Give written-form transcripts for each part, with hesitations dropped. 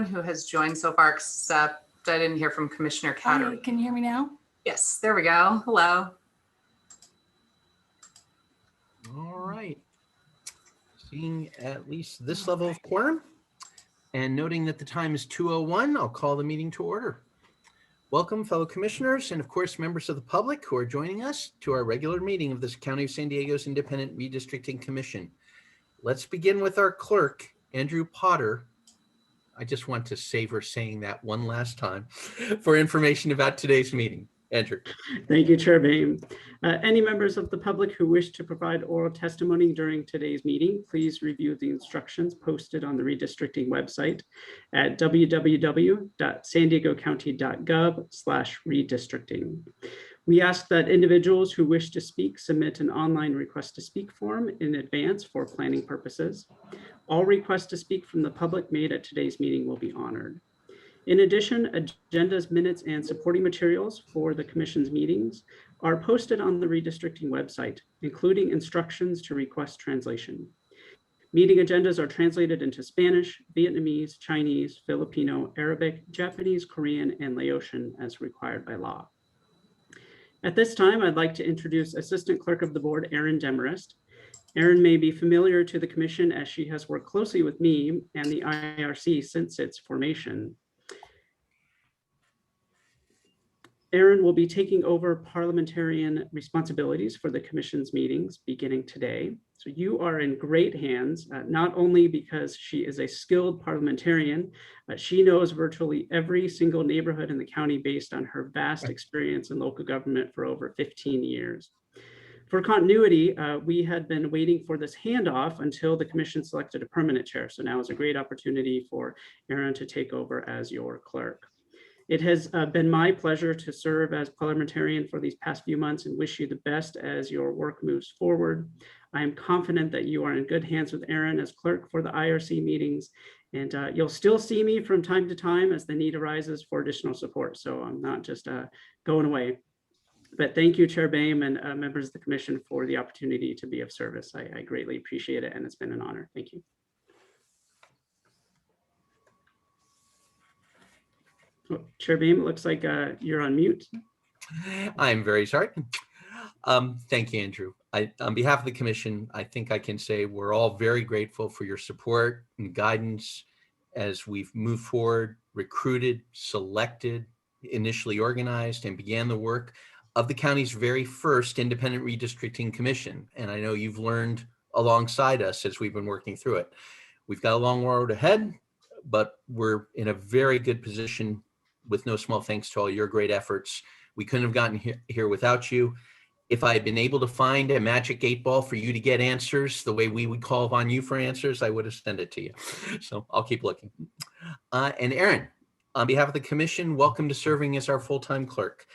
who has joined so far, except I didn't hear from Commissioner Catter. Can you hear me now? Yes, there we go. Hello. All right. Seeing at least this level of quorum and noting that the time is 2:01, I'll call the meeting to order. Welcome, fellow commissioners, and of course, members of the public who are joining us to our regular meeting of this County of San Diego's Independent Redistricting Commission. Let's begin with our clerk, Andrew Potter. I just want to savor saying that one last time for information about today's meeting. Andrew. Thank you, Chair Boehm. Any members of the public who wish to provide oral testimony during today's meeting, please review the instructions posted on the redistricting website at www.sandiegocounty.gov/redistricting. We ask that individuals who wish to speak submit an online request to speak form in advance for planning purposes. All requests to speak from the public made at today's meeting will be honored. In addition, agendas, minutes, and supporting materials for the Commission's meetings are posted on the redistricting website, including instructions to request translation. Meeting agendas are translated into Spanish, Vietnamese, Chinese, Filipino, Arabic, Japanese, Korean, and Laotian as required by law. At this time, I'd like to introduce Assistant Clerk of the Board, Erin Demerist. Erin may be familiar to the Commission as she has worked closely with me and the IRC since its formation. Erin will be taking over parliamentarian responsibilities for the Commission's meetings beginning today. So you are in great hands, not only because she is a skilled parliamentarian, but she knows virtually every single neighborhood in the county based on her vast experience in local government for over 15 years. For continuity, we had been waiting for this handoff until the Commission selected a permanent chair. So now is a great opportunity for Erin to take over as your clerk. It has been my pleasure to serve as parliamentarian for these past few months and wish you the best as your work moves forward. I am confident that you are in good hands with Erin as clerk for the IRC meetings, and you'll still see me from time to time as the need arises for additional support. So I'm not just going away. But thank you, Chair Boehm and members of the Commission for the opportunity to be of service. I greatly appreciate it, and it's been an honor. Thank you. Oh, Chair Boehm, it looks like you're on mute. I'm very sorry. Thank you, Andrew. On behalf of the Commission, I think I can say we're all very grateful for your support and guidance as we've moved forward, recruited, selected, initially organized, and began the work of the county's very first Independent Redistricting Commission. And I know you've learned alongside us as we've been working through it. We've got a long road ahead, but we're in a very good position with no small thanks to all your great efforts. We couldn't have gotten here without you. If I had been able to find a magic 8-ball for you to get answers the way we would call upon you for answers, I would have sent it to you. So I'll keep looking. And Erin, on behalf of the Commission, welcome to serving as our full-time clerk.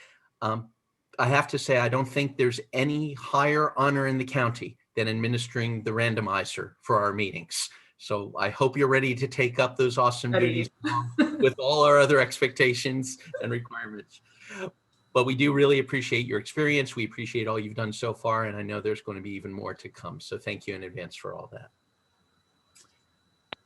I have to say, I don't think there's any higher honor in the county than administering the randomizer for our meetings. So I hope you're ready to take up those awesome duties with all our other expectations and requirements. But we do really appreciate your experience. We appreciate all you've done so far, and I know there's going to be even more to come. So thank you in advance for all that.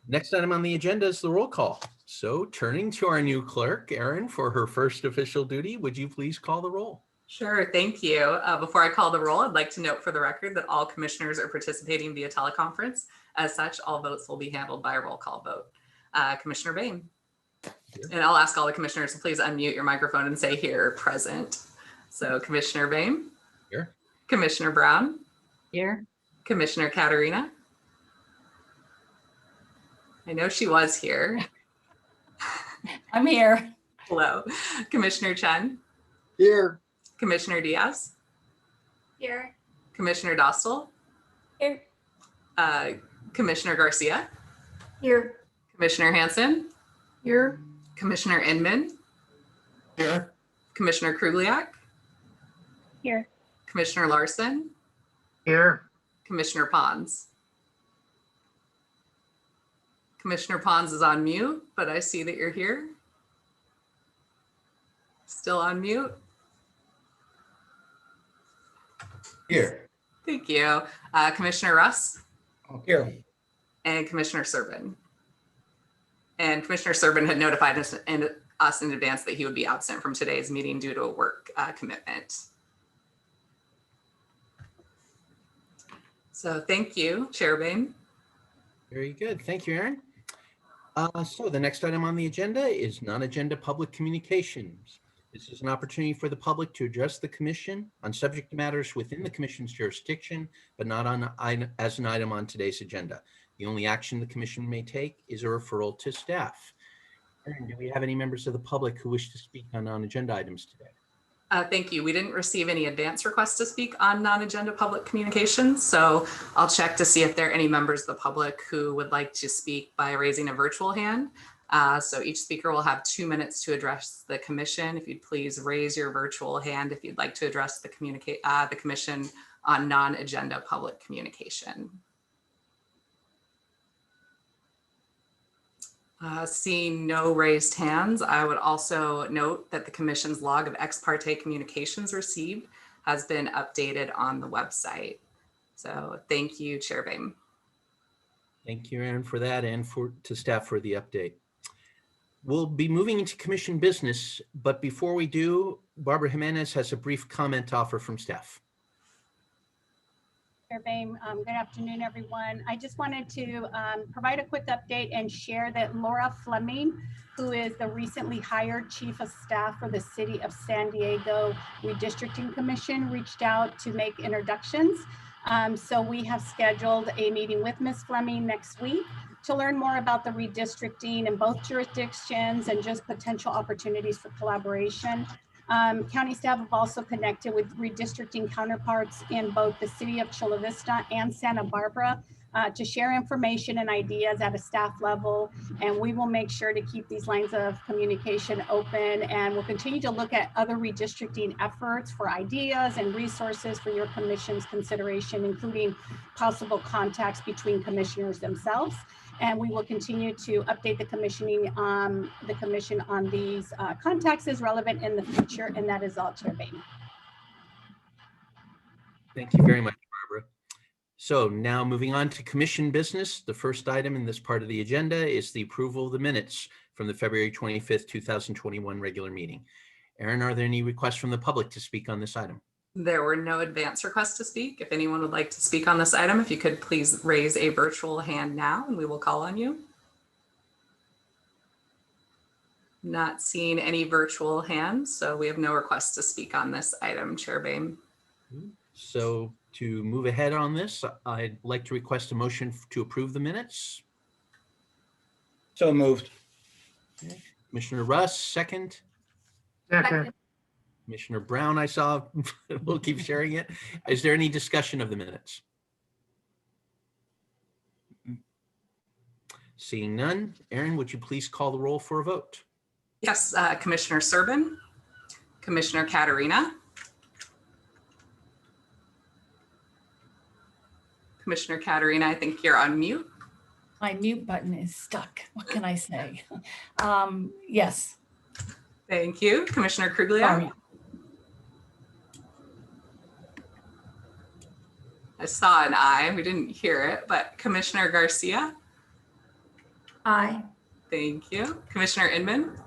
Next item on the agenda is the roll call. So turning to our new clerk, Erin, for her first official duty, would you please call the roll? Sure, thank you. Before I call the roll, I'd like to note for the record that all commissioners are participating via teleconference. As such, all votes will be handled by a roll call vote. Commissioner Boehm. And I'll ask all the commissioners to please unmute your microphone and say here, present. So Commissioner Boehm. Here. Commissioner Brown. Here. Commissioner Katerina. I know she was here. I'm here. Hello. Commissioner Chen. Here. Commissioner Diaz. Here. Commissioner Dostal. Here. Commissioner Garcia. Here. Commissioner Hanson. Here. Commissioner Inman. Here. Commissioner Krugliak. Here. Commissioner Larson. Here. Commissioner Pons. Commissioner Pons is on mute, but I see that you're here. Still on mute. Here. Thank you. Commissioner Russ Here. and Commissioner Servin. And Commissioner Serban had notified us in advance that he would be absent from today's meeting due to a work commitment. So thank you, Chair Bain. Very good. Thank you, Aaron. So the next item on the agenda is non-agenda public communications. This is an opportunity for the public to address the commission on subject matters within the commission's jurisdiction, but not as an item on today's agenda. The only action the commission may take is a referral to staff. Aaron, do we have any members of the public who wish to speak on non-agenda items today? Thank you. We didn't receive any advance requests to speak on non-agenda public communications, so I'll check to see if there are any members of the public who would like to speak by raising a virtual hand. So each speaker will have 2 minutes to address the commission. If you'd please raise your virtual hand if you'd like to address the commission on non-agenda public communication. Seeing no raised hands, I would also note that the commission's log of ex parte communications received has been updated on the website. So thank you, Chair Bain. Thank you, Aaron, for that, and to staff for the update. We'll be moving into commission business, but before we do, Barbara Jimenez has a brief comment to offer from staff. Chair Bain, good afternoon, everyone. I just wanted to provide a quick update and share that Laura Fleming, who is the recently hired Chief of Staff for the City of San Diego Redistricting Commission, reached out to make introductions. So we have scheduled a meeting with Ms. Fleming next week to learn more about the redistricting in both jurisdictions and just potential opportunities for collaboration. County staff have also connected with redistricting counterparts in both the city of Chula Vista and Santa Barbara to share information and ideas at a staff level. And we will make sure to keep these lines of communication open, and we'll continue to look at other redistricting efforts for ideas and resources for your commission's consideration, including possible contacts between commissioners themselves. And we will continue to update the commission on these contacts as relevant in the future. And that is all, Chair Bain. Thank you very much, Barbara. So now moving on to commission business. The first item in this part of the agenda is the approval of the minutes from the February 25th, 2021 regular meeting. Aaron, are there any requests from the public to speak on this item? There were no advance requests to speak. If anyone would like to speak on this item, if you could please raise a virtual hand now and we will call on you. Not seeing any virtual hands, so we have no requests to speak on this item, Chair Bain. So to move ahead on this, I'd like to request a motion to approve the minutes. So moved. Okay. Commissioner Russ, second. Second. Commissioner Brown, I saw. We'll keep sharing it. Is there any discussion of the minutes? Seeing none, Aaron, would you please call the roll for a vote? Yes, Commissioner Serban, Commissioner Katerina, Commissioner Katerina, I think you're on mute. My mute button is stuck. What can I say? Yes. Thank you. Commissioner Kruglia. Sorry. I saw an aye. We didn't hear it, but Commissioner Garcia. Aye. Thank you. Commissioner Inman.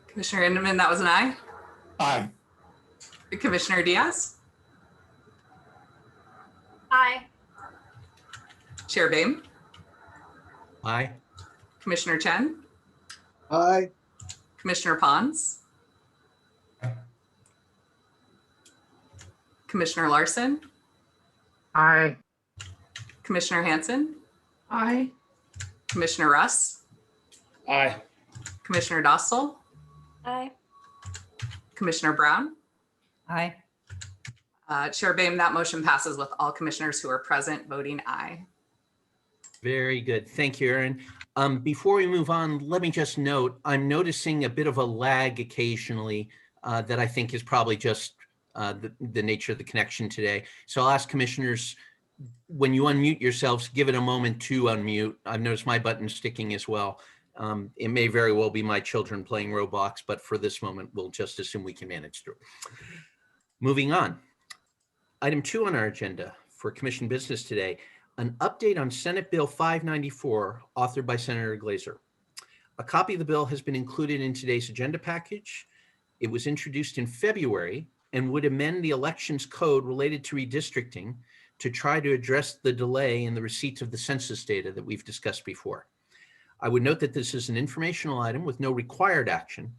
Commissioner Inman, that was an aye. Aye. Commissioner Diaz. Aye. Chair Bain. Aye. Commissioner Chen. Aye. Commissioner Pons. Commissioner Larson. Aye. Commissioner Hanson. Aye. Commissioner Russ. Aye. Commissioner Dostal. Aye. Commissioner Brown. Aye. Chair Bain, that motion passes with all commissioners who are present voting aye. Very good. Thank you, Aaron. Before we move on, let me just note, I'm noticing a bit of a lag occasionally that I think is probably just the nature of the connection today. So I'll ask commissioners, when you unmute yourselves, give it a moment to unmute. I've noticed my button sticking as well. It may very well be my children playing Roblox, but for this moment, we'll just assume we can manage through. Moving on. Item 2 on our agenda for commission business today. an update on Senate Bill 594, authored by Senator Glazer. A copy of the bill has been included in today's agenda package. It was introduced in February and would amend the elections code related to redistricting to try to address the delay in the receipt of the census data that we've discussed before. I would note that this is an informational item with no required action,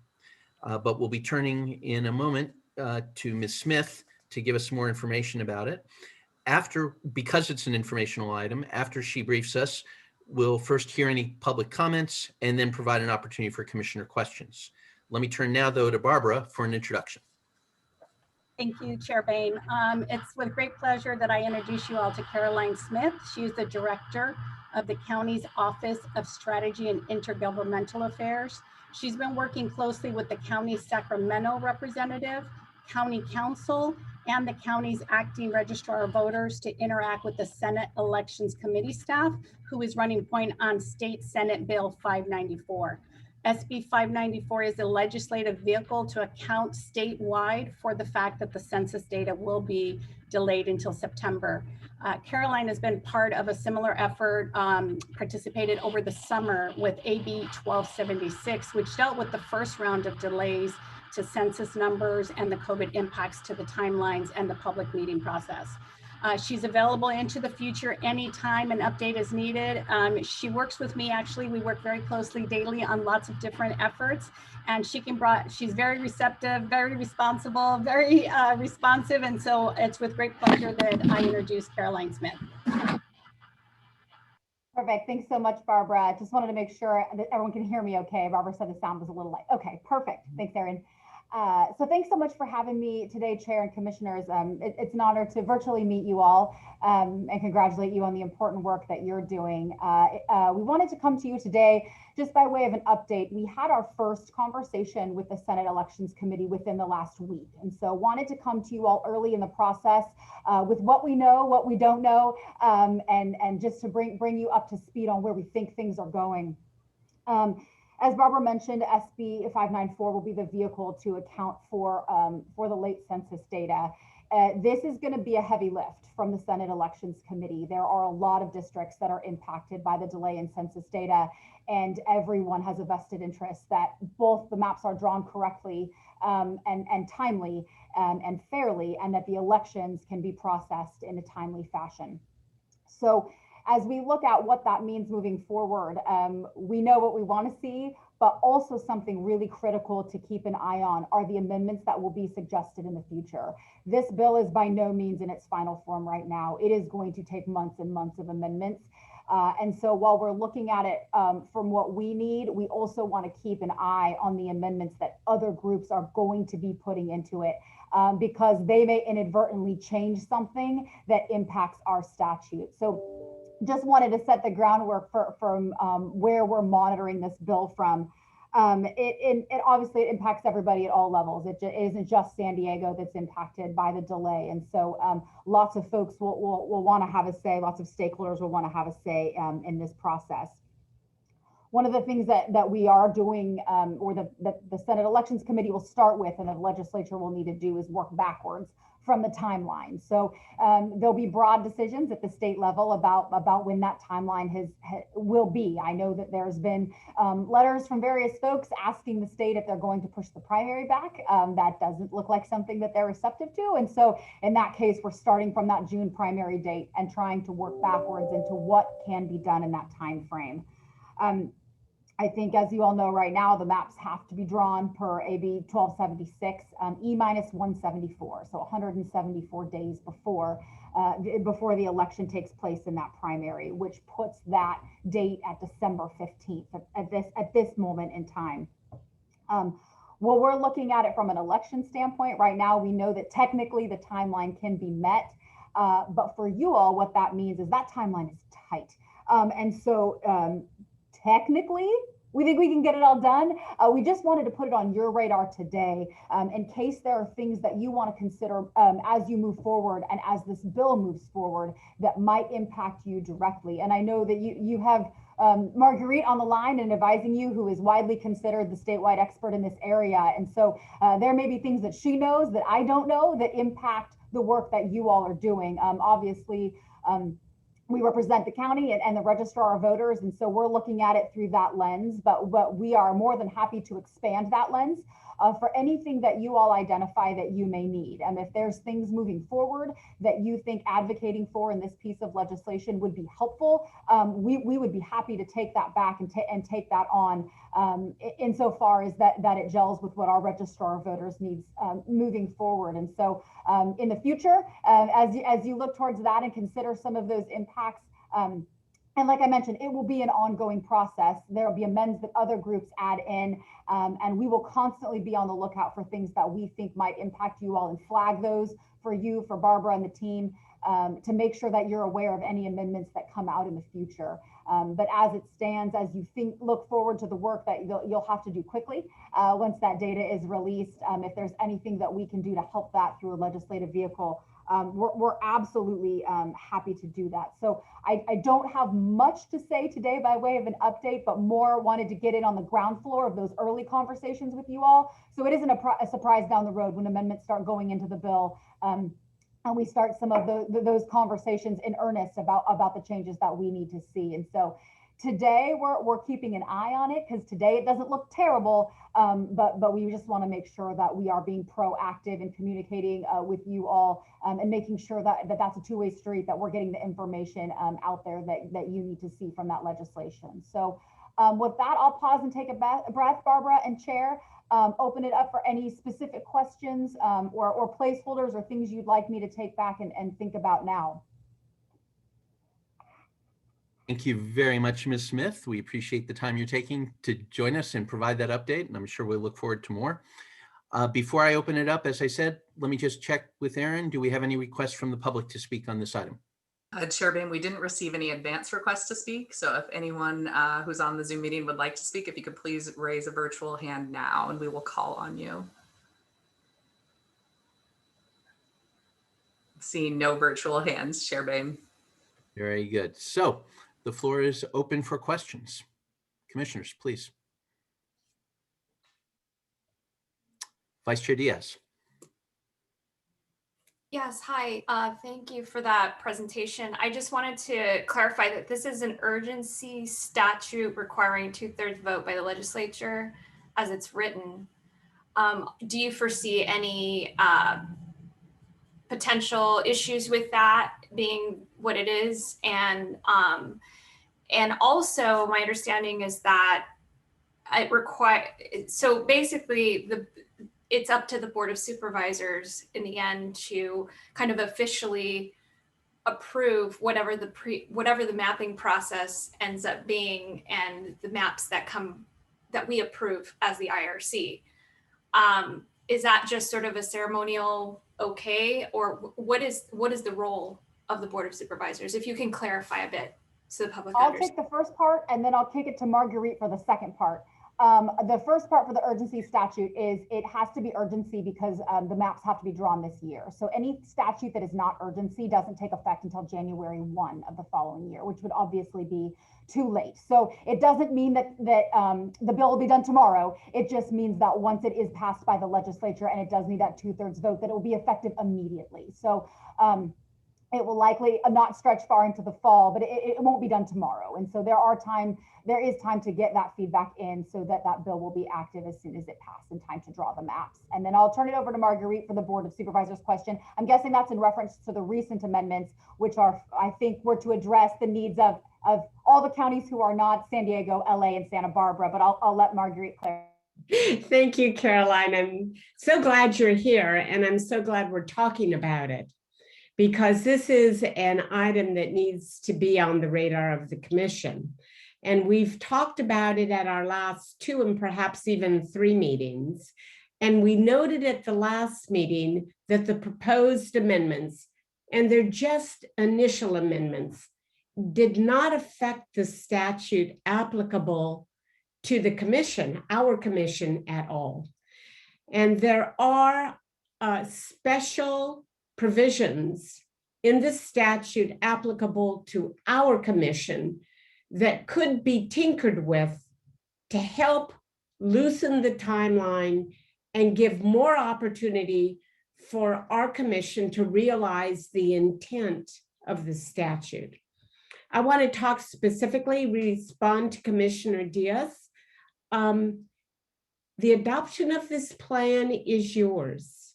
but we'll be turning in a moment to Ms. Smith to give us more information about it. Because it's an informational item, after she briefs us, we'll first hear any public comments and then provide an opportunity for commissioner questions. Let me turn now, though, to Barbara for an introduction. Thank you, Chair Bain. It's with great pleasure that I introduce you all to Caroline Smith. She is the Director of the county's Office of Strategy and Intergovernmental Affairs. She's been working closely with the county's Sacramento representative, county council, and the county's acting registrar of voters to interact with the Senate Elections Committee staff, who is running point on State Senate Bill 594. SB 594 is a legislative vehicle to account statewide for the fact that the census data will be delayed until September. Caroline has been part of a similar effort, participated over the summer with AB 1276, which dealt with the first round of delays to census numbers and the COVID impacts to the timelines and the public meeting process. She's available into the future anytime an update is needed. She works with me, actually. We work very closely daily on lots of different efforts, and she's very receptive, very responsible, very responsive. And so it's with great pleasure that I introduce Caroline Smith. Perfect. Thanks so much, Barbara. I just wanted to make sure that everyone can hear me okay. Barbara said the sound was a little light. Okay, perfect. Thanks, Erin. So thanks so much for having me today, Chair and Commissioners. It's an honor to virtually meet you all and congratulate you on the important work that you're doing. We wanted to come to you today just by way of an update. We had our first conversation with the Senate Elections Committee within the last week. And so wanted to come to you all early in the process with what we know, what we don't know, and just to bring you up to speed on where we think things are going. As Barbara mentioned, SB 594 will be the vehicle to account for the late census data. This is going to be a heavy lift from the Senate Elections Committee. There are a lot of districts that are impacted by the delay in census data, and everyone has a vested interest that both the maps are drawn correctly and timely and fairly, and that the elections can be processed in a timely fashion. So as we look at what that means moving forward, we know what we want to see, but also something really critical to keep an eye on are the amendments that will be suggested in the future. This bill is by no means in its final form right now. It is going to take months and months of amendments. And so while we're looking at it from what we need, we also want to keep an eye on the amendments that other groups are going to be putting into it, because they may inadvertently change something that impacts our statute. So just wanted to set the groundwork from where we're monitoring this bill from. It obviously impacts everybody at all levels. It isn't just San Diego that's impacted by the delay. And so lots of folks will want to have a say, lots of stakeholders will want to have a say in this process. One of the things that we are doing, or the Senate Elections Committee will start with and the legislature will need to do, is work backwards from the timeline. So there'll be broad decisions at the state level about when that timeline will be. I know that there's been letters from various folks asking the state if they're going to push the primary back. That doesn't look like something that they're receptive to. And so in that case, we're starting from that June primary date and trying to work backwards into what can be done in that time frame. I think, as you all know right now, the maps have to be drawn per AB 1276, E-174, so 174 days before the election takes place in that primary, which puts that date at December 15th at this moment in time. Well, we're looking at it from an election standpoint right now. We know that technically the timeline can be met, but for you all, what that means is that timeline is tight. And so technically, we think we can get it all done. We just wanted to put it on your radar today in case there are things that you want to consider as you move forward and as this bill moves forward that might impact you directly. And I know that you have Marguerite on the line and advising you, who is widely considered the statewide expert in this area. And so there may be things that she knows that I don't know that impact the work that you all are doing. Obviously, we represent the county and the registrar of voters. And so we're looking at it through that lens, but we are more than happy to expand that lens for anything that you all identify that you may need. And if there's things moving forward that you think advocating for in this piece of legislation would be helpful, we would be happy to take that back and take that on insofar as that it gels with what our registrar of voters needs moving forward. And so in the future, as you look towards that and consider some of those impacts, and like I mentioned, it will be an ongoing process. There will be amendments that other groups add in, and we will constantly be on the lookout for things that we think might impact you all and flag those for you, for Barbara and the team, to make sure that you're aware of any amendments that come out in the future. But as it stands, as you look forward to the work that you'll have to do quickly once that data is released, if there's anything that we can do to help that through a legislative vehicle, we're absolutely happy to do that. So I don't have much to say today by way of an update, but more wanted to get in on the ground floor of those early conversations with you all. So it isn't a surprise down the road when amendments start going into the bill. And we start some of those conversations in earnest about the changes that we need to see. And so today we're keeping an eye on it because today it doesn't look terrible, but we just want to make sure that we are being proactive in communicating with you all and making sure that that's a two-way street, that we're getting the information out there that you need to see from that legislation. So with that, I'll pause and take a breath, Barbara and Chair. Open it up for any specific questions or placeholders or things you'd like me to take back and think about now. Thank you very much, Ms. Smith. We appreciate the time you're taking to join us and provide that update, and I'm sure we'll look forward to more. Before I open it up, as I said, let me just check with Aaron. Do we have any requests from the public to speak on this item? Chair Bain, we didn't receive any advance requests to speak. So if anyone who's on the Zoom meeting would like to speak, if you could please raise a virtual hand now and we will call on you. Seeing no virtual hands, Chair Bain. Very good. So the floor is open for questions. Commissioners, please. Vice Chair Diaz. Yes, hi. Thank you for that presentation. I just wanted to clarify that this is an urgency statute requiring 2/3 vote by the legislature as it's written. Do you foresee any potential issues with that being what it is? And also my understanding is that it so basically it's up to the Board of Supervisors in the end to kind of officially approve whatever the mapping process ends up being and the maps that we approve as the IRC. Is that just sort of a ceremonial okay, or what is the role of the Board of Supervisors? If you can clarify a bit so the public understands. I'll take the first part and then I'll kick it to Marguerite for the second part. The first part for the urgency statute is it has to be urgency because the maps have to be drawn this year. So any statute that is not urgency doesn't take effect until January 1 of the following year, which would obviously be too late. So it doesn't mean that the bill will be done tomorrow. It just means that once it is passed by the legislature and it does need that 2/3 vote, that it will be effective immediately. So it will likely not stretch far into the fall, but it won't be done tomorrow. And so there is time to get that feedback in so that bill will be active as soon as it passes and time to draw the maps. And then I'll turn it over to Marguerite for the Board of Supervisors question. I'm guessing that's in reference to the recent amendments, which are, I think, were to address the needs of all the counties who are not San Diego, LA, and Santa Barbara, but I'll let Marguerite clarify. Thank you, Caroline. I'm so glad you're here, and I'm so glad we're talking about it, because this is an item that needs to be on the radar of the commission. And we've talked about it at our last 2 and perhaps even 3 meetings. And we noted at the last meeting that the proposed amendments, and they're just initial amendments, did not affect the statute applicable to the commission, our commission, at all. And there are special provisions in the statute applicable to our commission that could be tinkered with to help loosen the timeline and give more opportunity for our commission to realize the intent of the statute. I want to talk specifically, respond to Commissioner Diaz. The adoption of this plan is yours.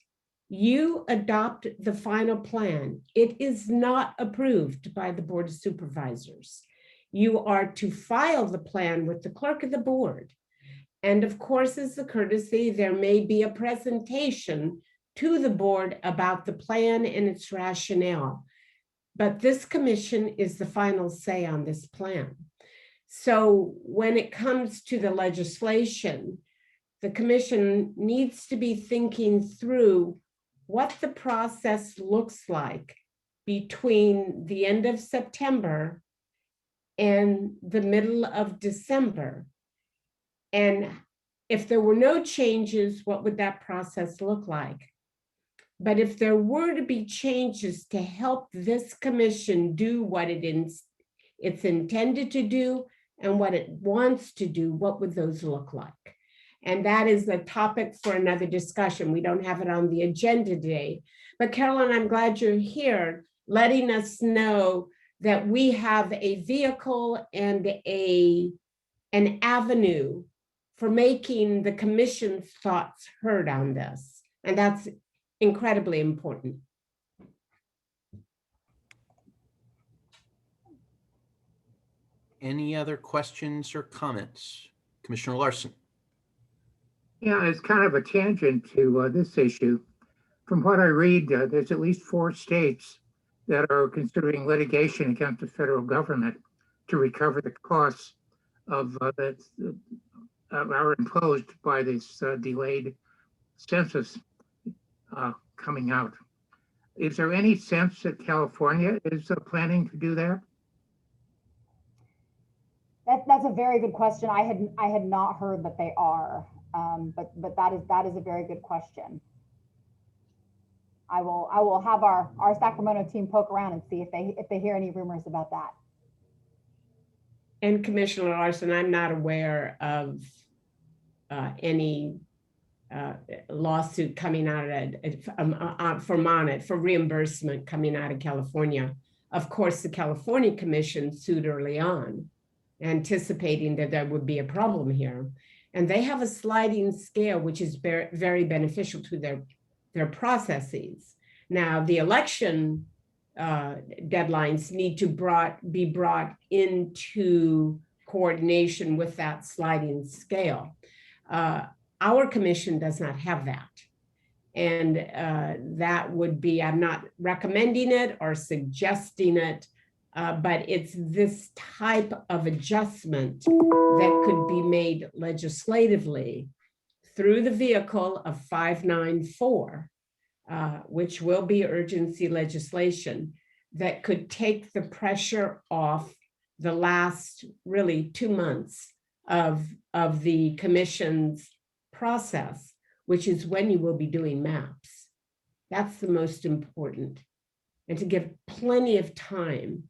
You adopt the final plan. It is not approved by the Board of Supervisors. You are to file the plan with the clerk of the board. And of course, as a courtesy, there may be a presentation to the board about the plan and its rationale. But this commission is the final say on this plan. So when it comes to the legislation, the commission needs to be thinking through what the process looks like between the end of September and the middle of December. And if there were no changes, what would that process look like? But if there were to be changes to help this commission do what it's intended to do and what it wants to do, what would those look like? And that is a topic for another discussion. We don't have it on the agenda today. But Carolyn, I'm glad you're here, letting us know that we have a vehicle and an avenue for making the commission's thoughts heard on this. And that's incredibly important. Any other questions or comments? Commissioner Larson. Yeah, it's kind of a tangent to this issue. From what I read, there's at least 4 states that are considering litigation against the federal government to recover the costs of that are imposed by this delayed census coming out. Is there any sense that California is planning to do that? That's a very good question. I had not heard that they are, but that is a very good question. I will have our Sacramento team poke around and see if they hear any rumors about that. And Commissioner Larson, I'm not aware of any lawsuit coming out for Monnet for reimbursement coming out of California. Of course, the California Commission sued early on, anticipating that there would be a problem here. And they have a sliding scale, which is very beneficial to their processes. Now, the election deadlines need to be brought into coordination with that sliding scale. Our commission does not have that. And that would be, I'm not recommending it or suggesting it, but it's this type of adjustment that could be made legislatively through the vehicle of 594, which will be urgency legislation that could take the pressure off the last really 2 months of the commission's process, which is when you will be doing maps. That's the most important. And to give plenty of time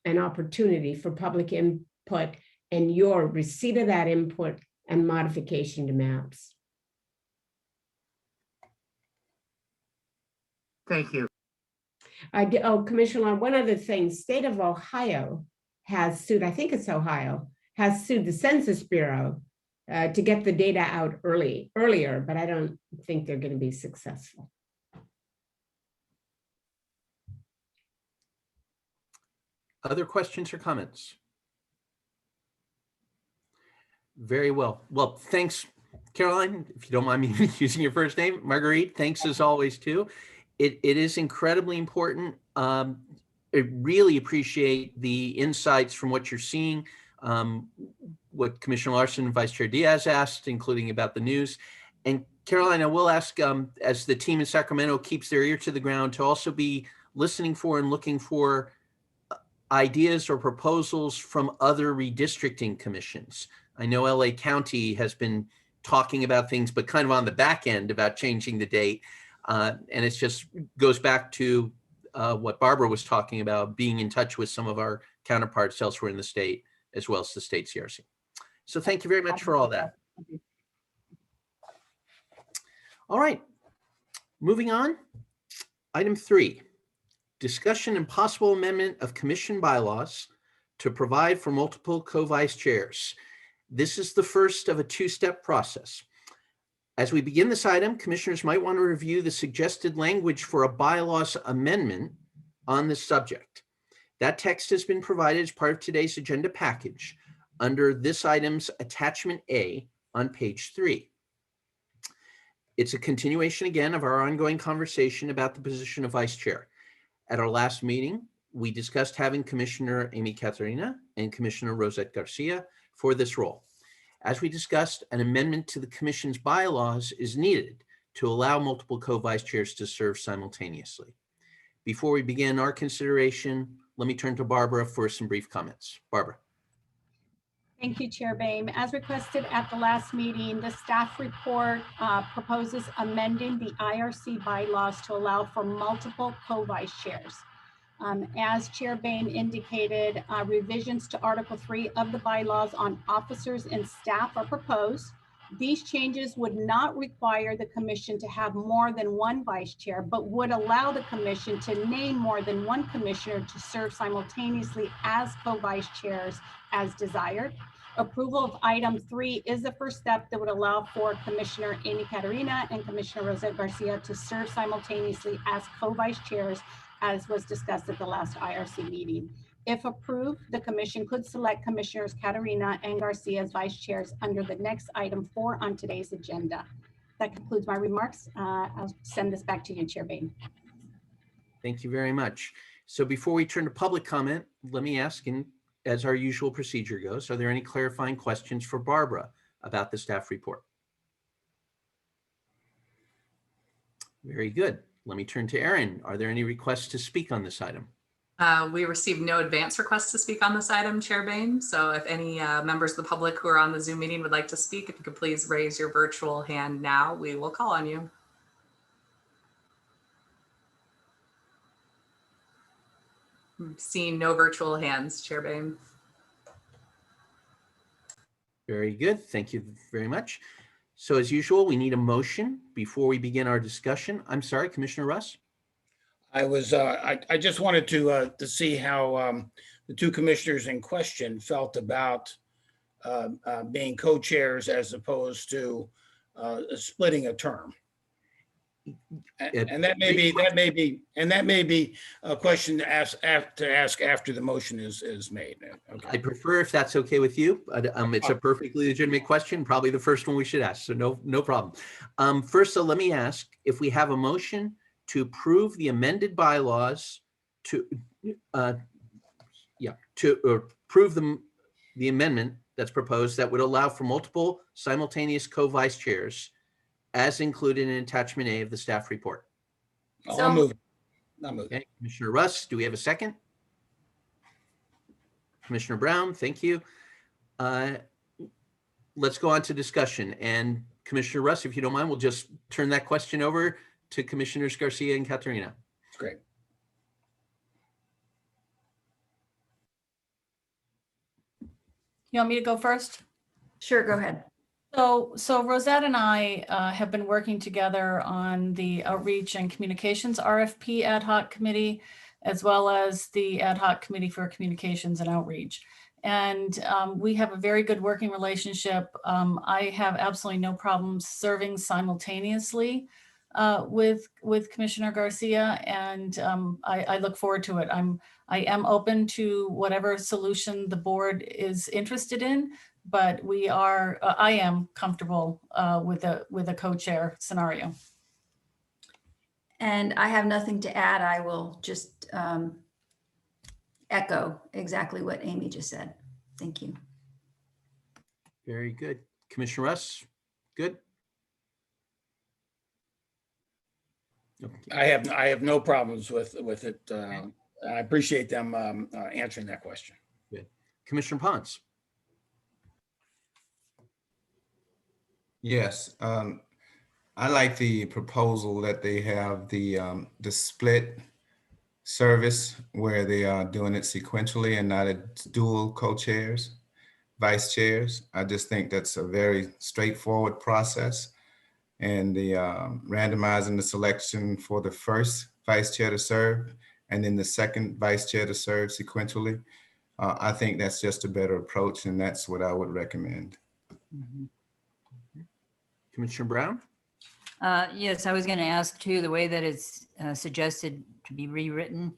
and opportunity for public input and your receipt of that input and modification to maps. Thank you. Commissioner, one other thing, state of Ohio has sued, I think it's Ohio, has sued the Census Bureau to get the data out earlier, but I don't think they're going to be successful. Other questions or comments? Very well. Well, thanks, Caroline, if you don't mind me using your first name. Marguerite, thanks as always too. It is incredibly important. I really appreciate the insights from what you're seeing, what Commissioner Larson and Vice Chair Diaz asked, including about the news. And Caroline, I will ask, as the team in Sacramento keeps their ear to the ground, to also be listening for and looking for ideas or proposals from other redistricting commissions. I know LA County has been talking about things, but kind of on the back end about changing the date. And it just goes back to what Barbara was talking about, being in touch with some of our counterparts elsewhere in the state, as well as the state CRC. So thank you very much for all that. All right, moving on. Item 3, discussion and possible amendment of commission bylaws to provide for multiple co-vice chairs. This is the first of a two-step process. As we begin this item, commissioners might want to review the suggested language for a bylaws amendment on this subject. That text has been provided as part of today's agenda package under this item's attachment A on page 3. It's a continuation again of our ongoing conversation about the position of vice chair. At our last meeting, we discussed having Commissioner Amy Catarina and Commissioner Rosette Garcia for this role. As we discussed, an amendment to the commission's bylaws is needed to allow multiple co-vice chairs to serve simultaneously. Before we begin our consideration, let me turn to Barbara for some brief comments. Barbara. Thank you, Chair Boehm. As requested at the last meeting, the staff report proposes amending the IRC bylaws to allow for multiple co-vice chairs. As Chair Boehm indicated, revisions to Article 3 of the bylaws on officers and staff are proposed. These changes would not require the commission to have more than one vice chair, but would allow the commission to name more than one commissioner to serve simultaneously as co-vice chairs as desired. Approval of item 3 is the first step that would allow for Commissioner Amy Catarina and Commissioner Rosette Garcia to serve simultaneously as co-vice chairs, as was discussed at the last IRC meeting. If approved, the commission could select Commissioners Catarina and Garcia as vice chairs under the next item 4 on today's agenda. That concludes my remarks. I'll send this back to you, Chair Boehm. Thank you very much. So before we turn to public comment, let me ask, and as our usual procedure goes, are there any clarifying questions for Barbara about the staff report? Very good. Let me turn to Erin. Are there any requests to speak on this item? We received no advance requests to speak on this item, Chair Boehm. So if any members of the public who are on the Zoom meeting would like to speak, if you could please raise your virtual hand now, we will call on you. Seeing no virtual hands, Chair Boehm. Very good. Thank you very much. So as usual, we need a motion before we begin our discussion. I'm sorry, Commissioner Russ. I just wanted to see how the two commissioners in question felt about being co-chairs as opposed to splitting a term. And that may be a question to ask after the motion is made. Okay. I prefer if that's okay with you, but it's a perfectly legitimate question, probably the first one we should ask, so no problem. First, so let me ask if we have a motion to approve the amended bylaws to approve the amendment that's proposed that would allow for multiple simultaneous co-vice chairs as included in attachment A of the staff report. I'll move. Okay, Commissioner Russ, do we have a second? Commissioner Brown, thank you. Let's go on to discussion. And Commissioner Russ, if you don't mind, we'll just turn that question over to Commissioners Garcia and Catarina. Great. You want me to go first? Sure, go ahead. So Rosette and I have been working together on the Outreach and Communications RFP Ad Hoc Committee, as well as the Ad Hoc Committee for Communications and Outreach. And we have a very good working relationship. I have absolutely no problem serving simultaneously with Commissioner Garcia, and I look forward to it. I am open to whatever solution the board is interested in, but I am comfortable with a co-chair scenario. And I have nothing to add. I will just echo exactly what Amy just said. Thank you. Very good. Commissioner Russ, good? I have no problems with it. I appreciate them answering that question. Good. Commissioner Ponce. Yes, I like the proposal that they have the split service where they are doing it sequentially and not a dual co-chairs, vice chairs. I just think that's a very straightforward process. And the randomizing the selection for the first vice chair to serve and then the second vice chair to serve sequentially. I think that's just a better approach, and that's what I would recommend. Commissioner Brown? Yes, I was going to ask too, the way that it's suggested to be rewritten,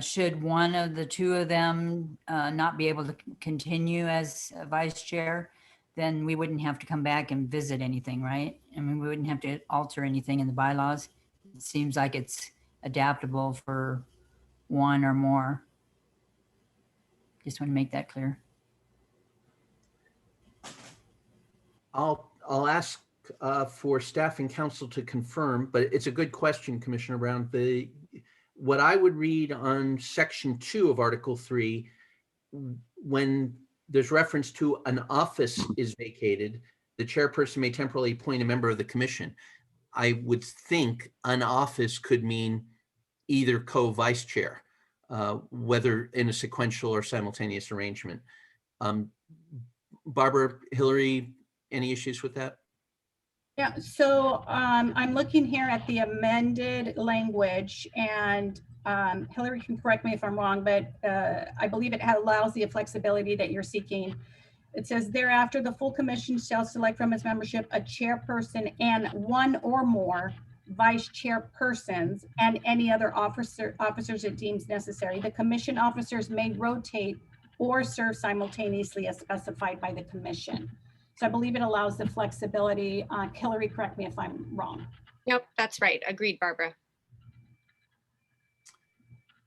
should one of the two of them not be able to continue as vice chair, then we wouldn't have to come back and visit anything, right? I mean, we wouldn't have to alter anything in the bylaws. It seems like it's adaptable for one or more. Just want to make that clear. I'll ask for staff and council to confirm, but it's a good question, Commissioner Brown. What I would read on section 2 of Article 3, when there's reference to an office is vacated, the chairperson may temporarily appoint a member of the commission. I would think an office could mean either co-vice chair, whether in a sequential or simultaneous arrangement. Barbara, Hillary, any issues with that? Yeah, so I'm looking here at the amended language, and Hillary can correct me if I'm wrong, but I believe it allows the flexibility that you're seeking. It says thereafter, the full commission shall select from its membership a chairperson and one or more vice chairpersons and any other officers it deems necessary. The commission officers may rotate or serve simultaneously as specified by the commission. So I believe it allows the flexibility. Hillary, correct me if I'm wrong. Nope, that's right. Agreed, Barbara.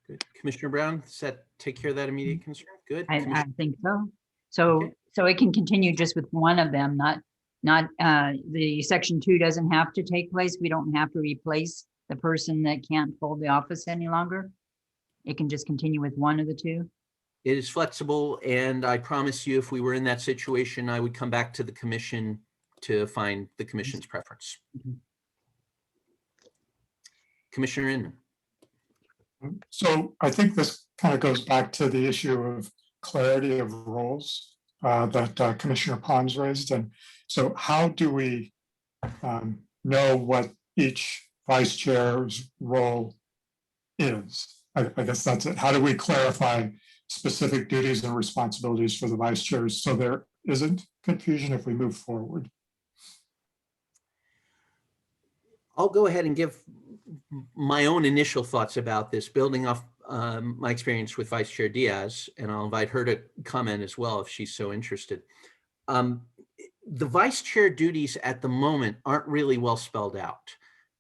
Good. Commissioner Brown, does that take care of that immediate concern? Good. I think so. So it can continue just with one of them, not the section 2 doesn't have to take place. We don't have to replace the person that can't hold the office any longer. It can just continue with one of the two. It is flexible, and I promise you, if we were in that situation, I would come back to the commission to find the commission's preference. Commissioner Inman. So I think this kind of goes back to the issue of clarity of roles that Commissioner Pons raised. And so how do we know what each vice chair's role is? I guess that's it. How do we clarify specific duties and responsibilities for the vice chairs so there isn't confusion if we move forward? I'll go ahead and give my own initial thoughts about this, building off my experience with Vice Chair Diaz, and I'll invite her to comment as well if she's so interested. The vice chair duties at the moment aren't really well spelled out,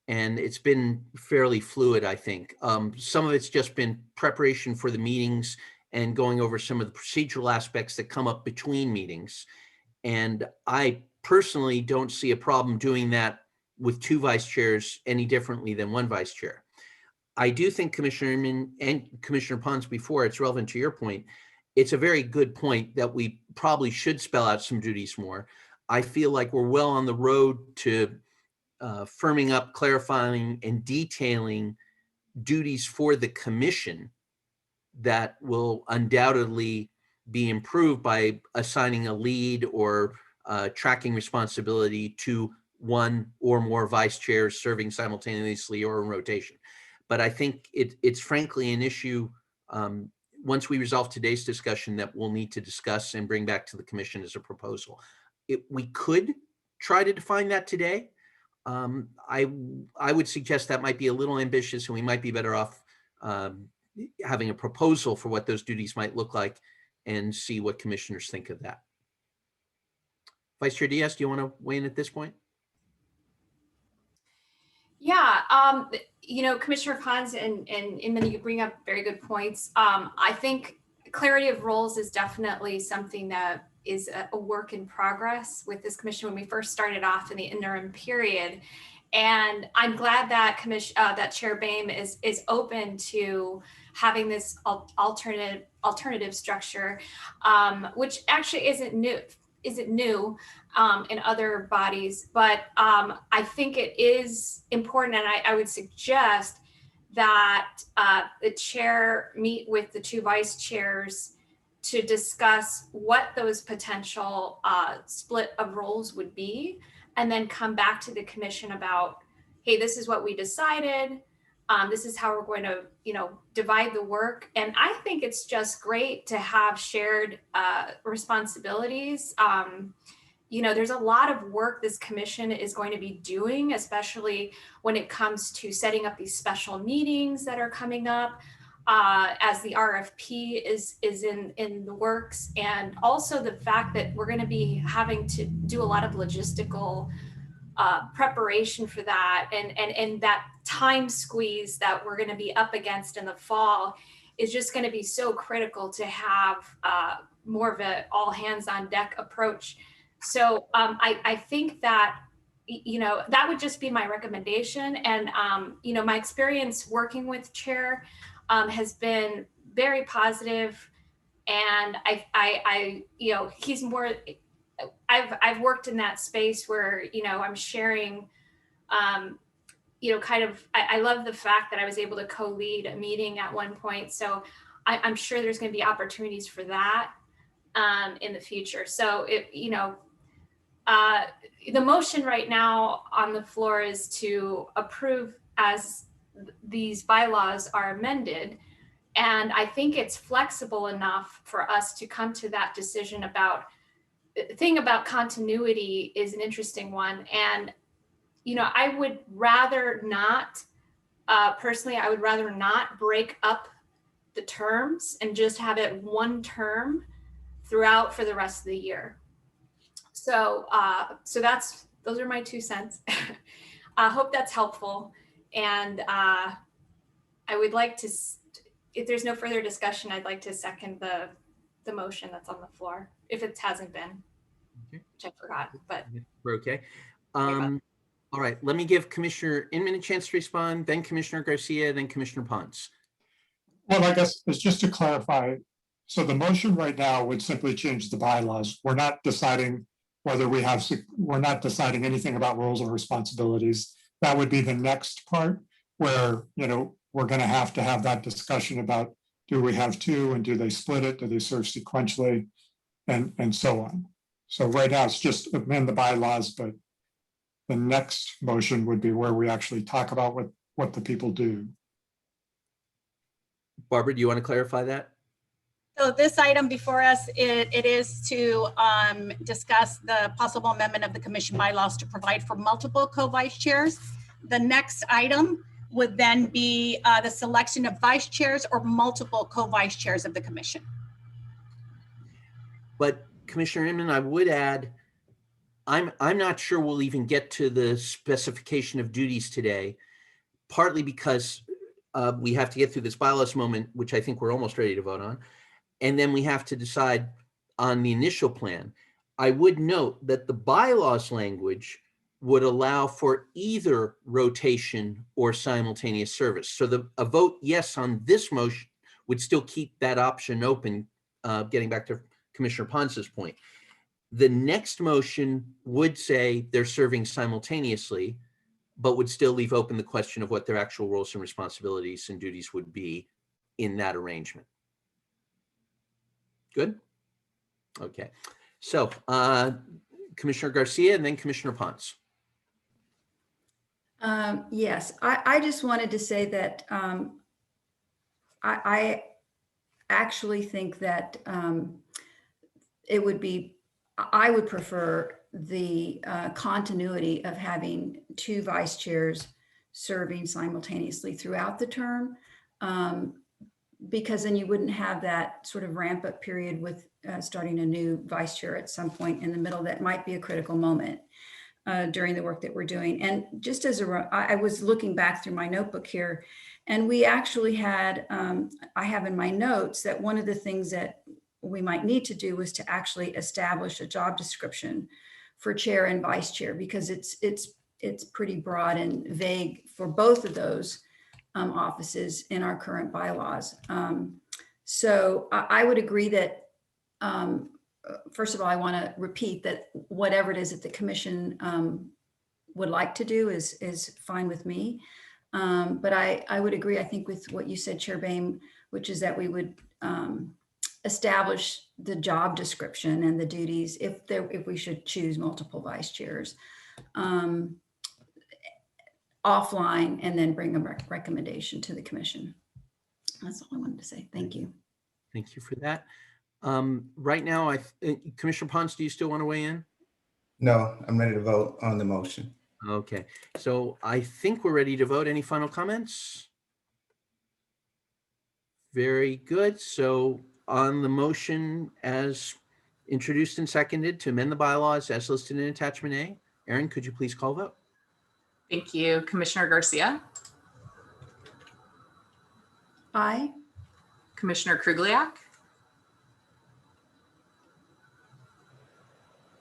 and it's been fairly fluid, I think. Some of it's just been preparation for the meetings and going over some of the procedural aspects that come up between meetings. And I personally don't see a problem doing that with 2 vice chairs any differently than 1 vice chair. I do think Commissioner Inman and Commissioner Pons before, it's relevant to your point. It's a very good point that we probably should spell out some duties more. I feel like we're well on the road to firming up, clarifying, and detailing duties for the commission that will undoubtedly be improved by assigning a lead or tracking responsibility to 1 or more vice chairs serving simultaneously or in rotation. But I think it's frankly an issue, once we resolve today's discussion, that we'll need to discuss and bring back to the commission as a proposal. We could try to define that today. I would suggest that might be a little ambitious, and we might be better off having a proposal for what those duties might look like and see what commissioners think of that. Vice Chair Diaz, do you want to weigh in at this point? Yeah, Commissioner Pons and Inman, you bring up very good points. I think clarity of roles is definitely something that is a work in progress with this commission when we first started off in the interim period. And I'm glad that that Chair Boehm is open to having this alternative structure, which actually isn't new in other bodies, but I think it is important, and I would suggest that the chair meet with the 2 vice chairs to discuss what those potential split of roles would be, and then come back to the commission about, hey, this is what we decided. This is how we're going to, divide the work. And I think it's just great to have shared responsibilities. There's a lot of work this commission is going to be doing, especially when it comes to setting up these special meetings that are coming up as the RFP is in the works. And also the fact that we're going to be having to do a lot of logistical preparation for that, and that time squeeze that we're going to be up against in the fall is just going to be so critical to have more of an all hands on deck approach. So I think that, that would just be my recommendation. And, my experience working with Chair has been very positive. And he's more, I've worked in that space where, I'm sharing, I love the fact that I was able to co-lead a meeting at one point. So I'm sure there's going to be opportunities for that in the future. So the motion right now on the floor is to approve as these bylaws are amended. And I think it's flexible enough for us to come to that decision. About the thing about continuity is an interesting one. And, I would rather not, personally, I would rather not break up the terms and just have it one term throughout for the rest of the year. So, those are my 2 cents. I hope that's helpful. And I would like to, if there's no further discussion, I'd like to second the motion that's on the floor, if it hasn't been, Okay. which I forgot, but. We're okay. All right, let me give Commissioner Inman a chance to respond, then Commissioner Garcia, then Commissioner Ponce. Well, I guess it's just to clarify. So the motion right now would simply change the bylaws. We're not deciding whether we're not deciding anything about roles and responsibilities. That would be the next part where, we're going to have that discussion about, do we have 2 and do they split it? Do they serve sequentially? And so on. So right now it's just amend the bylaws, but the next motion would be where we actually talk about what the people do. Barbara, do you want to clarify that? So this item before us, it is to discuss the possible amendment of the commission bylaws to provide for multiple co-vice chairs. The next item would then be the selection of vice chairs or multiple co-vice chairs of the commission. But Commissioner Inman, I would add, I'm not sure we'll even get to the specification of duties today, partly because we have to get through this bylaws moment, which I think we're almost ready to vote on. And then we have to decide on the initial plan. I would note that the bylaws language would allow for either rotation or simultaneous service. So a vote yes on this motion would still keep that option open, getting back to Commissioner Ponce's point. The next motion would say they're serving simultaneously, but would still leave open the question of what their actual roles and responsibilities and duties would be in that arrangement. Good? Okay. So Commissioner Garcia and then Commissioner Ponce. Yes, I just wanted to say that I actually think that I would prefer the continuity of having 2 vice chairs serving simultaneously throughout the term, because then you wouldn't have that sort of ramp up period with starting a new vice chair at some point in the middle. That might be a critical moment during the work that we're doing. And just as I was looking back through my notebook here, and we actually had, I have in my notes that one of the things that we might need to do was to actually establish a job description for chair and vice chair, because it's pretty broad and vague for both of those offices in our current bylaws. So I would agree that, first of all, I want to repeat that whatever it is that the commission would like to do is fine with me. But I would agree, I think, with what you said, Chair Boehm, which is that we would establish the job description and the duties if we should choose multiple vice chairs. offline and then bring a recommendation to the commission. That's all I wanted to say. Thank you. Thank you for that. Right now, Commissioner Pons, do you still want to weigh in? No, I'm ready to vote on the motion. Okay, so I think we're ready to vote. Any final comments? Very good. So on the motion as introduced and seconded to amend the bylaws as listed in attachment A, Erin, could you please call vote? Thank you. Commissioner Garcia, Aye. Commissioner Krugliak,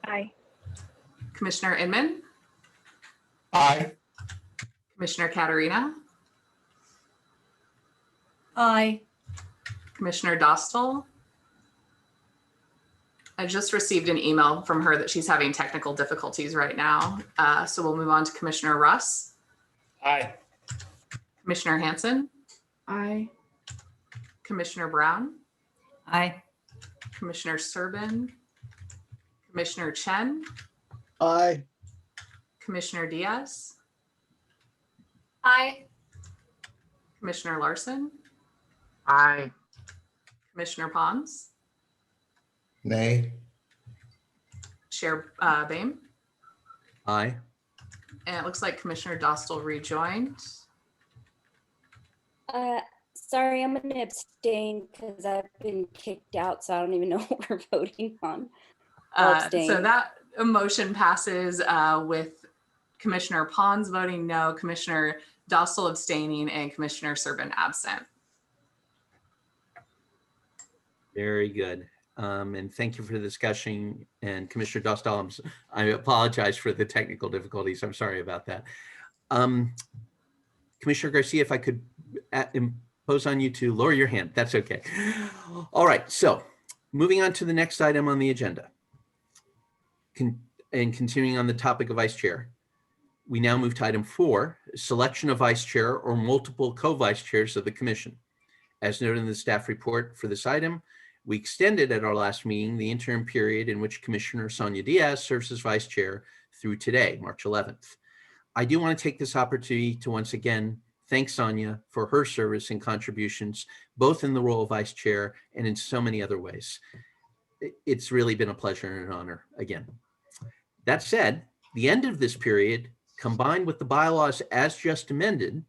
Aye. Commissioner Inman, Aye. Commissioner Katerina, Aye. Commissioner Dostal. I just received an email from her that she's having technical difficulties right now. So we'll move on to Commissioner Russ, Aye. Commissioner Hanson, Aye. Commissioner Brown, Aye. Commissioner Serban, Commissioner Chen, Aye. Commissioner Diaz, Aye. Commissioner Larson, Aye. Commissioner Pons, Nay. Chair Boehm, Aye. and it looks like Commissioner Dostal rejoined. Sorry, I'm going to abstain because I've been kicked out, so I don't even know what we're voting on. I'll abstain. So that motion passes with Commissioner Pons voting no, Commissioner Dostal abstaining, and Commissioner Serban absent. Very good. And thank you for the discussion. And Commissioner Dostal, I apologize for the technical difficulties. I'm sorry about that. Commissioner Garcia, if I could impose on you to lower your hand, that's okay. All right, so moving on to the next item on the agenda. And continuing on the topic of vice chair, we now move to item 4, selection of vice chair or multiple co-vice chairs of the commission. As noted in the staff report for this item, we extended at our last meeting the interim period in which Commissioner Sonia Diaz serves as vice chair through today, March 11th. I do want to take this opportunity to once again thank Sonia for her service and contributions, both in the role of vice chair and in so many other ways. It's really been a pleasure and an honor again. That said, the end of this period, combined with the bylaws as just amended,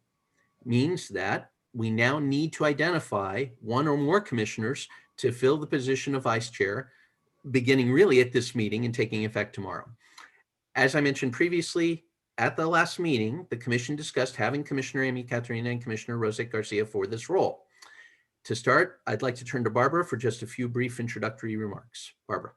means that we now need to identify one or more commissioners to fill the position of vice chair, beginning really at this meeting and taking effect tomorrow. As I mentioned previously, at the last meeting, the commission discussed having Commissioner Amy Caterina and Commissioner Rosette Garcia for this role. To start, I'd like to turn to Barbara for just a few brief introductory remarks. Barbara.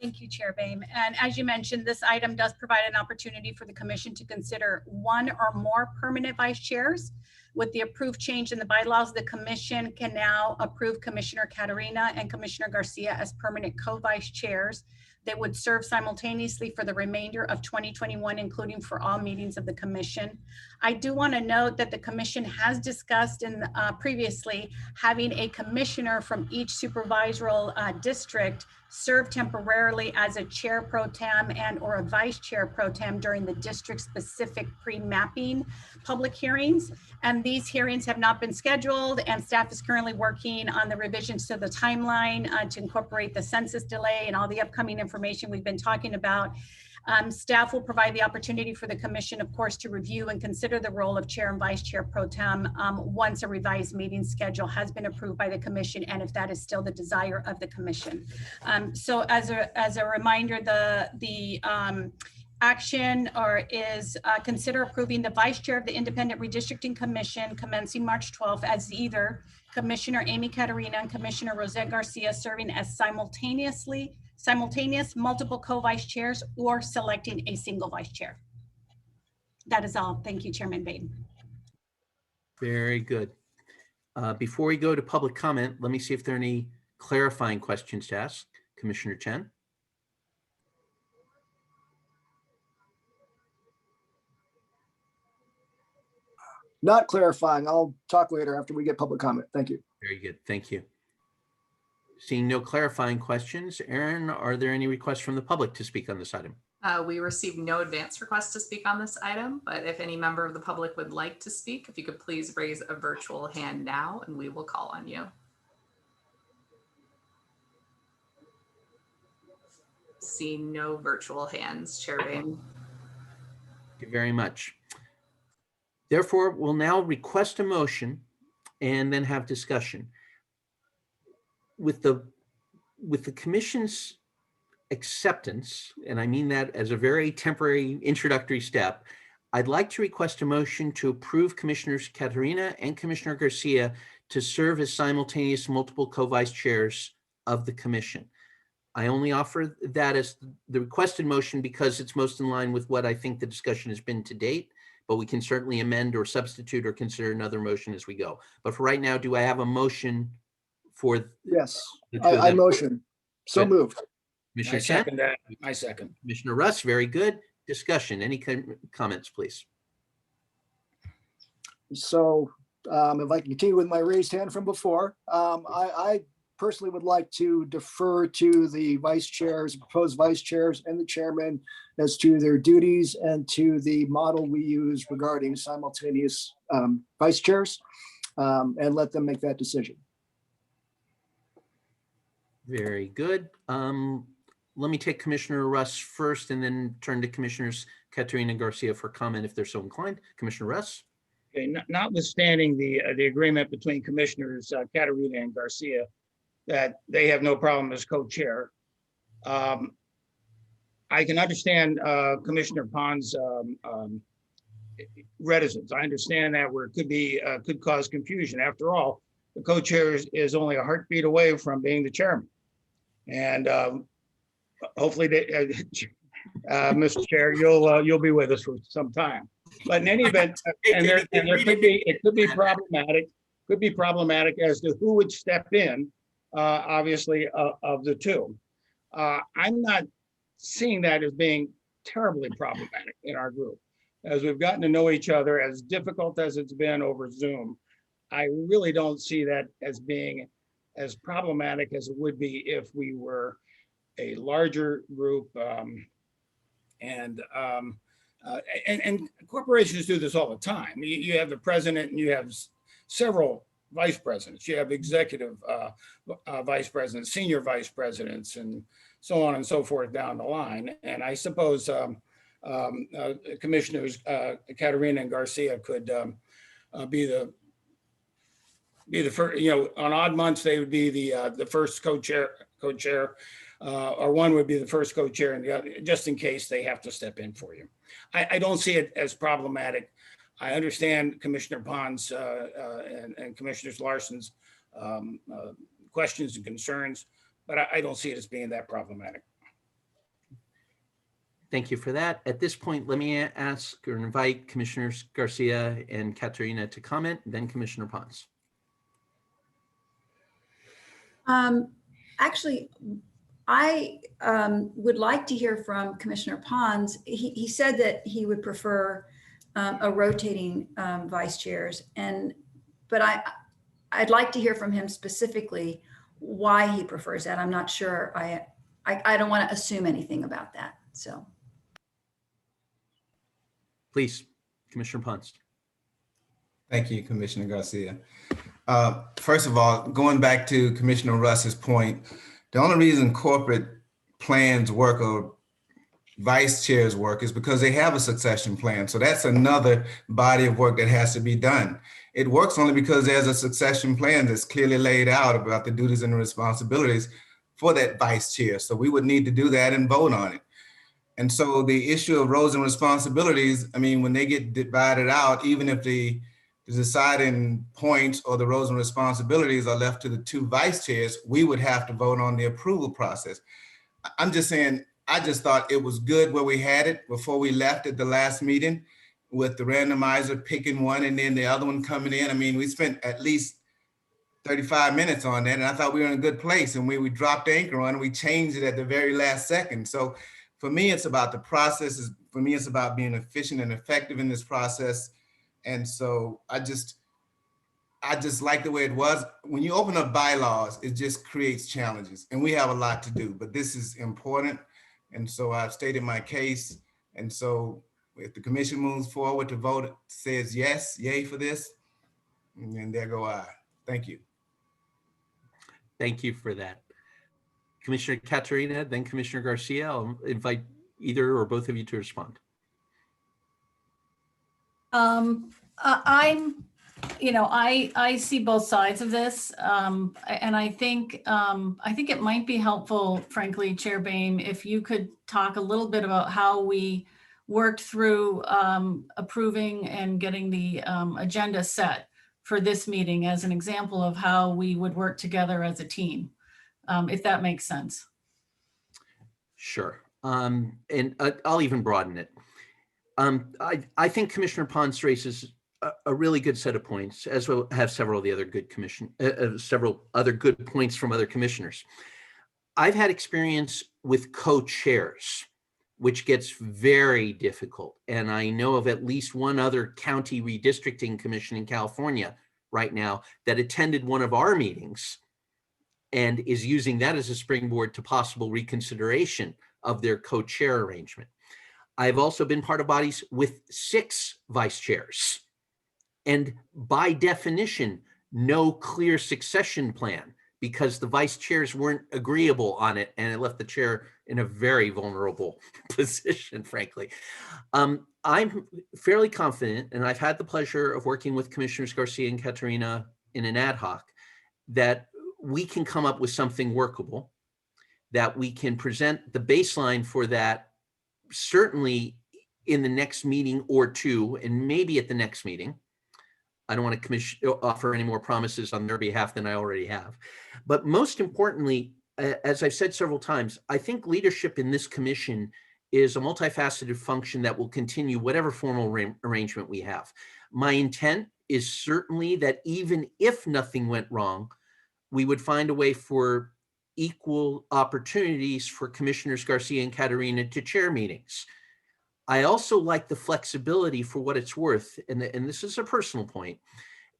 Thank you, Chair Boehm. And as you mentioned, this item does provide an opportunity for the commission to consider one or more permanent vice chairs. With the approved change in the bylaws, the commission can now approve Commissioner Caterina and Commissioner Garcia as permanent co-vice chairs that would serve simultaneously for the remainder of 2021, including for all meetings of the commission. I do want to note that the commission has discussed previously having a commissioner from each supervisory district serve temporarily as a chair pro tem and or a vice chair pro tem during the district specific pre-mapping public hearings. And these hearings have not been scheduled, and staff is currently working on the revisions to the timeline to incorporate the census delay and all the upcoming information we've been talking about. Staff will provide the opportunity for the commission, of course, to review and consider the role of chair and vice chair pro tem once a revised meeting schedule has been approved by the commission, and if that is still the desire of the commission. So as a reminder, the action is consider approving the vice chair of the Independent Redistricting Commission commencing March 12th as either Commissioner Amy Caterina and Commissioner Rosette Garcia serving as simultaneous multiple co-vice chairs, or selecting a single vice chair. That is all. Thank you, Chairman Baden. Very good. Before we go to public comment, let me see if there are any clarifying questions to ask. Commissioner Chen. Not clarifying. I'll talk later after we get public comment. Thank you. Very good. Thank you. Seeing no clarifying questions, Erin, are there any requests from the public to speak on this item? We received no advance requests to speak on this item, but if any member of the public would like to speak, if you could please raise a virtual hand now and we will call on you. See no virtual hands, Chair Bain. Thank you very much. Therefore, we'll now request a motion and then have discussion. With the commission's acceptance, and I mean that as a very temporary introductory step, I'd like to request a motion to approve Commissioners Caterina and Commissioner Garcia to serve as simultaneous multiple co-vice chairs of the commission. I only offer that as the requested motion because it's most in line with what I think the discussion has been to date, but we can certainly amend or substitute or consider another motion as we go. But for right now, do I have a motion for? Yes, the two of I them? motion. So Good. moved. Commissioner I Sen? second that. I second. Commissioner Russ, very good. Discussion, any comments, please? So if I can continue with my raised hand from before, I personally would like to defer to the vice chairs, proposed vice chairs and the chairman as to their duties and to the model we use regarding simultaneous vice chairs and let them make that decision. Very good. Let me take Commissioner Russ first and then turn to Commissioners Caterina and Garcia for comment if they're so inclined. Commissioner Russ? Okay, notwithstanding the agreement between Commissioners Caterina and Garcia that they have no problem as co-chair, I can understand Commissioner Pond's reticence. I understand that where it could cause confusion. After all, the co-chair is only a heartbeat away from being the chairman. And hopefully, Mr. Chair, you'll be with us for some time. But in any event, it could be problematic. Could be problematic as to who would step in. Obviously, of the two, I'm not seeing that as being terribly problematic in our group. As we've gotten to know each other, as difficult as it's been over Zoom, I really don't see that as being as problematic as it would be if we were a larger group. And corporations do this all the time. You have the president and you have several vice presidents. You have executive vice presidents, senior vice presidents, and so on and so forth down the line. And I suppose Commissioners Caterina and Garcia could be the first, on odd months, they would be the first co-chair, or one would be the first co-chair and the other, just in case they have to step in for you. I don't see it as problematic. I understand Commissioner Pond's and Commissioners Larson's questions and concerns, but I don't see it as being that problematic. Thank you for that. At this point, let me ask or invite Commissioners Garcia and Caterina to comment, then Commissioner Pons. Actually, I would like to hear from Commissioner Pons. He said that he would prefer a rotating vice chairs, but I'd like to hear from him specifically why he prefers that. I'm not sure. I don't want to assume anything about that. So, please, Commissioner Pons. Thank you, Commissioner Garcia. First of all, going back to Commissioner Russ's point, the only reason corporate plans work or vice chairs work is because they have a succession plan. So that's another body of work that has to be done. It works only because there's a succession plan that's clearly laid out about the duties and the responsibilities for that vice chair. So we would need to do that and vote on it. And so the issue of roles and responsibilities, I mean, when they get divided out, even if the deciding points or the roles and responsibilities are left to the two vice chairs, we would have to vote on the approval process. I'm just saying, I just thought it was good where we had it before we left at the last meeting with the randomizer picking one and then the other one coming in. I mean, we spent at least 35 minutes on that and I thought we were in a good place, and we dropped anchor on it, we changed it at the very last second. So for me, it's about the process. For me, it's about being efficient and effective in this process. And so I just like the way it was. When you open up bylaws, it just creates challenges, and we have a lot to do, but this is important And so I've stated my case. And so if the commission moves forward to vote, says yes, yay for this, and then there go I. Thank you. Thank you for that. Commissioner Caterina, then Commissioner Garcia. I'll invite either or both of you to respond. I see both sides of this, and I think it might be helpful, frankly, Chair Boehm, if you could talk a little bit about how we worked through approving and getting the agenda set for this meeting as an example of how we would work together as a team, if that makes sense. Sure. And I'll even broaden it. I think Commissioner Pons raises a really good set of points, as well have several of the other good several other good points from other commissioners. I've had experience with co-chairs, which gets very difficult. And I know of at least one other county redistricting commission in California right now that attended one of our meetings and is using that as a springboard to possible reconsideration of their co-chair arrangement. I've also been part of bodies with 6 vice chairs, and by definition, no clear succession plan because the vice chairs weren't agreeable on it, and it left the chair in a very vulnerable position, frankly. I'm fairly confident, and I've had the pleasure of working with Commissioners Garcia and Caterina in an ad hoc, that we can come up with something workable, that we can present the baseline for that certainly in the next meeting or two, and maybe at the next meeting. I don't want to offer any more promises on their behalf than I already have. But most importantly, as I've said several times, I think leadership in this commission is a multifaceted function that will continue whatever formal arrangement we have. My intent is certainly that even if nothing went wrong, we would find a way for equal opportunities for Commissioners Garcia and Caterina to chair meetings. I also like the flexibility, for what it's worth, and this is a personal point,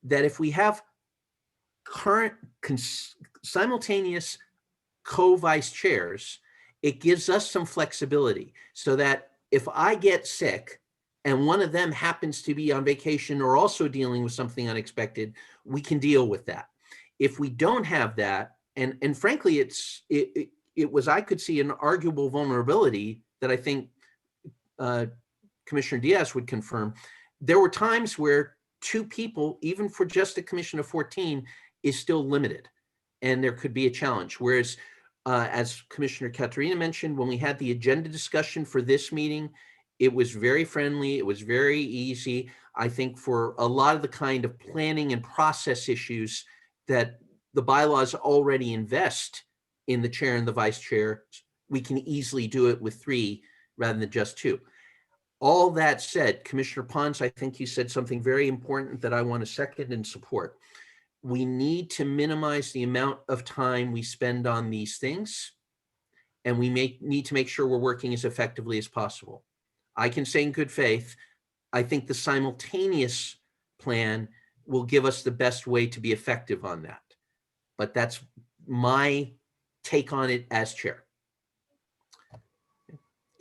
that if we have current simultaneous co-vice chairs, it gives us some flexibility so that if I get sick and one of them happens to be on vacation or also dealing with something unexpected, we can deal with that. If we don't have that, and frankly, it was, I could see an arguable vulnerability that I think Commissioner Diaz would confirm. There were times where 2 people, even for just a commission of 14, is still limited, and there could be a challenge. Whereas, as Commissioner Caterina mentioned, when we had the agenda discussion for this meeting, it was very friendly, it was very easy. I think for a lot of the kind of planning and process issues that the bylaws already invest in the chair and the vice chair, we can easily do it with 3 rather than just 2. All that said, Commissioner Pons, I think you said something very important that I want to second and support. We need to minimize the amount of time we spend on these things, and we need to make sure we're working as effectively as possible. I can say in good faith, I think the simultaneous plan will give us the best way to be effective on that. But that's my take on it as chair.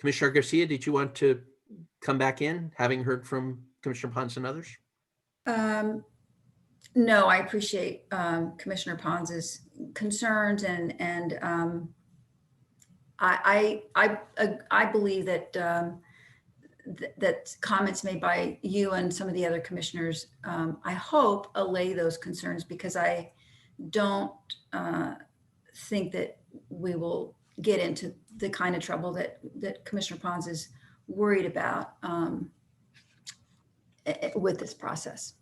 Commissioner Garcia, did you want to come back in, having heard from Commissioner Pons and others? No, I appreciate Commissioner Pons's concerns, and I believe that that comments made by you and some of the other commissioners, I hope allay those concerns, because I don't think that we will get into the kind of trouble that Commissioner Pons is worried about with this process.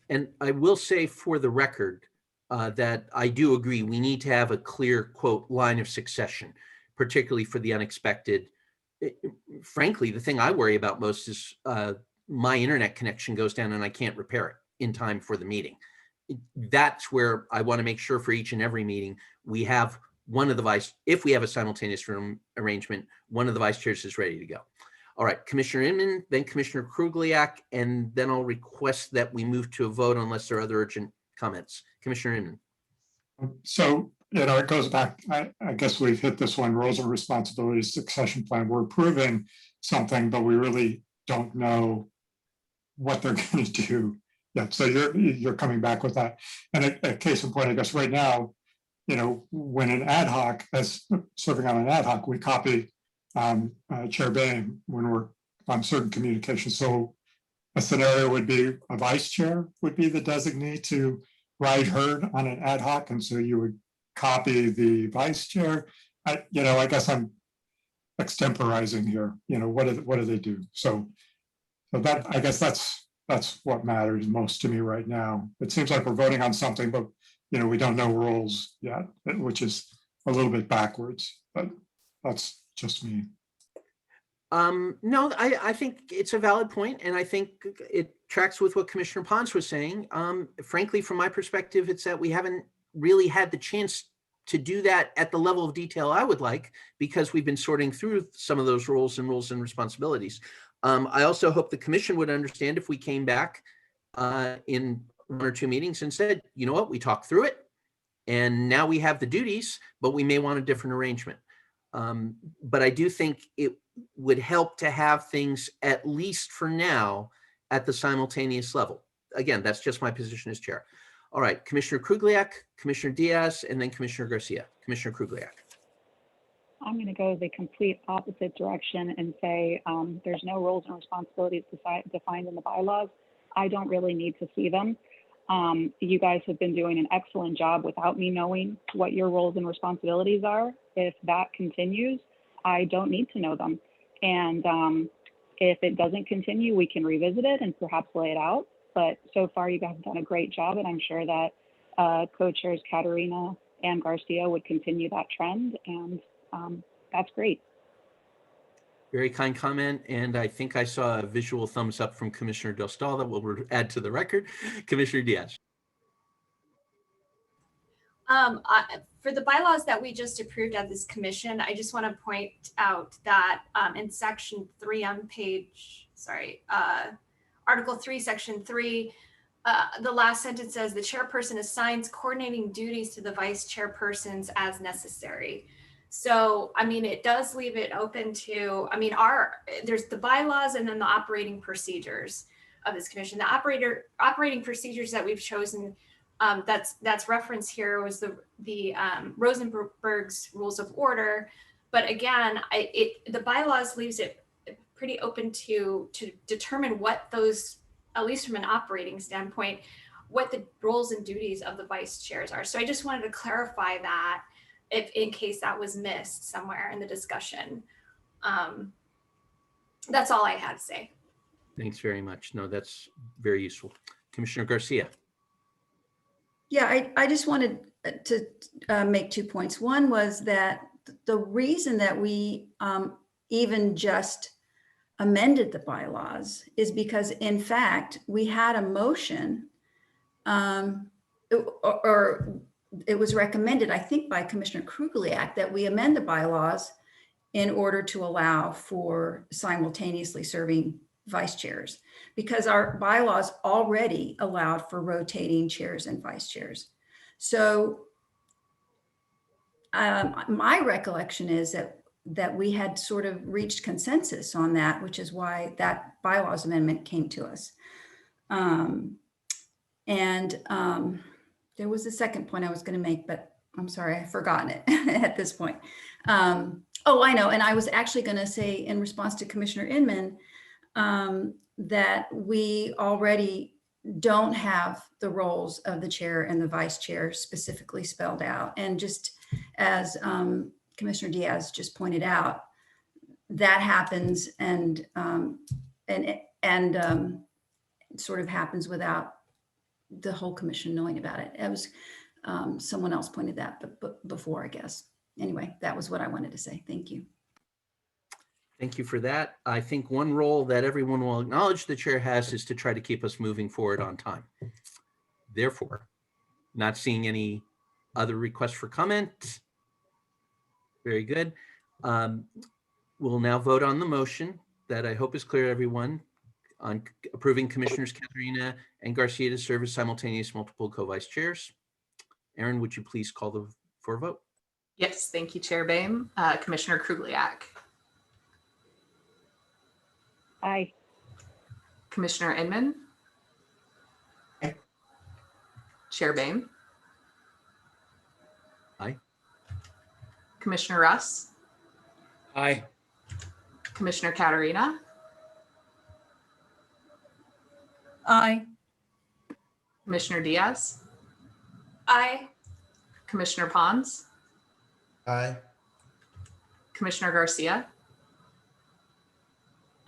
And I will say for the record that I do agree we need to have a clear, quote, line of succession, particularly for the unexpected. Frankly, the thing I worry about most is my internet connection goes down and I can't repair it in time for the meeting. That's where I want to make sure for each and every meeting we have one of the vice, if we have a simultaneous room arrangement, one of the vice chairs is ready to go. All right, Commissioner Inman, then Commissioner Krugliak, and then I'll request that we move to a vote unless there are other urgent comments. Commissioner Inman. So it goes back, I guess we've hit this one, roles and responsibilities, succession plan. We're approving something, but we really don't know what they're going to do. Yeah, so you're coming back with that. And a case in point, I guess right now, when an ad hoc, as serving on an ad hoc, we copy Chair Bain when we're on certain communications. So a scenario would be a vice chair would be the designee to ride herd on an ad hoc. And so you would copy the vice chair. I guess I'm extemporizing here. What do they do? So that, I guess that's what matters most to me right now. It seems like we're voting on something, but we don't know rules yet, which is a little bit backwards, but that's just me. No, I think it's a valid point, and I think it tracks with what Commissioner Pons was saying. Frankly, from my perspective, it's that we haven't really had the chance to do that at the level of detail I would like, because we've been sorting through some of those roles and responsibilities. I also hope the commission would understand if we came back in 1 or 2 meetings and said, you know what, we talked through it, and now we have the duties, but we may want a different arrangement. But I do think it would help to have things, at least for now, at the simultaneous level. Again, that's just my position as chair. All right, Commissioner Krugliak, Commissioner Diaz, and then Commissioner Garcia. Commissioner Krugliak. I'm going to go the complete opposite direction and say there's no roles and responsibilities defined in the bylaws. I don't really need to see them. You guys have been doing an excellent job without me knowing what your roles and responsibilities are. If that continues, I don't need to know them. And if it doesn't continue, we can revisit it and perhaps lay it out. But so far, you guys have done a great job, and I'm sure that co-chairs Katerina and Garcia would continue that trend, and that's great. Very kind comment, and I think I saw a visual thumbs up from Commissioner Dostal that we'll add to the record. Commissioner Diaz. For the bylaws that we just approved at this commission, I just want to point out that in section 3 on Article 3, section 3, the last sentence says the chairperson assigns coordinating duties to the vice chairpersons as necessary. So, I mean, it does leave it open to, I mean, there's the bylaws and then the operating procedures of this commission. The operating procedures that we've chosen that's referenced here was the Rosenberg's Rules of Order. But again, the bylaws leaves it pretty open to determine what those, at least from an operating standpoint, what the roles and duties of the vice chairs are. So I just wanted to clarify that if in case that was missed somewhere in the discussion. That's all I had to say. Thanks very much. No, that's very useful. Commissioner Garcia. Yeah, I just wanted to make 2 points. One was that the reason that we even just amended the bylaws is because, in fact, we had a motion or it was recommended, I think, by Commissioner Krugliak that we amend the bylaws in order to allow for simultaneously serving vice chairs, because our bylaws already allowed for rotating chairs and vice chairs. So my recollection is that we had sort of reached consensus on that, which is why that bylaws amendment came to us. There was a second point I was going to make, but I'm sorry, I've forgotten it at this point. Oh, I know. And I was actually going to say, in response to Commissioner Inman, that we already don't have the roles of the chair and the vice chair specifically spelled out. And just as Commissioner Diaz just pointed out, that happens and sort of happens without the whole commission knowing about it. It was someone else pointed that before, I guess. Anyway, that was what I wanted to say. Thank you. Thank you for that. I think one role that everyone will acknowledge the chair has is to try to keep us moving forward on time. Therefore, not seeing any other requests for comment. Very good. We'll now vote on the motion that I hope is clear to everyone on approving Commissioners Katerina and Garcia to serve as simultaneous multiple co-vice chairs. Aaron, would you please call the for a vote. Yes, thank you, Chair Boehm. Commissioner Krugliak, Aye. Commissioner Inman, Aye. Chair Boehm, Aye. Commissioner Russ, Aye. Commissioner Katerina, Aye. Commissioner Diaz, Aye. Commissioner Pons, Aye. Commissioner Garcia,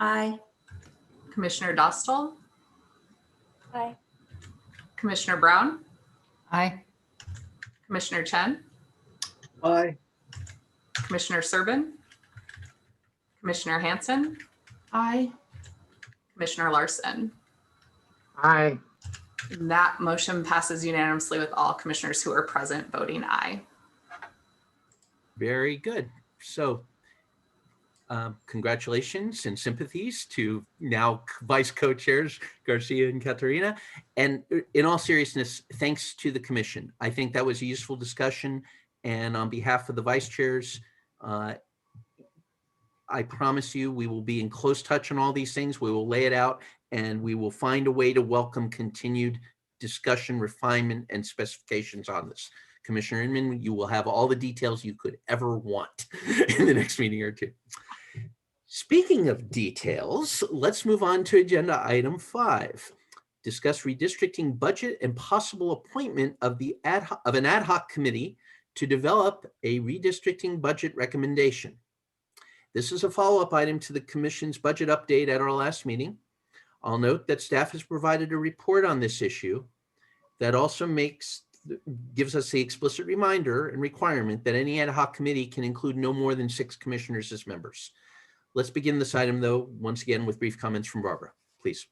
Aye. Commissioner Dostal, Aye. Commissioner Brown, Aye. Commissioner Chen, Aye. Commissioner Servin, Commissioner Hanson, Aye. Commissioner Larson. Aye. That motion passes unanimously with all commissioners who are present voting aye. Very good. So congratulations and sympathies to now vice co-chairs Garcia and Katerina. And in all seriousness, thanks to the commission. I think that was a useful discussion. And on behalf of the vice chairs, I promise you, we will be in close touch on all these things. We will lay it out and we will find a way to welcome continued discussion, refinement, and specifications on this. Commissioner Inman, you will have all the details you could ever want in the next meeting or two. Speaking of details, let's move on to agenda item 5. Discuss redistricting budget and possible appointment of an ad hoc committee to develop a redistricting budget recommendation. This is a follow-up item to the Commission's budget update at our last meeting. I'll note that staff has provided a report on this issue that also gives us the explicit reminder and requirement that any ad hoc committee can include no more than 6 commissioners as members. Let's begin this item, though, once again with brief comments from Barbara, please.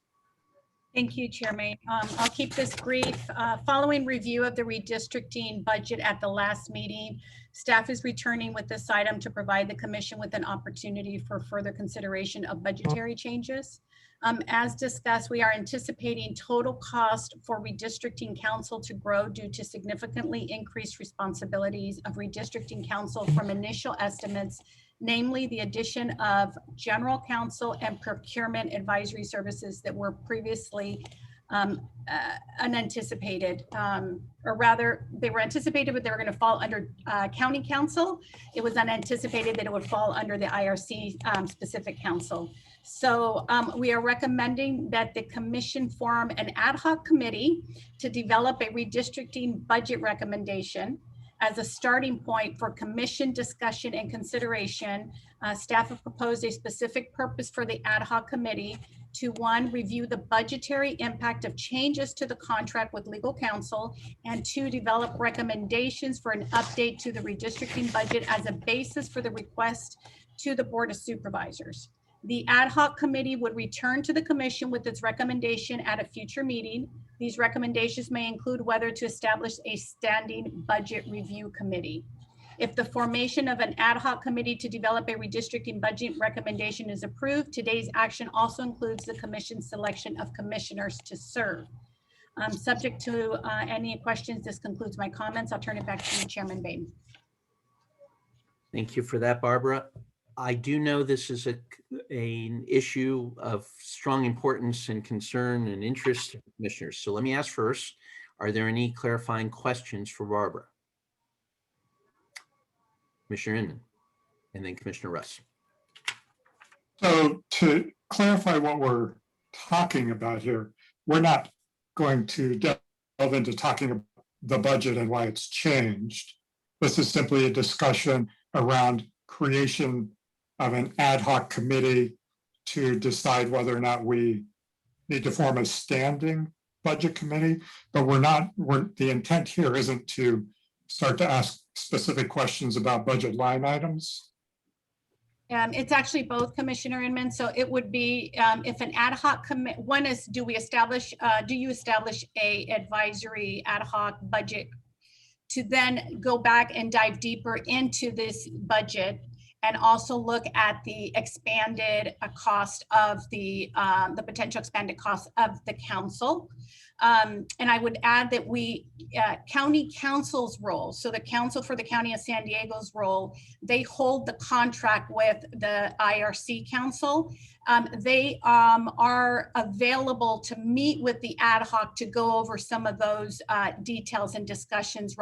Thank you, Chairman. I'll keep this brief. Following review of the redistricting budget at the last meeting, staff is returning with this item to provide the commission with an opportunity for further consideration of budgetary changes. As discussed, we are anticipating total cost for redistricting council to grow due to significantly increased responsibilities of redistricting council from initial estimates, namely the addition of general counsel and procurement advisory services that were previously unanticipated, or rather they were anticipated, but they were going to fall under county council. It was unanticipated that it would fall under the IRC specific council. So we are recommending that the commission form an ad hoc committee to develop a redistricting budget recommendation. As a starting point for commission discussion and consideration, staff have proposed a specific purpose for the ad hoc committee to 1, review the budgetary impact of changes to the contract with legal counsel, and 2, develop recommendations for an update to the redistricting budget as a basis for the request to the Board of Supervisors. The ad hoc committee would return to the commission with its recommendation at a future meeting. These recommendations may include whether to establish a standing budget review committee. If the formation of an ad hoc committee to develop a redistricting budget recommendation is approved, today's action also includes the commission's selection of commissioners to serve. Subject to any questions, this concludes my comments. I'll turn it back to you, Chairman Bain. Thank you for that, Barbara. I do know this is an issue of strong importance and concern and interest to commissioners. So let me ask first, are there any clarifying questions for Barbara? Commissioner Inman, and then Commissioner Russ. So to clarify what we're talking about here, we're not going to delve into talking about the budget and why it's changed. This is simply a discussion around creation of an ad hoc committee to decide whether or not we need to form a standing budget committee, but the intent here isn't to start to ask specific questions about budget line items. It's actually both, Commissioner Inman. So it would be if an ad hoc committee, one is, do you establish a advisory ad hoc budget to then go back and dive deeper into this budget and also look at the expanded cost of the potential expanded cost of the council. And I would add that county council's role, so the council for the County of San Diego's role, they hold the contract with the IRC council. They are available to meet with the ad hoc to go over some of those details and discussions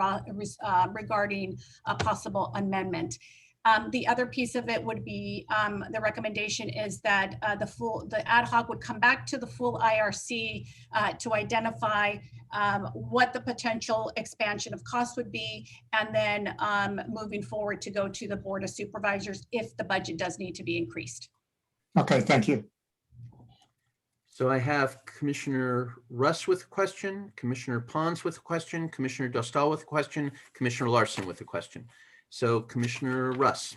regarding a possible amendment. The other piece of it would be the recommendation is that the ad hoc would come back to the full IRC to identify what the potential expansion of costs would be, and then moving forward to go to the Board of Supervisors if the budget does need to be increased. Okay, thank you. So I have Commissioner Russ with a question, Commissioner Pons with a question, Commissioner Dostal with a question, Commissioner Larson with a question. So Commissioner Russ.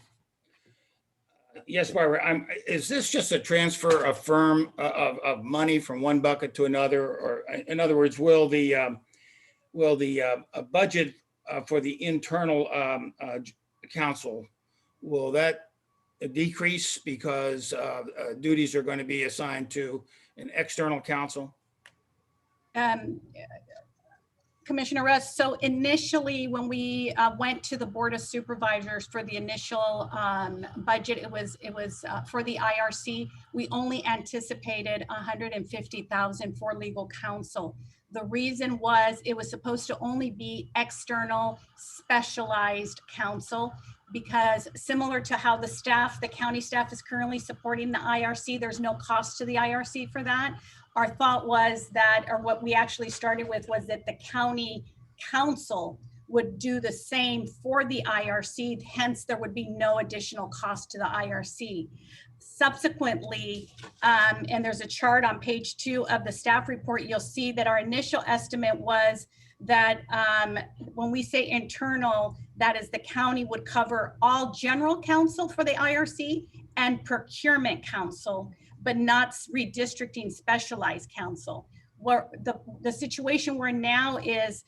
Yes, Barbara, is this just a transfer of of money from one bucket to another? Or in other words, will the budget for the internal council, will that decrease because duties are going to be assigned to an external council? Commissioner Russ, so initially when we went to the Board of Supervisors for the initial budget, it was for the IRC, we only anticipated $150,000 for legal counsel. The reason was it was supposed to only be external specialized counsel, because similar to how the county staff is currently supporting the IRC, there's no cost to the IRC for that. Our thought was that, or what we actually started with, was that the county council would do the same for the IRC, hence there would be no additional cost to the IRC. Subsequently, and there's a chart on page 2 of the staff report, you'll see that our initial estimate was that when we say internal, that is the county would cover all general counsel for the IRC and procurement counsel, but not redistricting specialized counsel. Where the situation we're in now is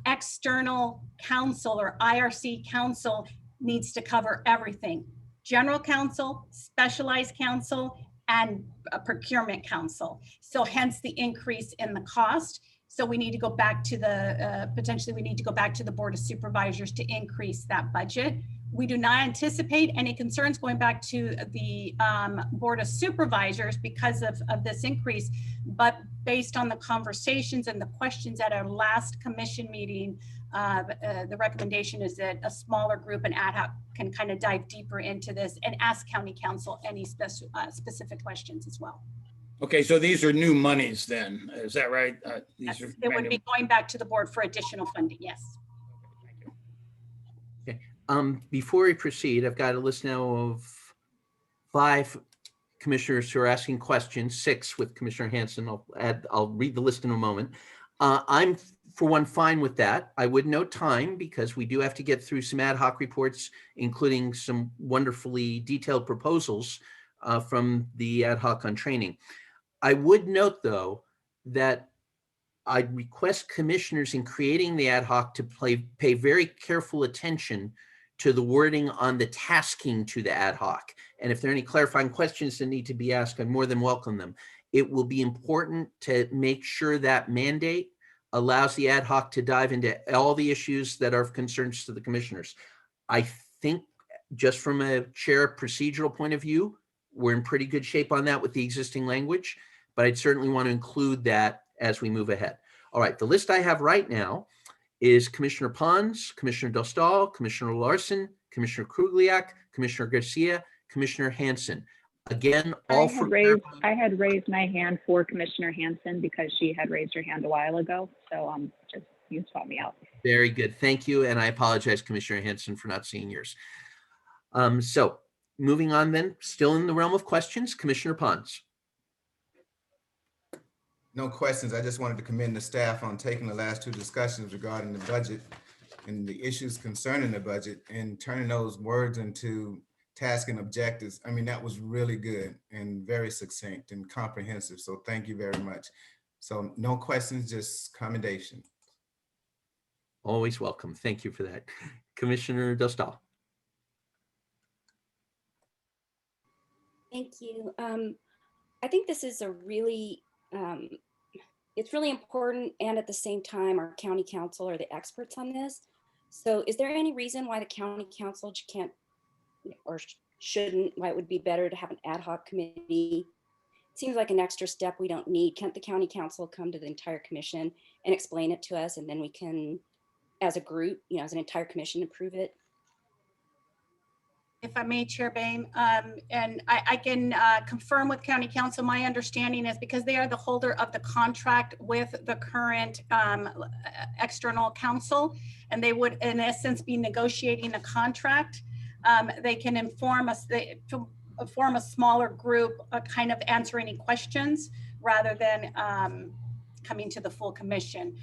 external counsel or IRC counsel needs to cover everything. General counsel, specialized counsel, and procurement counsel. So hence the increase in the cost. So we need to go back to potentially we need to go back to the Board of Supervisors to increase that budget. We do not anticipate any concerns going back to the Board of Supervisors because of this increase, but based on the conversations and the questions at our last commission meeting, the recommendation is that a smaller group and ad hoc can kind of dive deeper into this and ask county council any specific questions as well. Okay, so these are new monies then, is that right? Yes, it would be going back to the board for additional funding, yes. Okay. Before we proceed, I've got a list now of 5 commissioners who are asking questions, 6 with Commissioner Hanson. I'll read the list in a moment. I'm, for one, fine with that. I would note time because we do have to get through some ad hoc reports, including some wonderfully detailed proposals from the ad hoc on training. I would note, though, that I'd request commissioners in creating the ad hoc to pay very careful attention to the wording on the tasking to the ad hoc. And if there are any clarifying questions that need to be asked, I more than welcome them. It will be important to make sure that mandate allows the ad hoc to dive into all the issues that are of concerns to the commissioners. I think just from a chair procedural point of view, we're in pretty good shape on that with the existing language, but I'd certainly want to include that as we move ahead. All right, the list I have right now is Commissioner Pons, Commissioner Dostal, Commissioner Larson, Commissioner Krugliak, Commissioner Garcia, Commissioner Hanson. Again, all I had raised my hand for Commissioner Hanson because she had raised her hand a while ago. So just you spot me out. Very good, thank you. And I apologize, Commissioner Hanson, for not seeing yours. So moving on then, still in the realm of questions, Commissioner Pons. No questions. I just wanted to commend the staff on taking the last 2 discussions regarding the budget and the issues concerning the budget and turning those words into tasks and objectives. I mean, that was really good and very succinct and comprehensive. So thank you very much. So no questions, just commendation. Always welcome. Thank you for that. Commissioner Dostal. Thank you. I think this is a really it's really important. And at the same time, our county council are the experts on this. So is there any reason why the county council can't or shouldn't, why it would be better to have an ad hoc committee? Seems like an extra step we don't need. Can't the county council come to the entire commission and explain it to us, and then we can, as a group, you know, as an entire commission, approve it? If I may, Chair Boehm, and I can confirm with County Council, my understanding is because they are the holder of the contract with the current external counsel, and they would in essence be negotiating a contract, they can inform us, to form a smaller group, kind of answer any questions rather than coming to the full commission,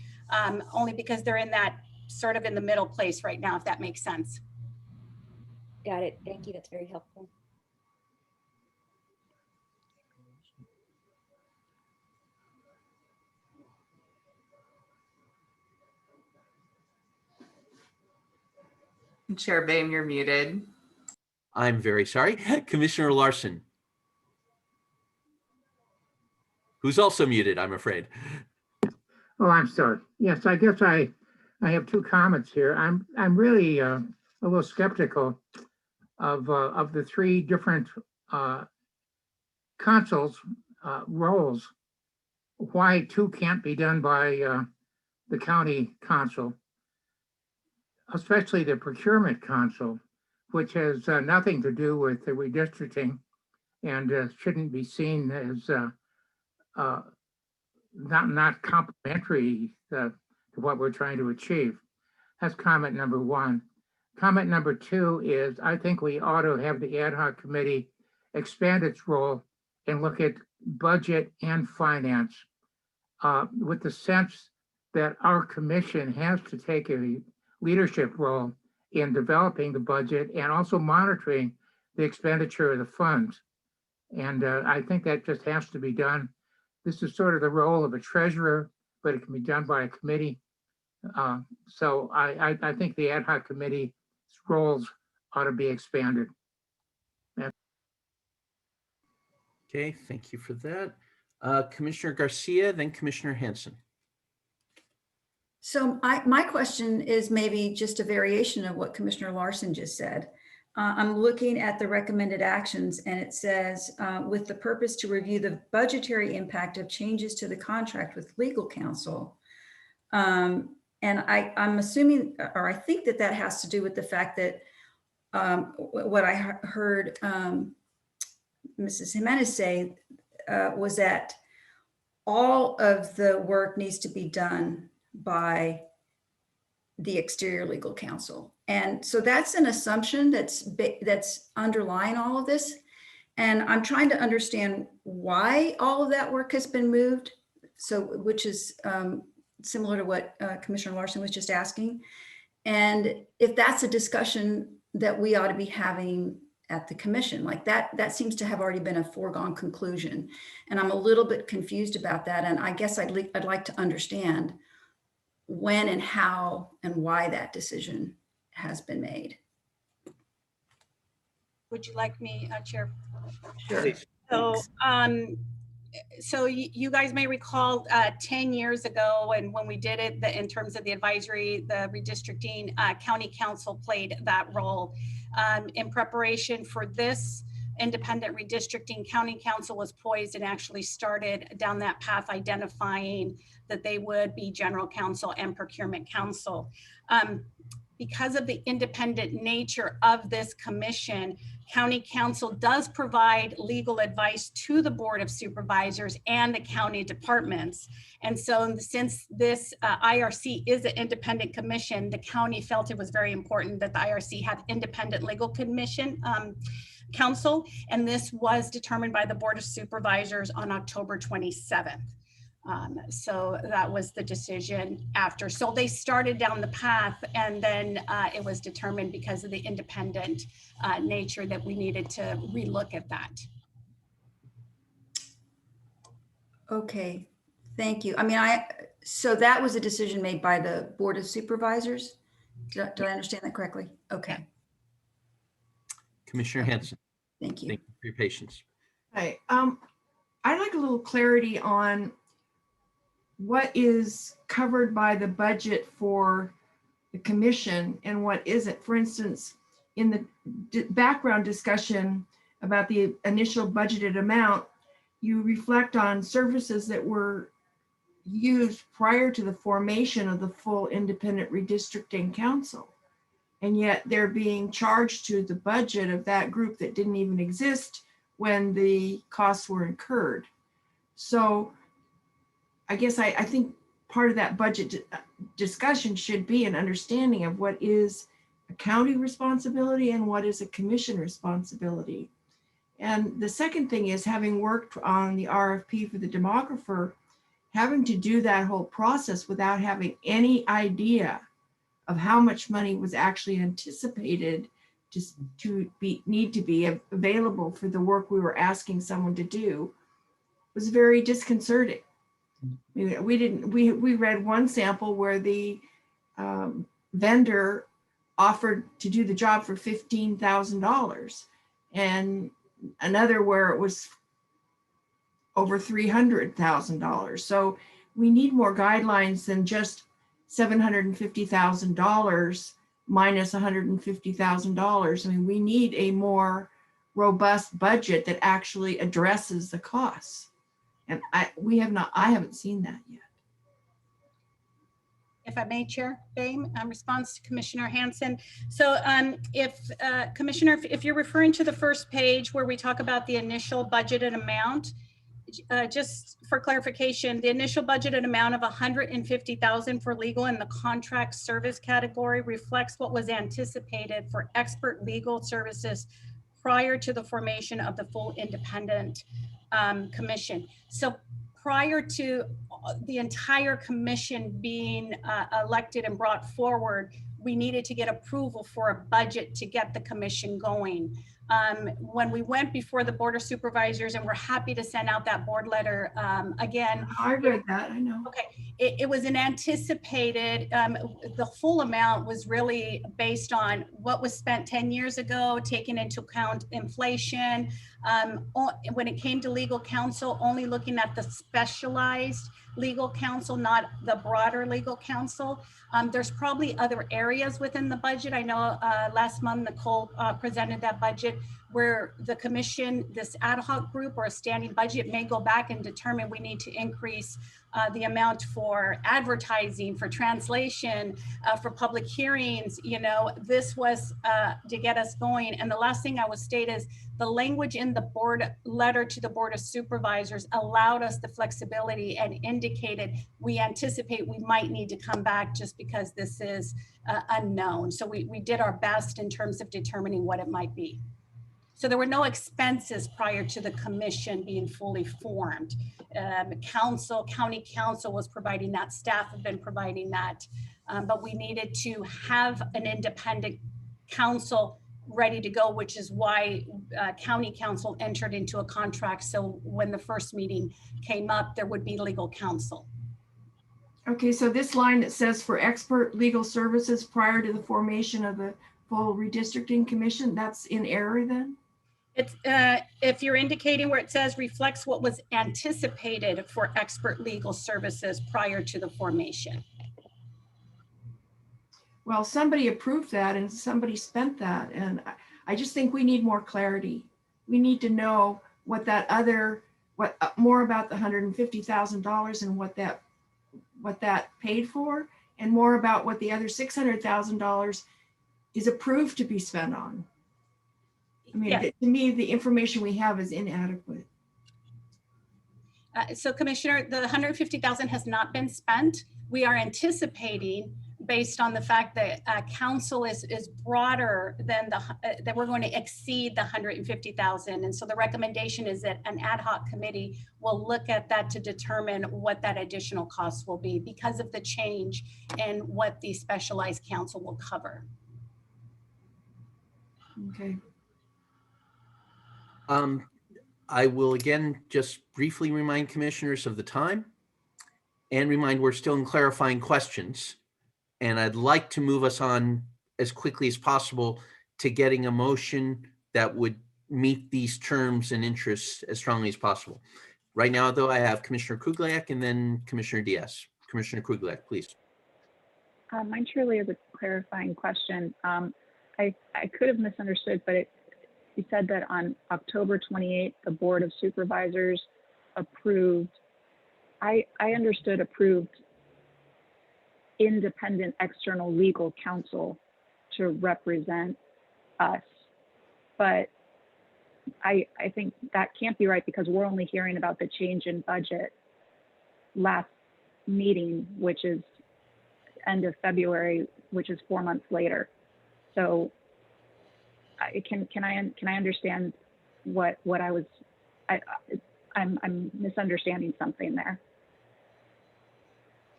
only because they're in that sort of in the middle place right now, if that makes sense. Got it. Thank you. That's very helpful. Chair Boehm, you're muted. I'm very sorry. Commissioner Larson, who's also muted, I'm afraid. Oh, I'm sorry. Yes, I guess I have two comments here. I'm really a little skeptical of the three different consuls roles. Why two can't be done by the county consul, especially the procurement consul, which has nothing to do with the redistricting and shouldn't be seen as not complementary to what we're trying to achieve. That's comment number one. Comment number two is I think we ought to have the ad hoc committee expand its role and look at budget and finance with the sense that our commission has to take a leadership role in developing the budget and also monitoring the expenditure of the funds. And I think that just has to be done. This is sort of the role of a treasurer, but it can be done by a committee. So I think the ad hoc committee's roles ought to be expanded. Okay, thank you for that. Commissioner Garcia, then Commissioner Hanson. So my question is maybe just a variation of what Commissioner Larson just said. I'm looking at the recommended actions and it says, with the purpose to review the budgetary impact of changes to the contract with legal counsel. And I'm assuming, or I think that that has to do with the fact that what I heard Mrs. Jimenez say was that all of the work needs to be done by the exterior legal counsel. And so that's an assumption that's underlying all of this. And I'm trying to understand why all of that work has been moved. So, which is similar to what Commissioner Larson was just asking. And if that's a discussion that we ought to be having at the commission, like that seems to have already been a foregone conclusion. And I'm a little bit confused about that. And I guess I'd like to understand when and how and why that decision has been made. Would you like me, Chair? Sure. So, so you guys may recall 10 years ago, and when we did it, in terms of the advisory, the redistricting, county council played that role. In preparation for this independent redistricting, county council was poised and actually started down that path, identifying that they would be general counsel and procurement counsel. Because of the independent nature of this commission, county council does provide legal advice to the Board of Supervisors and the county departments. And so since this IRC is an independent commission, the county felt it was very important that the IRC have independent legal commission counsel. And this was determined by the Board of Supervisors on October 27th. So that was the decision after. So they started down the path, and then it was determined because of the independent nature that we needed to relook at that. Okay, thank you. I mean, so that was a decision made by the Board of Supervisors? Did I understand that correctly? Okay. Commissioner Hanson. Thank you. Thank you for your patience. Hi, I'd like a little clarity on what is covered by the budget for the commission and what isn't. For instance, in the background discussion about the initial budgeted amount, you reflect on services that were used prior to the formation of the full independent redistricting council. And yet they're being charged to the budget of that group that didn't even exist when the costs were incurred. So I guess I think part of that budget discussion should be an understanding of what is a county responsibility and what is a commission responsibility. And the second thing is, having worked on the RFP for the demographer, having to do that whole process without having any idea of how much money was actually anticipated to need to be available for the work we were asking someone to do was very disconcerting. I mean, we read one sample where the vendor offered to do the job for $15,000 and another where it was over $300,000. So we need more guidelines than just $750,000 minus $150,000. I mean, we need a more robust budget that actually addresses the costs. And I haven't seen that yet. If I may, Chair Boehm, response to Commissioner Hanson. So Commissioner, if you're referring to the first page where we talk about the initial budgeted amount, just for clarification, the initial budgeted amount of $150,000 for legal in the contract service category reflects what was anticipated for expert legal services prior to the formation of the full independent commission. So prior to the entire commission being elected and brought forward, we needed to get approval for a budget to get the commission going. When we went before the Board of Supervisors, and we're happy to send out that board letter again. I read that, I know. Okay, it was an anticipated, the full amount was really based on what was spent 10 years ago, taking into account inflation. When it came to legal counsel, only looking at the specialized legal counsel, not the broader legal counsel. There's probably other areas within the budget. I know last month Nicole presented that budget where the commission, this ad hoc group or a standing budget may go back and determine we need to increase the amount for advertising, for translation, for public hearings. You know, this was to get us going. And the last thing I would state is the language in the board letter to the Board of Supervisors allowed us the flexibility and indicated we anticipate we might need to come back just because this is unknown. So we did our best in terms of determining what it might be. So there were no expenses prior to the commission being fully formed. County council was providing that, staff have been providing that, but we needed to have an independent council ready to go, which is why county council entered into a contract. So when the first meeting came up, there would be legal counsel. Okay, so this line that says for expert legal services prior to the formation of the full redistricting commission, that's in error then? It's if you're indicating where it says reflects what was anticipated for expert legal services prior to the formation. Well, somebody approved that and somebody spent that. And I just think we need more clarity. We need to know what that other, more about the $150,000 and what that paid for, and more about what the other $600,000 is approved to be spent on. I mean, Yeah. to me, the information we have is inadequate. So Commissioner, the $150,000 has not been spent. We are anticipating, based on the fact that council is broader than that we're going to exceed the $150,000. And so the recommendation is that an ad hoc committee will look at that to determine what that additional cost will be because of the change in what the specialized counsel will cover. Okay. I will again just briefly remind commissioners of the time and remind we're still in clarifying questions. And I'd like to move us on as quickly as possible to getting a motion that would meet these terms and interests as strongly as possible. Right now, though, I have Commissioner Kugliak and then Commissioner Diaz. Commissioner Kugliak, please. Mine truly is a clarifying question. I could have misunderstood, but you said that on October 28th, the Board of Supervisors approved, I understood approved independent external legal counsel to represent us. But I think that can't be right because we're only hearing about the change in budget last meeting, which is end of February, which is 4 months later. So can I understand what I was, I'm misunderstanding something there.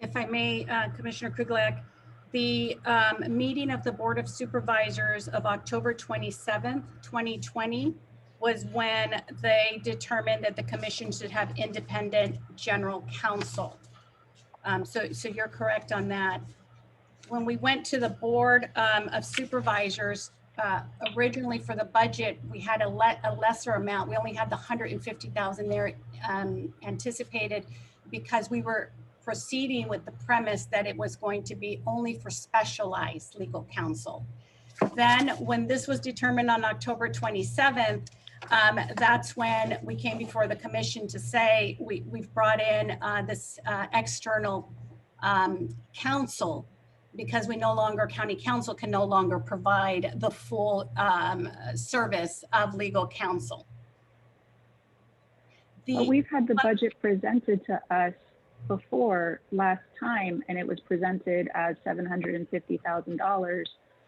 If I may, Commissioner Kugliak, the meeting of the Board of Supervisors of October 27th, 2020 was when they determined that the commission should have independent general counsel. So you're correct on that. When we went to the Board of Supervisors, originally for the budget, we had a lesser amount. We only had the 150,000 there anticipated because we were proceeding with the premise that it was going to be only for specialized legal counsel. Then when this was determined on October 27th, that's when we came before the commission to say we've brought in this external counsel because we no longer, county council can no longer provide the full service of legal counsel. But we've had the budget presented to us before last time, and it was presented as $750,000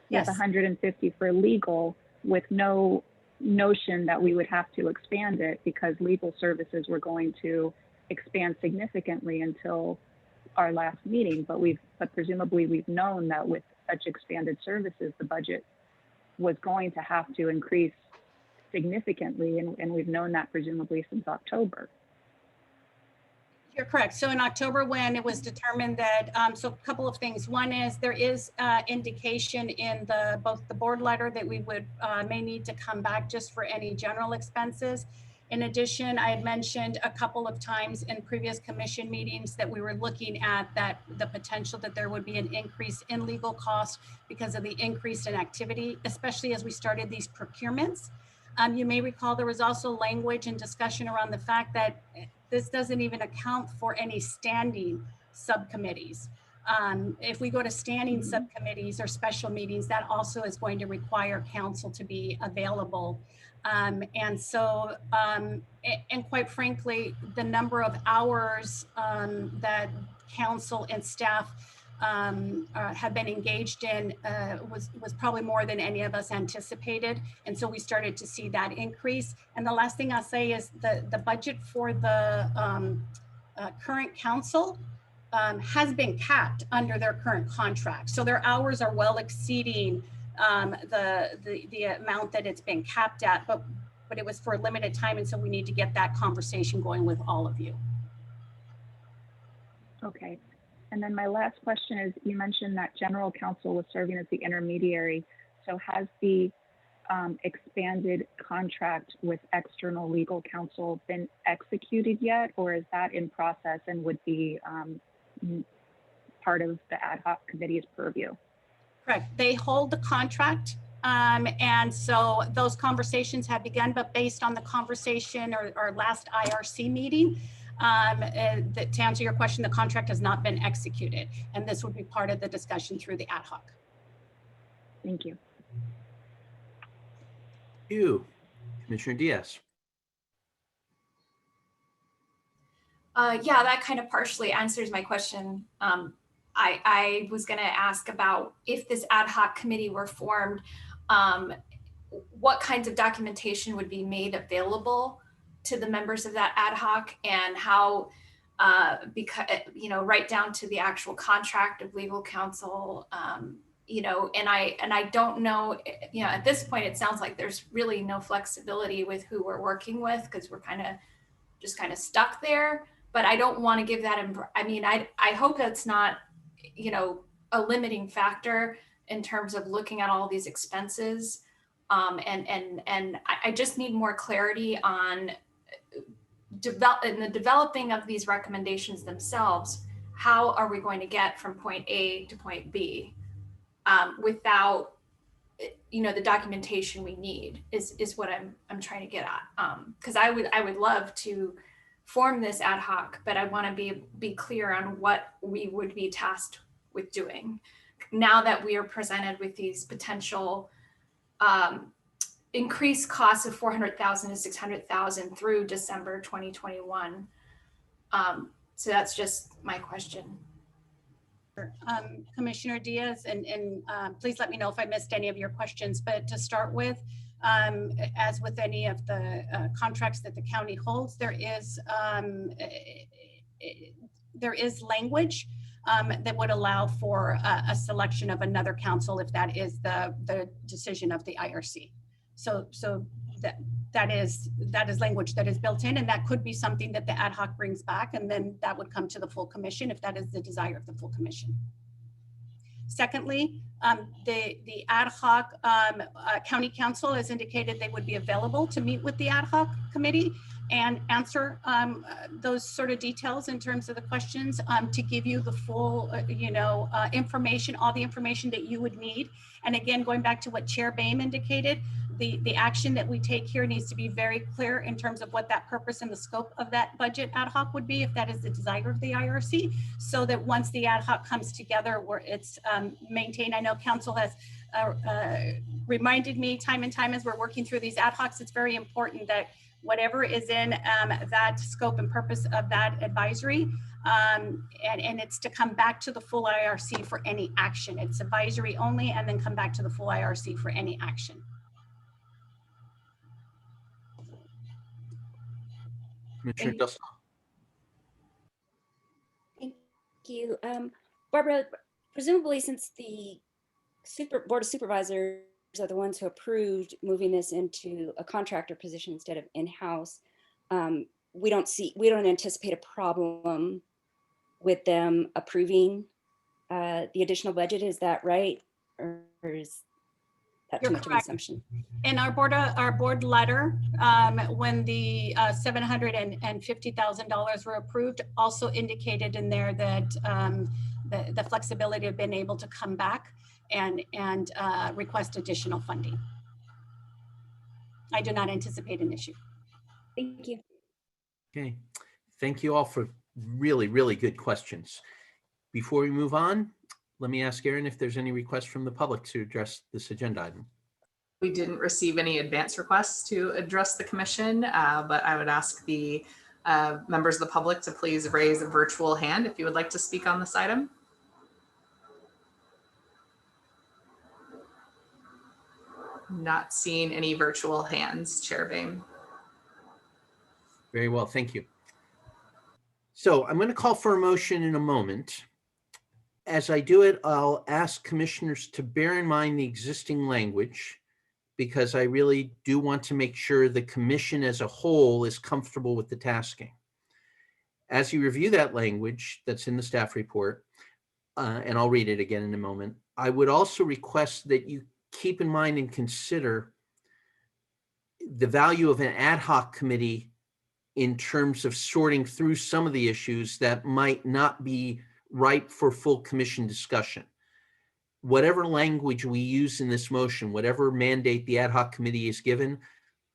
Yes. with 150 for legal, with no notion that we would have to expand it because legal services were going to expand significantly until our last meeting. But presumably we've known that with such expanded services, the budget was going to have to increase significantly, and we've known that presumably since October. You're correct. So in October, when it was determined that, so a couple of things. One is there is indication in both the board letter that we would may need to come back just for any general expenses. In addition, I had mentioned a couple of times in previous commission meetings that we were looking at the potential that there would be an increase in legal costs because of the increase in activity, especially as we started these procurements. You may recall there was also language and discussion around the fact that this doesn't even account for any standing subcommittees. If we go to standing subcommittees or special meetings, that also is going to require counsel to be available. And quite frankly, the number of hours that counsel and staff have been engaged in was probably more than any of us anticipated. And so we started to see that increase. And the last thing I'll say is the budget for the current council has been capped under their current contract. So their hours are well exceeding the amount that it's been capped at, but it was for a limited time. And so we need to get that conversation going with all of you. Okay. And then my last question is, you mentioned that general counsel was serving as the intermediary. So has the expanded contract with external legal counsel been executed yet, or is that in process and would be part of the ad hoc committee's purview? Correct. They hold the contract. And so those conversations have begun, but based on the conversation or last IRC meeting, to answer your question, the contract has not been executed, and this would be part of the discussion through the ad hoc. Thank you. Thank you. Commissioner Diaz. Yeah, that kind of partially answers my question. I was going to ask about if this ad hoc committee were formed, what kinds of documentation would be made available to the members of that ad hoc, and how, because, right down to the actual contract of legal counsel, and I don't know, at this point, it sounds like there's really no flexibility with who we're working with because we're just kind of stuck there. But I don't want to give that, I hope that's not, a limiting factor in terms of looking at all these expenses. And I just need more clarity on developing of these recommendations themselves, how are we going to get from point A to point B without, the documentation we need is what I'm trying to get at. Because I would love to form this ad hoc, but I want to be clear on what we would be tasked with doing. Now that we are presented with these potential increased costs of $400,000 to $600,000 through December 2021. So that's just my question. Commissioner Diaz, and please let me know if I missed any of your questions, but to start with, as with any of the contracts that the county holds, there is language that would allow for a selection of another counsel if that is the decision of the IRC. So that is language that is built in, and that could be something that the ad hoc brings back, and then that would come to the full commission if that is the desire of the full commission. Secondly, the ad hoc county council has indicated they would be available to meet with the ad hoc committee and answer those sort of details in terms of the questions, to give you the full, information, all the information that you would need. And again, going back to what Chair Boehm indicated, the action that we take here needs to be very clear in terms of what that purpose and the scope of that budget ad hoc would be, if that is the desire of the IRC, so that once the ad hoc comes together, where it's maintained. I know council has reminded me time and time as we're working through these ad hocs, it's very important that whatever is in that scope and purpose of that advisory, and it's to come back to the full IRC for any action. It's advisory only, and then come back to the full IRC for any action. Commissioner Dustin. Thank you. Barbara, presumably since the Board of Supervisors are the ones who approved moving this into a contractor position instead of in-house, we don't anticipate a problem with them approving the additional budget. Is that right? Or is that too much of an assumption? In our board letter, when the $750,000 were approved, also indicated in there that the flexibility of being able to come back and request additional funding. I do not anticipate an issue. Thank you. Okay, thank you all for really, really good questions. Before we move on, let me ask Erin if there's any requests from the public to address this agenda item. We didn't receive any advance requests to address the commission, but I would ask the members of the public to please raise a virtual hand if you would like to speak on this item. Not seeing any virtual hands, Chair Boehm. Very well, thank you. So I'm going to call for a motion in a moment. As I do it, I'll ask commissioners to bear in mind the existing language, because I really do want to make sure the commission as a whole is comfortable with the tasking. As you review that language that's in the staff report, and I'll read it again in a moment, I would also request that you keep in mind and consider the value of an ad hoc committee in terms of sorting through some of the issues that might not be ripe for full commission discussion. Whatever language we use in this motion, whatever mandate the ad hoc committee is given,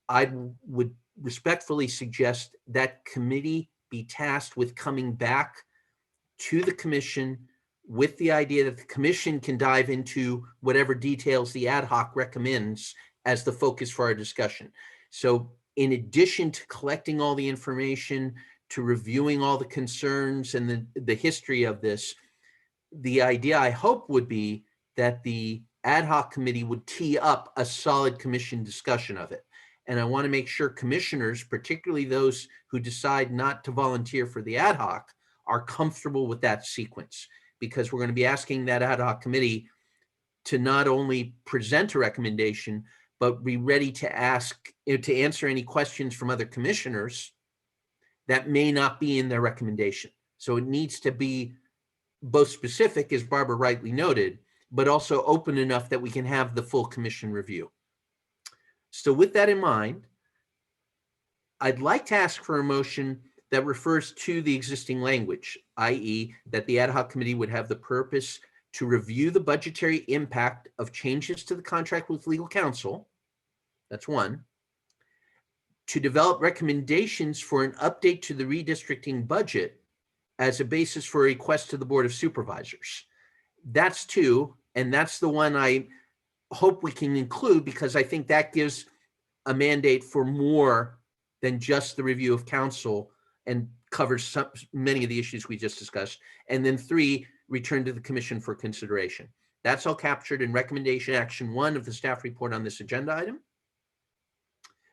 I would respectfully suggest that committee be tasked with coming back to the commission with the idea that the commission can dive into whatever details the ad hoc recommends as the focus for our discussion. So in addition to collecting all the information, to reviewing all the concerns and the history of this, the idea I hope would be that the ad hoc committee would tee up a solid commission discussion of it. And I want to make sure commissioners, particularly those who decide not to volunteer for the ad hoc, are comfortable with that sequence, because we're going to be asking that ad hoc committee to not only present a recommendation, but be ready to answer any questions from other commissioners that may not be in their recommendation. So it needs to be both specific, as Barbara rightly noted, but also open enough that we can have the full commission review. So with that in mind, I'd like to ask for a motion that refers to the existing language, i.e. that the ad hoc committee would have the purpose to review the budgetary impact of changes to the contract with legal counsel. That's one. To develop recommendations for an update to the redistricting budget as a basis for a request to the Board of Supervisors. That's two, and that's the one I hope we can include because I think that gives a mandate for more than just the review of counsel and covers many of the issues we just discussed. And then three, return to the commission for consideration. That's all captured in recommendation action 1 of the staff report on this agenda item.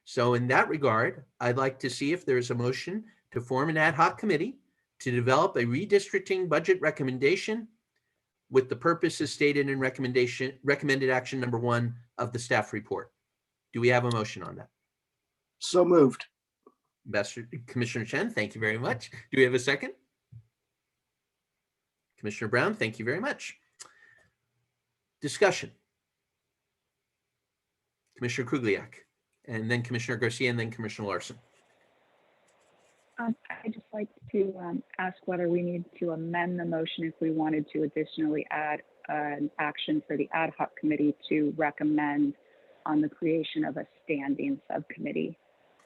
So in that regard, I'd like to see if there's a motion to form an ad hoc committee to develop a redistricting budget recommendation with the purposes stated in recommended action number 1 of the staff report. Do we have a motion on that? So moved. Commissioner Chen, thank you very much. Do we have a second? Commissioner Brown, thank you very much. Discussion. Commissioner Krugliak, and then Commissioner Garcia, and then Commissioner Larson. I'd just like to ask whether we need to amend the motion if we wanted to additionally add an action for the ad hoc committee to recommend on the creation of a standing subcommittee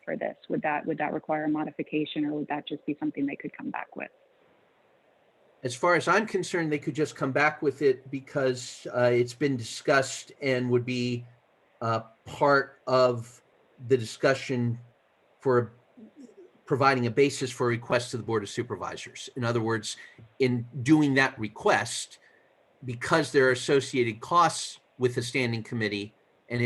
for this. Would that require a modification, or would that just be something they could come back with? As far as I'm concerned, they could just come back with it because it's been discussed and would be part of the discussion for providing a basis for a request to the Board of Supervisors. In other words, in doing that request, because there are associated costs with the standing committee and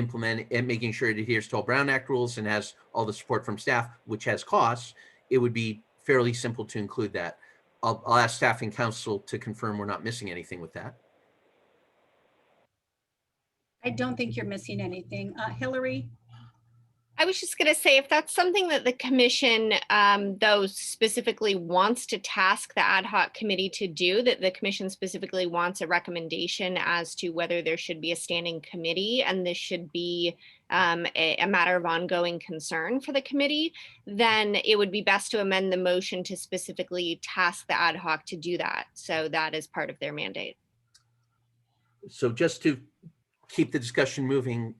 making sure it adheres to all Brown Act rules and has all the support from staff, which has costs, it would be fairly simple to include that. I'll ask staff and council to confirm we're not missing anything with that. I don't think you're missing anything. Hillary? I was just going to say, if that's something that the commission, though, specifically wants to task the ad hoc committee to do, that the commission specifically wants a recommendation as to whether there should be a standing committee, and this should be a matter of ongoing concern for the committee, then it would be best to amend the motion to specifically task the ad hoc to do that. So that is part of their mandate. So just to keep the discussion moving,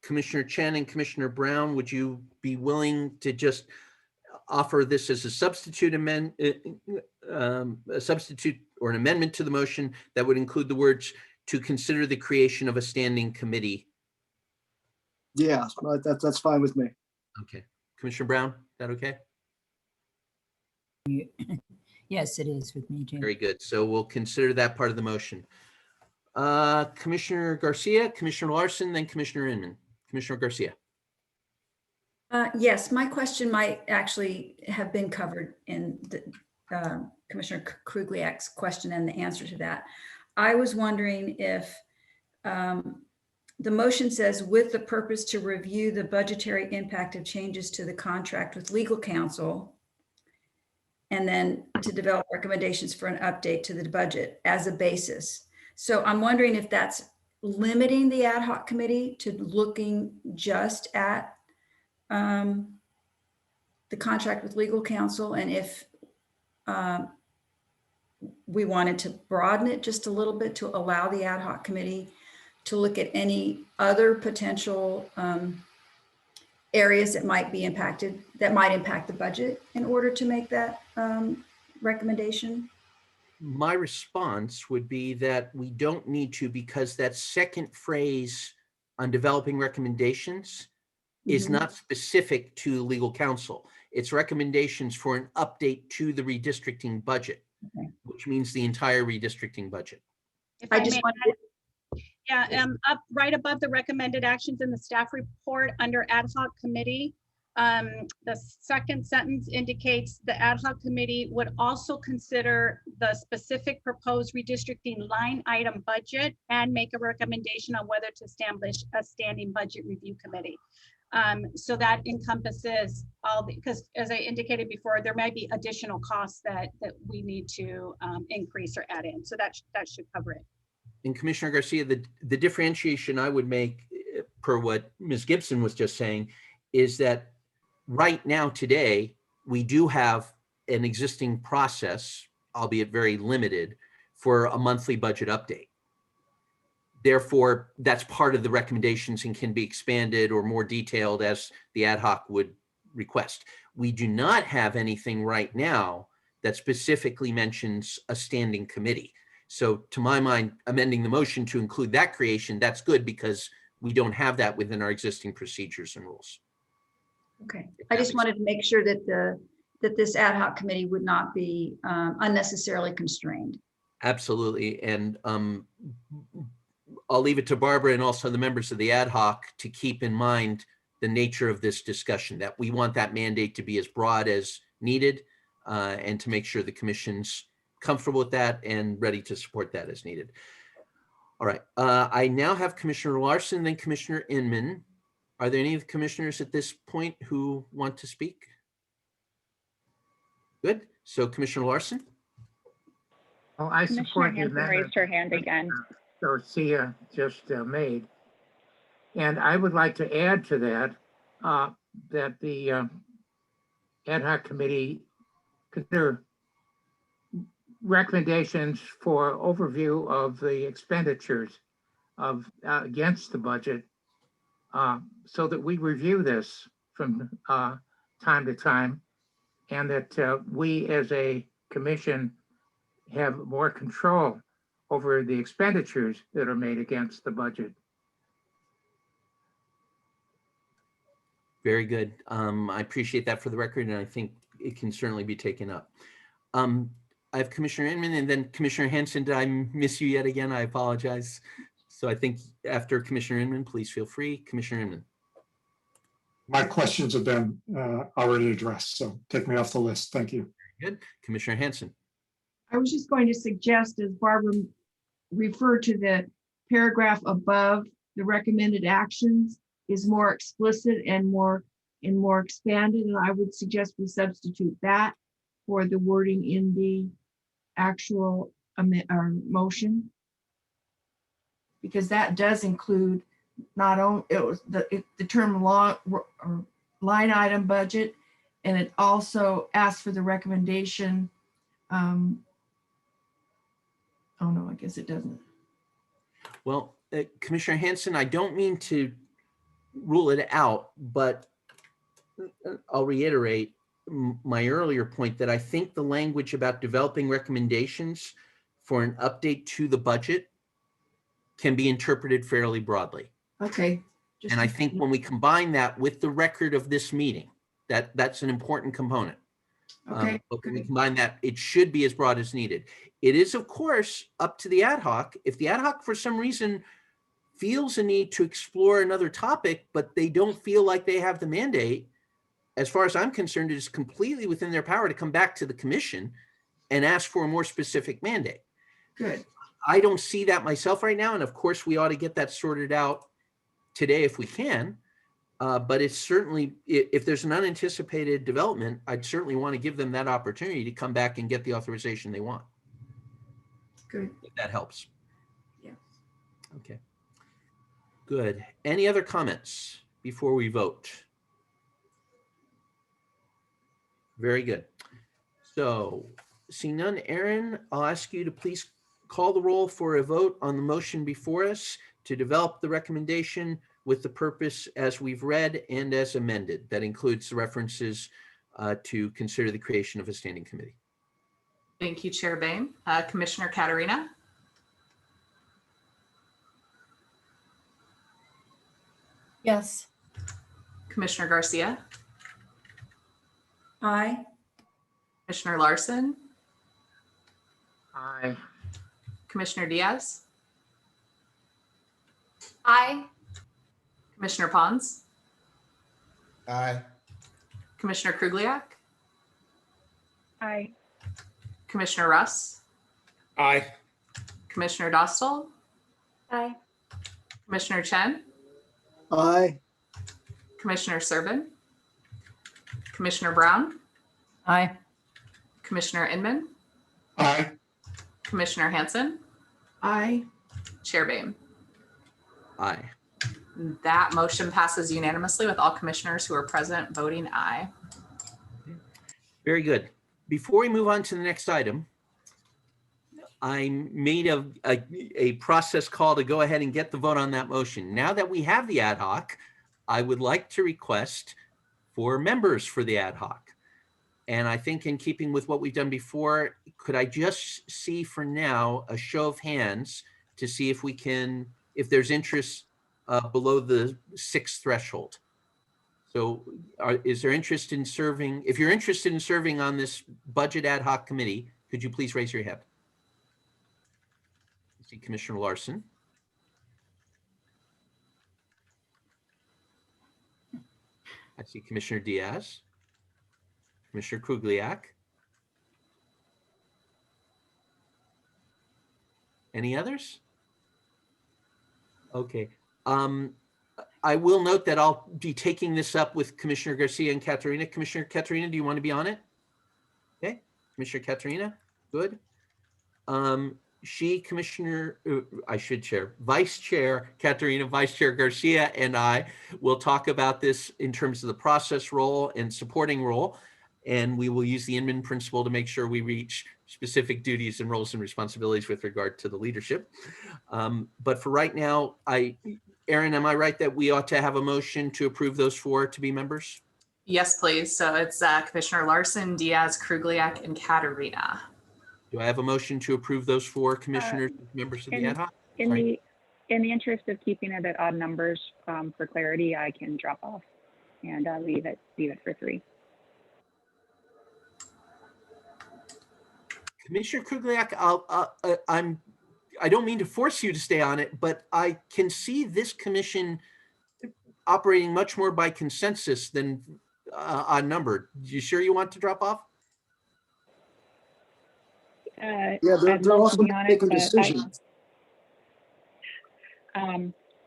Commissioner Chen and Commissioner Brown, would you be willing to just offer this as a substitute substitute or an amendment to the motion that would include the words to consider the creation of a standing committee? Yeah, that's fine with me. Okay. Commissioner Brown, is that okay? Yes, it is with me, Jim. Very good. So we'll consider that part of the motion. Commissioner Garcia, Commissioner Larson, then Commissioner Inman. Commissioner Garcia. Yes, my question might actually have been covered in the, Commissioner Krugliak's question and the answer to that. I was wondering if the motion says with the purpose to review the budgetary impact of changes to the contract with legal counsel, and then to develop recommendations for an update to the budget as a basis. So I'm wondering if that's limiting the ad hoc committee to looking just at the contract with legal counsel, and if we wanted to broaden it just a little bit to allow the ad hoc committee to look at any other potential areas that might be impacted, that might impact the budget in order to make that recommendation. My response would be that we don't need to, because that second phrase on developing recommendations is not specific to legal counsel. It's recommendations for an update to the redistricting budget, which means the entire redistricting budget. I just wanted. Yeah, up right above the recommended actions in the staff report under ad hoc committee. The second sentence indicates the ad hoc committee would also consider the specific proposed redistricting line item budget and make a recommendation on whether to establish a standing budget review committee. So that encompasses all the, because as I indicated before, there might be additional costs that we need to increase or add in. So that should cover it. And Commissioner Garcia, the differentiation I would make per what Ms. Gibson was just saying is that right now, today, we do have an existing process, albeit very limited, for a monthly budget update. Therefore, that's part of the recommendations and can be expanded or more detailed as the ad hoc would request. We do not have anything right now that specifically mentions a standing committee. So to my mind, amending the motion to include that creation, that's good because we don't have that within our existing procedures and rules. Okay, I just wanted to make sure that that this ad hoc committee would not be unnecessarily constrained. Absolutely. And I'll leave it to Barbara and also the members of the ad hoc to keep in mind the nature of this discussion, that we want that mandate to be as broad as needed and to make sure the commission's comfortable with that and ready to support that as needed. All right, I now have Commissioner Larson, then Commissioner Inman. Are there any of the commissioners at this point who want to speak? Good, so Commissioner Larson. Well, I Commissioner support the Hanson amendment raised her hand again. Garcia just made. And I would like to add to that, that the ad hoc committee consider recommendations for overview of the expenditures of against the budget, so that we review this from time to time, and that we as a commission have more control over the expenditures that are made against the budget. Very good. I appreciate that for the record, and I think it can certainly be taken up. I have Commissioner Inman and then Commissioner Hanson. Did I miss you yet again? I apologize. So I think after Commissioner Inman, please feel free. Commissioner Inman. My questions have been already addressed, so take me off the list. Thank you. Very good. Commissioner Hanson. I was just going to suggest, as Barbara referred to the paragraph above, the recommended actions is more explicit and more expanded, and I would suggest we substitute that for the wording in the actual motion, because that does include not only the term line item budget, and it also asks for the recommendation. Oh no, I guess it doesn't. Well, Commissioner Hanson, I don't mean to rule it out, but I'll reiterate my earlier point that I think the language about developing recommendations for an update to the budget can be interpreted fairly broadly. Okay. And I think when we combine that with the record of this meeting, that's an important component. Okay. But when we combine that, it should be as broad as needed. It is, of course, up to the ad hoc. If the ad hoc, for some reason, feels a need to explore another topic, but they don't feel like they have the mandate, as far as I'm concerned, it is completely within their power to come back to the commission and ask for a more specific mandate. Good. I don't see that myself right now. And of course, we ought to get that sorted out today if we can. But it's certainly, if there's an unanticipated development, I'd certainly want to give them that opportunity to come back and get the authorization they want. Good. If that helps. Yes. Okay. Good. Any other comments before we vote? Very good. So seeing none, Aaron, I'll ask you to please call the roll for a vote on the motion before us to develop the recommendation with the purpose as we've read and as amended. That includes the references to consider the creation of a standing committee. Thank you, Chair Bain. Commissioner Katerina. Yes. Commissioner Garcia. Aye. Commissioner Larson. Aye. Commissioner Diaz. Aye. Commissioner Pons. Aye. Commissioner Krugliak. Aye. Commissioner Russ. Aye. Commissioner Dostal. Aye. Commissioner Chen. Aye. Commissioner Servin. Commissioner Brown. Aye. Commissioner Inman. Aye. Commissioner Hanson. Aye. Chair Bain. Aye. That motion passes unanimously with all commissioners who are present voting aye. Very good. Before we move on to the next item, I made a process call to go ahead and get the vote on that motion. Now that we have the ad hoc, I would like to request for members for the ad hoc. And I think in keeping with what we've done before, could I just see for now a show of hands to see if we can, if there's interest below the 6 threshold. So is there interest in serving? If you're interested in serving on this budget ad hoc committee, could you please raise your hand? I see Commissioner Larson. I see Commissioner Diaz. Commissioner Krugliak. Any others? Okay. I will note that I'll be taking this up with Commissioner Garcia and Caterina. Commissioner Caterina, do you want to be on it? Okay. Commissioner Caterina, good. Vice Chair Caterina, Vice Chair Garcia, and I will talk about this in terms of the process role and supporting role. And we will use the Inman principle to make sure we reach specific duties and roles and responsibilities with regard to the leadership. But for right now, Aaron, am I right that we ought to have a motion to approve those 4 to be members? Yes, please. So it's Commissioner Larson, Diaz, Krugliak, and Katerina. Do I have a motion to approve those 4 commissioners, members of the ad hoc? In the interest of keeping it at odd numbers for clarity, I can drop off and leave it for 3. Commissioner Krugliak, I don't mean to force you to stay on it, but I can see this commission operating much more by consensus than odd number. You sure you want to drop off? Yeah, they're also making decisions.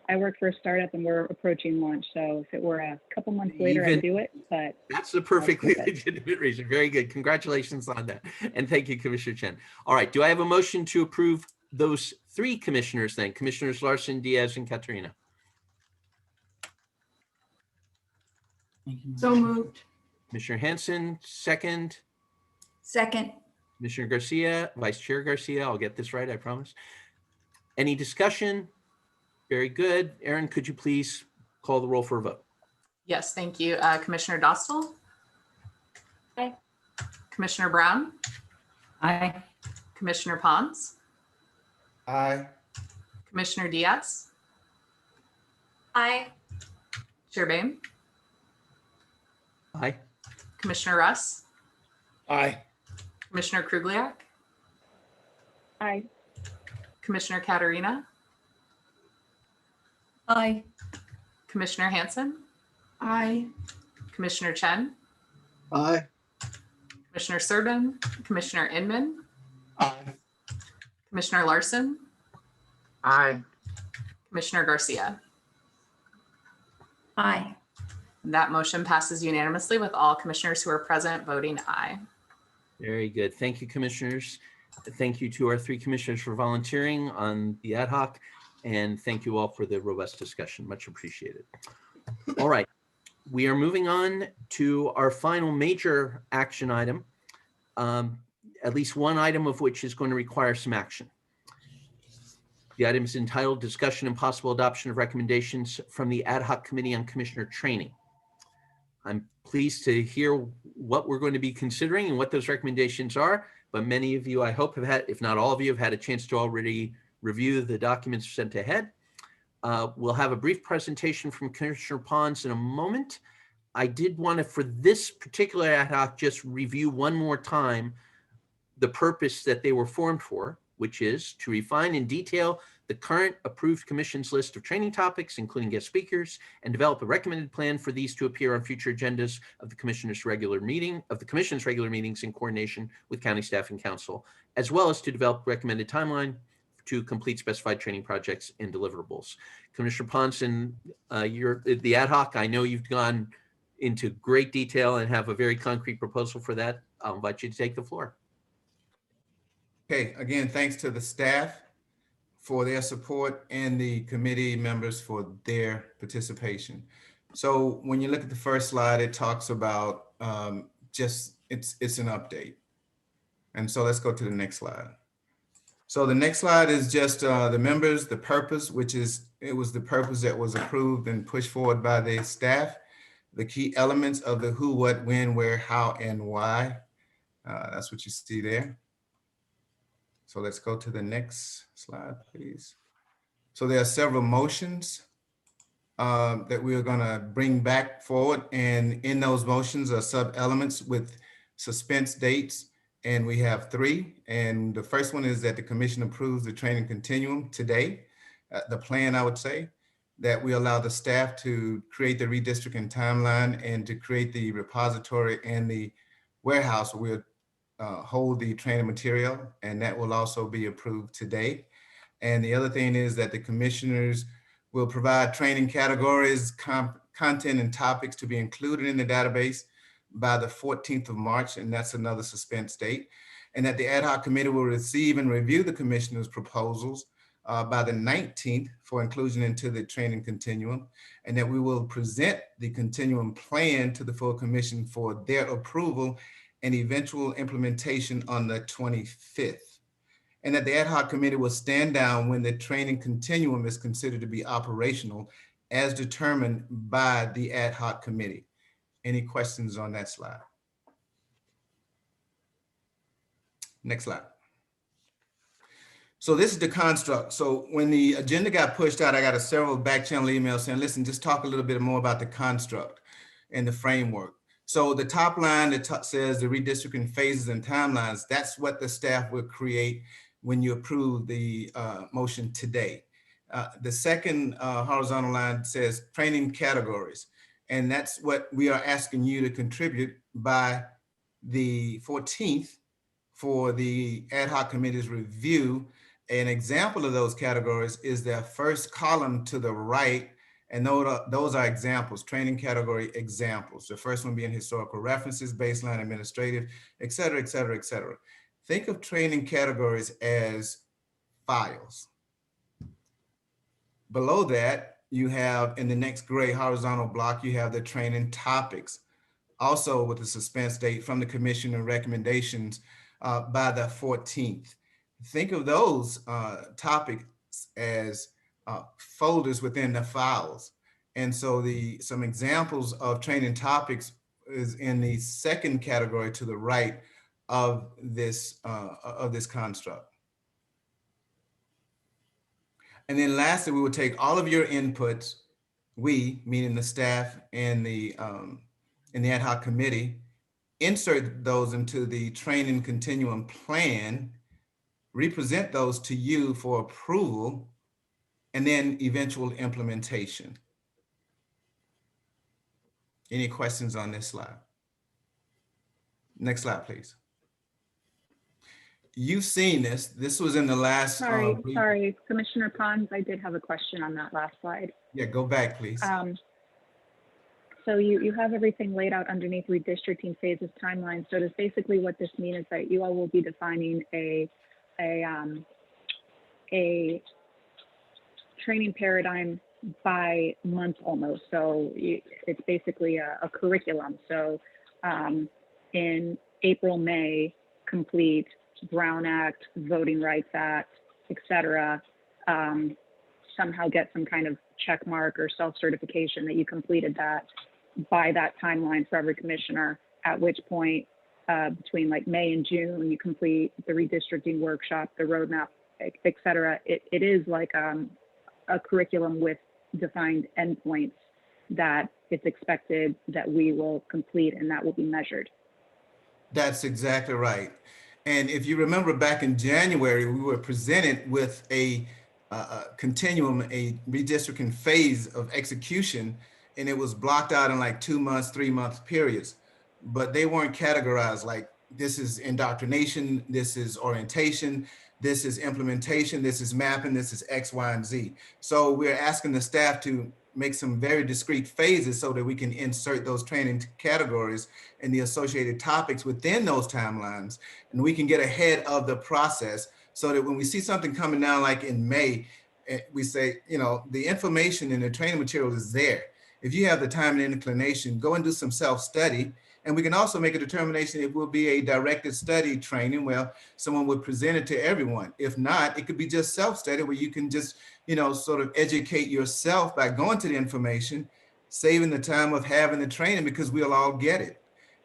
I work for a startup and we're approaching launch. So if it were a couple months later, I'd do it, but. That's the perfectly legitimate reason. Very good. Congratulations on that. And thank you, Commissioner Chen. All right. Do I have a motion to approve those 3 commissioners then? Commissioners Larson, Diaz, and Caterina. So moved. Commissioner Hanson, second. Second. Commissioner Garcia, Vice Chair Garcia. I'll get this right, I promise. Any discussion? Very good. Aaron, could you please call the roll for a vote? Yes, thank you. Commissioner Dostal? Aye. Commissioner Brown? Aye. Commissioner Pons? Aye. Commissioner Diaz? Aye. Chair Bain? Aye. Commissioner Russ? Aye. Commissioner Krugliak? Aye. Commissioner Katerina? Aye. Commissioner Hanson? Aye. Commissioner Chen? Aye. Commissioner Servin? Commissioner Inman? Aye. Commissioner Larson? Aye. Commissioner Garcia? Aye. That motion passes unanimously with all commissioners who are present voting aye. Very good. Thank you, commissioners. Thank you to our 3 commissioners for volunteering on the ad hoc. And thank you all for the robust discussion. Much appreciated. All right. We are moving on to our final major action item, at least one item of which is going to require some action. The item is entitled Discussion and Possible Adoption of Recommendations from the Ad Hoc Committee on Commissioner Training. I'm pleased to hear what we're going to be considering and what those recommendations are, but many of you, I hope, have had, if not all of you, have had a chance to already review the documents sent ahead. We'll have a brief presentation from Commissioner Pons in a moment. I did want to, for this particular ad hoc, just review one more time the purpose that they were formed for, which is to refine in detail the current approved commission's list of training topics, including guest speakers, and develop a recommended plan for these to appear on future agendas of the commission's regular meetings in coordination with county staff and council, as well as to develop recommended timeline to complete specified training projects and deliverables. Commissioner Ponson, you're the ad hoc. I know you've gone into great detail and have a very concrete proposal for that. I'll invite you to take the floor. Okay, again, thanks to the staff for their support and the committee members for their participation. So when you look at the first slide, it talks about it's an update. And so let's go to the next slide. So the next slide is just the members, the purpose, it was the purpose that was approved and pushed forward by the staff, the key elements of the who, what, when, where, how, and why. That's what you see there. So let's go to the next slide, please. So there are several motions that we are going to bring back forward. And in those motions are sub-elements with suspense dates. And we have 3. And the first one is that the commission approves the training continuum today. The plan, I would say, that we allow the staff to create the redistricting timeline and to create the repository and the warehouse where we'll hold the training material. And that will also be approved today. And the other thing is that the commissioners will provide training categories, content, and topics to be included in the database by the 14th of March, and that's another suspense date. And that the ad hoc committee will receive and review the commissioner's proposals by the 19th for inclusion into the training continuum, and that we will present the continuum plan to the full commission for their approval and eventual implementation on the 25th. And that the ad hoc committee will stand down when the training continuum is considered to be operational as determined by the ad hoc committee. Any questions on that slide? Next slide. So this is the construct. So when the agenda got pushed out, I got several back channel emails saying, listen, just talk a little bit more about the construct and the framework. So the top line that says the redistricting phases and timelines, that's what the staff will create when you approve the motion today. The second horizontal line says training categories. And that's what we are asking you to contribute by the 14th for the ad hoc committee's review. An example of those categories is their first column to the right. And those are examples, training category examples. The first one being historical references, baseline, administrative, et cetera, et cetera, et cetera. Think of training categories as files. Below that, you have in the next gray horizontal block, you have the training topics, also with the suspense date from the commission and recommendations by the 14th. Think of those topics as folders within the files. And so some examples of training topics is in the second category to the right of this construct. And then lastly, we will take all of your inputs, we, meaning the staff and the ad hoc committee, insert those into the training continuum plan, represent those to you for approval, and then eventual implementation. Any questions on this slide? Next slide, please. You've seen this. This was in the last. Sorry, Commissioner Pons, I did have a question on that last slide. Yeah, go back, please. So you have everything laid out underneath redistricting phases timeline. So does basically what this means is that you all will be defining a training paradigm by month almost. So it's basically a curriculum. So in April, May, complete Brown Act, Voting Rights Act, et cetera, somehow get some kind of check mark or self-certification that you completed that by that timeline for every commissioner, at which point between like May and June, you complete the redistricting workshop, the roadmap, et cetera. It is like a curriculum with defined endpoints that it's expected that we will complete and that will be measured. That's exactly right. And if you remember back in January, we were presented with a continuum, a redistricting phase of execution, and it was blocked out in like 2 months, 3 month periods, but they weren't categorized like this is indoctrination, this is orientation, this is implementation, this is mapping, this is X, Y, and Z. So we're asking the staff to make some very discrete phases so that we can insert those training categories and the associated topics within those timelines, and we can get ahead of the process so that when we see something coming down like in May, we say, you know, the information in the training material is there. If you have the time and inclination, go and do some self-study. And we can also make a determination it will be a directed study training where someone would present it to everyone. If not, it could be just self-study where you can just, you know, sort of educate yourself by going to the information, saving the time of having the training because we'll all get it.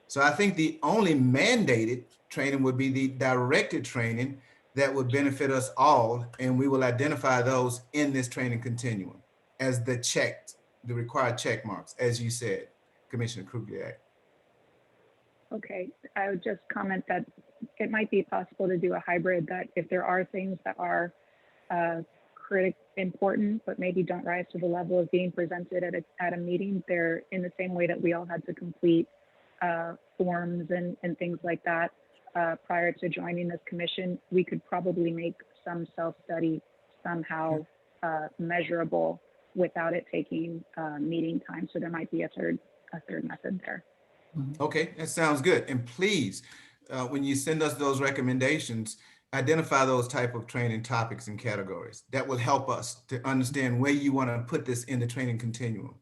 So I think the only mandated training would be the directed training that would benefit us all. And we will identify those in this training continuum as the required check marks, as you said, Commissioner Krugliak. Okay, I would just comment that it might be possible to do a hybrid, that if there are things that are important, but maybe don't rise to the level of being presented at a meeting, they're in the same way that we all had to complete forms and things like that prior to joining this commission, we could probably make some self-study somehow measurable without it taking meeting time. So there might be a third method there. Okay, that sounds good. And please, when you send us those recommendations, identify those type of training topics and categories. That will help us to understand where you want to put this in the training continuum.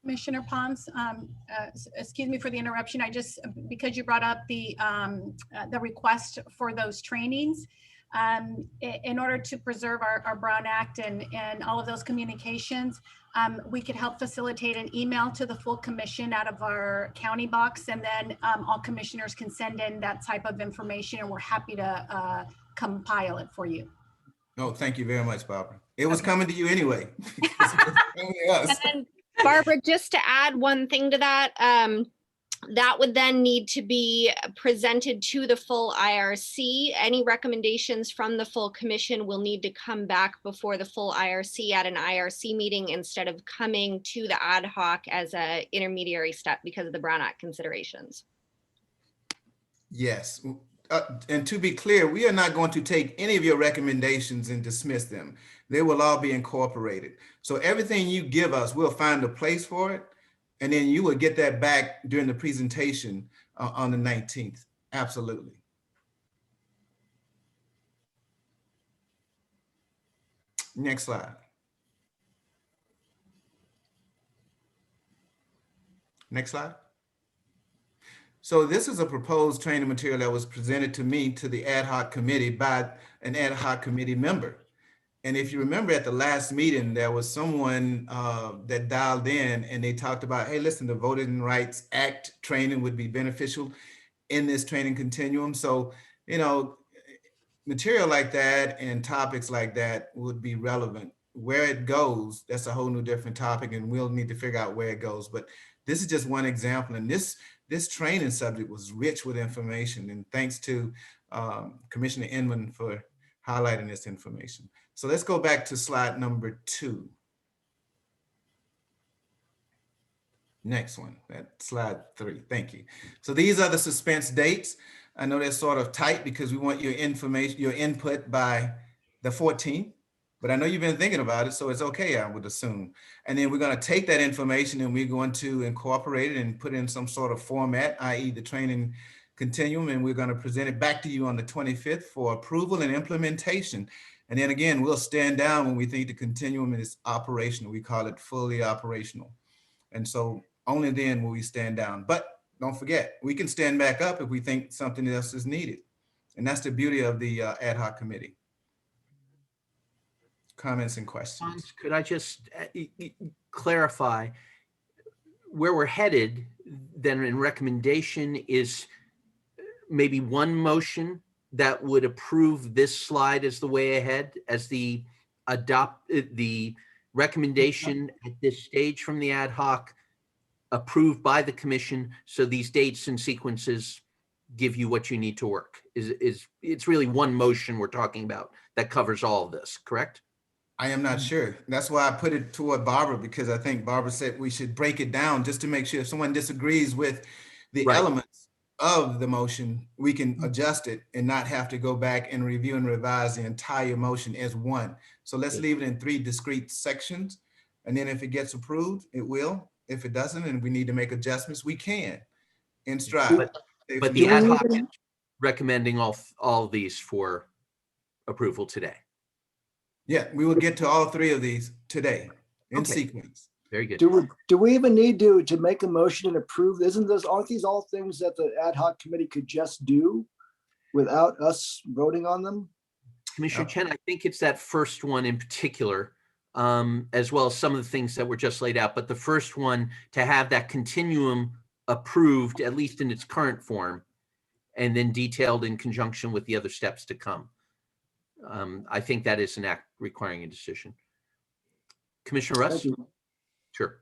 Commissioner Pons, excuse me for the interruption. Because you brought up the request for those trainings, in order to preserve our Brown Act and all of those communications, we could help facilitate an email to the full commission out of our county box, and then all commissioners can send in that type of information, and we're happy to compile it for you. No, thank you very much, Barbara. It was coming to you anyway. And then, Barbara, just to add one thing to that, that would then need to be presented to the full IRC. Any recommendations from the full commission will need to come back before the full IRC at an IRC meeting instead of coming to the ad hoc as an intermediary step because of the Brown Act considerations. Yes. And to be clear, we are not going to take any of your recommendations and dismiss them. They will all be incorporated. So everything you give us, we'll find a place for it. And then you will get that back during the presentation on the 19th. Absolutely. Next slide. Next slide. So this is a proposed training material that was presented to me to the ad hoc committee by an ad hoc committee member. And if you remember at the last meeting, there was someone that dialed in and they talked about, hey, listen, the Voting Rights Act training would be beneficial in this training continuum. So, you know, material like that and topics like that would be relevant. Where it goes, that's a whole new different topic, and we'll need to figure out where it goes. But this is just one example. And this training subject was rich with information. And thanks to Commissioner Inman for highlighting this information. So let's go back to slide number 2. Next one, slide 3, thank you. So these are the suspense dates. I know they're sort of tight because we want your information, your input by the 14th, but I know you've been thinking about it, so it's okay, I would assume. And then we're gonna take that information and we're going to incorporate it and put it in some sort of format, i.e. the training continuum, and we're gonna present it back to you on the 25th for approval and implementation. And then again, we'll stand down when we think the continuum is operational. We call it fully operational. And so only then will we stand down. But don't forget, we can stand back up if we think something else is needed. And that's the beauty of the ad hoc committee. Comments and questions? Could I just clarify where we're headed then in recommendation is maybe one motion that would approve this slide as the way ahead, as the recommendation at this stage from the ad hoc approved by the commission. So these dates and sequences give you what you need to work. It's really one motion we're talking about that covers all of this, correct? I am not sure. That's why I put it toward Barbara, because I think Barbara said we should break it down just to make sure if someone disagrees with the elements of the motion, we can adjust it and not have to go back and review and revise the entire motion as one. So let's leave it in 3 discrete sections. And then if it gets approved, it will. If it doesn't, and we need to make adjustments, we can in stride. But the ad hoc is recommending all these for approval today. Yeah, we will get to all three of these today in Okay. sequence. Very good. Do we even need to make a motion and approve? Aren't these all things that the ad hoc committee could just do without us voting on them? Commissioner Chen, I think it's that first one in particular, as well as some of the things that were just laid out. But the first one, to have that continuum approved, at least in its current form, and then detailed in conjunction with the other steps to come. I think that is an act requiring a decision. Commissioner Russ? Thank you. Sure.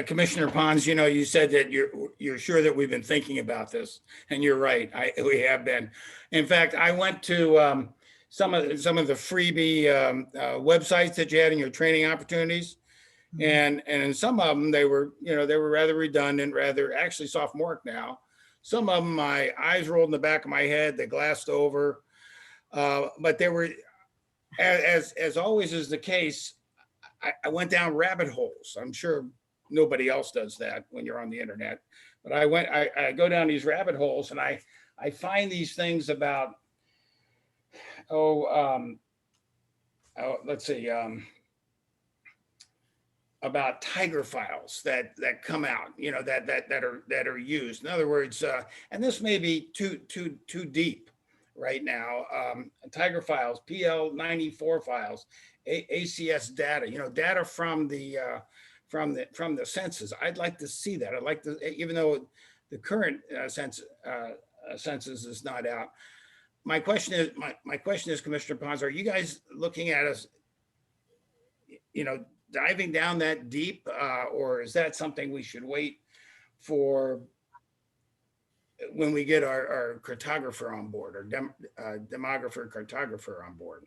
Commissioner Pons, you know, you said that you're sure that we've been thinking about this, and you're right. We have been. In fact, I went to some of the freebie websites that you had in your training opportunities, and in some of them they were rather redundant, rather actually sophomoric now. Some of them my eyes rolled in the back of my head, they glassed over, but they were, as always is the case. I went down rabbit holes. I'm sure nobody else does that when you're on the internet, but I go down these rabbit holes and I find these things about, let's see, about Tiger files that come out, you know, that are used. In other words, and this may be too deep right now. Tiger files, PL94 files, ACS data, you know, data from the census. I'd like to see that. I'd like to, even though the current census is not out. My question is, Commissioner Pons, are you guys looking at us, you know, diving down that deep, or is that something we should wait for when we get our cartographer on board, or demographer cartographer on board?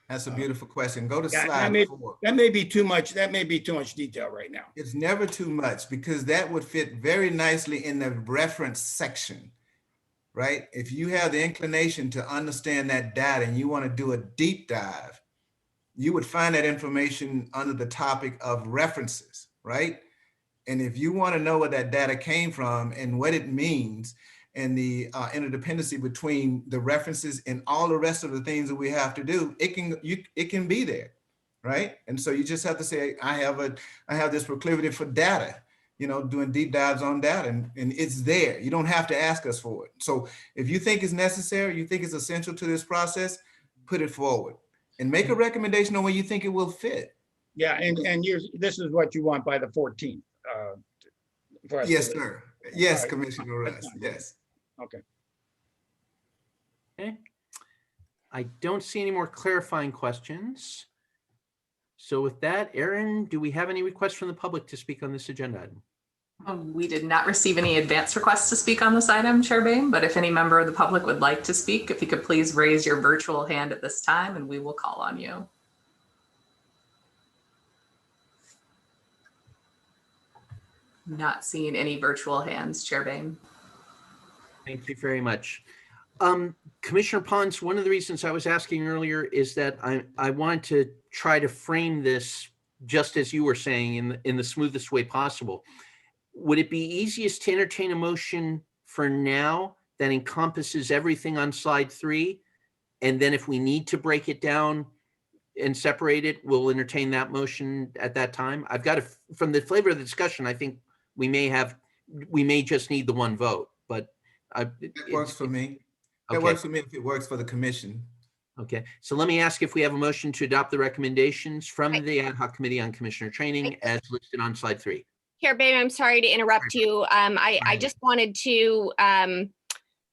That's a beautiful question. Go to Yeah, slide 4. That may be too much. That may be too much detail right now. It's never too much, because that would fit very nicely in the reference section, right? If you have the inclination to understand that data and you want to do a deep dive, you would find that information under the topic of references, right? And if you want to know where that data came from and what it means, and the interdependency between the references and all the rest of the things that we have to do, it can be there, right? And so you just have to say, I have this proclivity for data, you know, doing deep dives on data, and it's there. You don't have to ask us for it. So if you think it's necessary, you think it's essential to this process, put it forward and make a recommendation on where you think it will fit. Yeah, and this is what you want by the 14th. Yes, sir. Yes, right. Commissioner Russ. Yes. Okay. Okay. I don't see any more clarifying questions. So with that, Erin, do we have any requests from the public to speak on this agenda item? We did not receive any advance requests to speak on this item, Chair Bain, but if any member of the public would like to speak, if you could please raise your virtual hand at this time and we will call on you. Not seeing any virtual hands, Chair Bain. Thank you very much. Commissioner Pons, one of the reasons I was asking earlier is that I wanted to try to frame this just as you were saying in the smoothest way possible. Would it be easiest to entertain a motion for now that encompasses everything on slide 3? And then if we need to break it down and separate it, we'll entertain that motion at that time. I've got from the flavor of the discussion, I think we may just need the one vote, but it works for me. It Okay. works for me if it works for the commission. Okay, so let me ask if we have a motion to adopt the recommendations from the Ad Hoc Committee on Commissioner Training as listed on slide 3. Chair Bain, I'm sorry to interrupt you. I just wanted to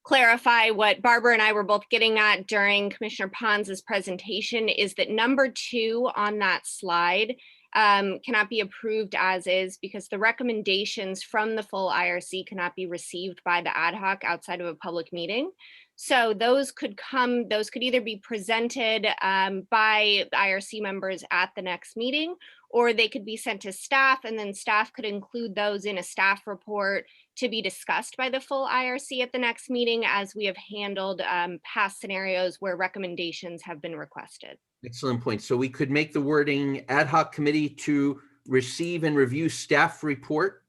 clarify what Barbara and I were both getting at during Commissioner Pons's presentation, is that number 2 on that slide cannot be approved as is, because the recommendations from the full IRC cannot be received by the ad hoc outside of a public meeting. So those could either be presented by the IRC members at the next meeting, or they could be sent to staff, and then staff could include those in a staff report to be discussed by the full IRC at the next meeting, as we have handled past scenarios where recommendations have been requested. Excellent point. So we could make the wording Ad Hoc Committee to receive and review staff report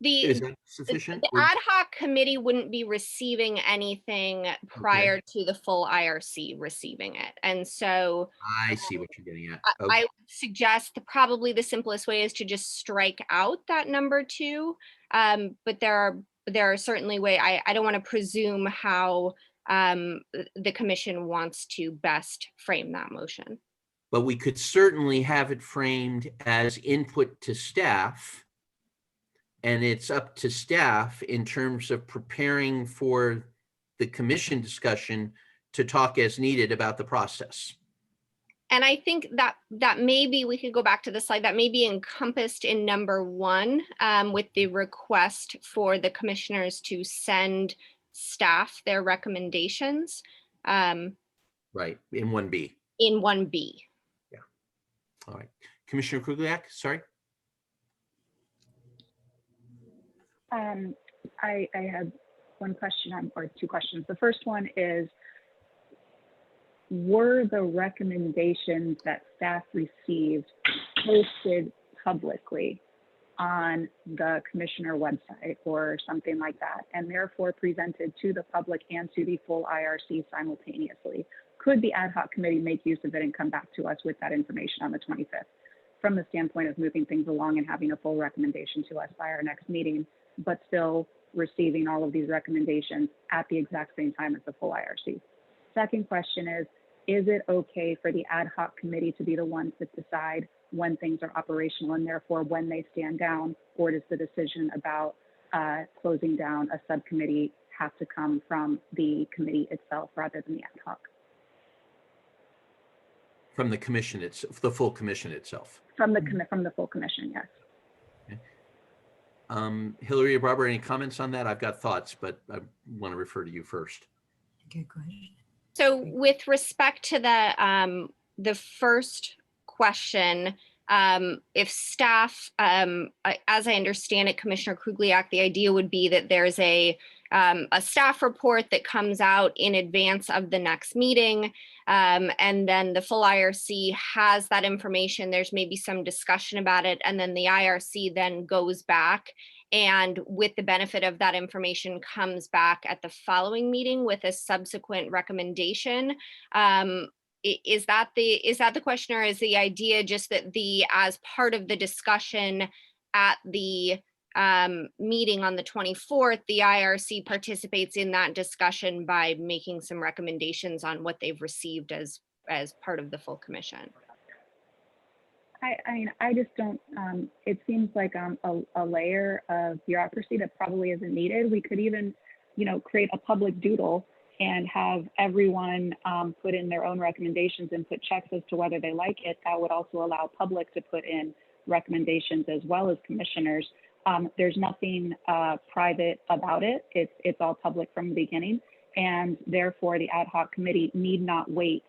Is The, that sufficient? the ad hoc committee wouldn't be receiving anything prior to the full IRC receiving it. And so I see what you're getting at. I would suggest probably the simplest way is to just strike out that number 2. But there are certainly I don't want to presume how the commission wants to best frame that motion. But we could certainly have it framed as input to staff. And it's up to staff in terms of preparing for the commission discussion to talk as needed about the process. And I think that maybe we could go back to the slide that may be encompassed in number 1 with the request for the commissioners to send staff their recommendations. Right, in 1B. In 1B. Yeah. All right. Commissioner Krugliak, sorry. I had one question or 2 questions. The first one is, were the recommendations that staff received posted publicly on the commissioner website or something like that, and therefore presented to the public and to the full IRC simultaneously? Could the ad hoc committee make use of it and come back to us with that information on the 25th from the standpoint of moving things along and having a full recommendation to us by our next meeting, but still receiving all of these recommendations at the exact same time as the full IRC? Second question is it okay for the ad hoc committee to be the ones that decide when things are operational and therefore when they stand down, or does the decision about closing down a subcommittee have to come from the committee itself rather than the ad hoc? From the commission, it's the full commission itself. From the full commission, yes. Hillary or Barbara, any comments on that? I've got thoughts, but I want to refer to you first. Okay, go ahead. So with respect to the first question, if staff, as I understand it, Commissioner Krugliak, the idea would be that there's a staff report that comes out in advance of the next meeting, and then the full IRC has that information. There's maybe some discussion about it, and then the IRC then goes back and with the benefit of that information comes back at the following meeting with a subsequent recommendation. Is that the question, or is the idea just that as part of the discussion at the meeting on the 24th, the IRC participates in that discussion by making some recommendations on what they've received as part of the full commission? I mean, I just don't, it seems like a layer of bureaucracy that probably isn't needed. We could even, create a public doodle and have everyone put in their own recommendations and put checks as to whether they like it. That would also allow public to put in recommendations as well as commissioners. There's nothing private about it. It's all public from the beginning. And therefore the ad hoc committee need not wait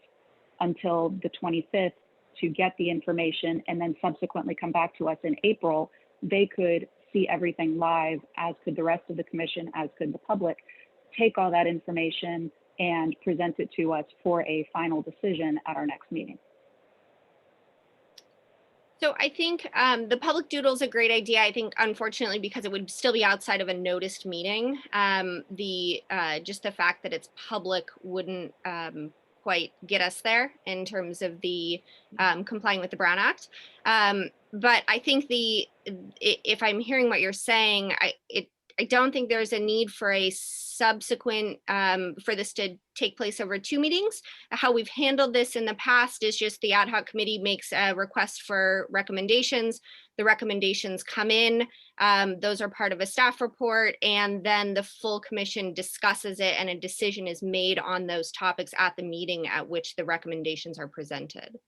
until the 25th to get the information and then subsequently come back to us in April. They could see everything live, as could the rest of the commission, as could the public, take all that information and present it to us for a final decision at our next meeting. So I think the public doodle is a great idea. I think, unfortunately, because it would still be outside of a noticed meeting, just the fact that it's public wouldn't quite get us there in terms of the complying with the Brown Act. But I think if I'm hearing what you're saying, I don't think there's a need for a subsequent, for this to take place over 2 meetings. How we've handled this in the past is just the ad hoc committee makes a request for recommendations. The recommendations come in, those are part of a staff report, and then the full commission discusses it and a decision is made on those topics at the meeting at which the recommendations are presented.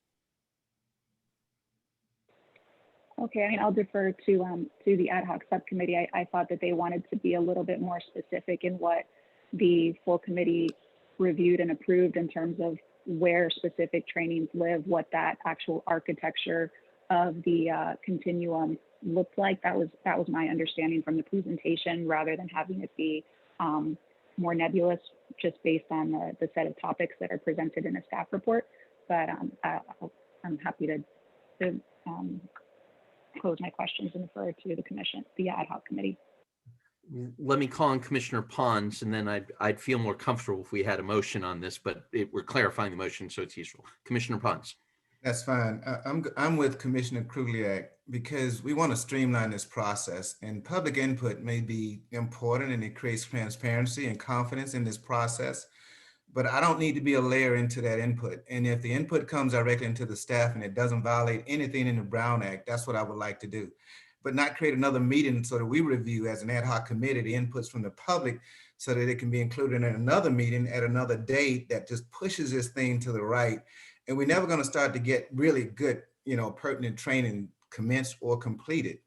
Okay, I mean, I'll defer to the ad hoc subcommittee. I thought that they wanted to be a little bit more specific in what the full committee reviewed and approved in terms of where specific trainings live, what that actual architecture of the continuum looked like. That was my understanding from the presentation, rather than having it be more nebulous just based on the set of topics that are presented in a staff report. But I'm happy to close my questions and refer to the commission, the ad hoc committee. let me call on Commissioner Pons, and then I'd feel more comfortable if we had a motion on this, but we're clarifying the motion, so it's useful. Commissioner Pons. That's fine. I'm with Commissioner Krugliak because we want to streamline this process, and public input may be important and it creates transparency and confidence in this process, but I don't need to be a layer into that input. And if the input comes directly into the staff and it doesn't violate anything in the Brown Act, that's what I would like to do. But not create another meeting so that we review as an ad hoc committee the inputs from the public so that it can be included in another meeting at another date that just pushes this thing to the right. And we're never going to start to get really good, pertinent training commenced or completed.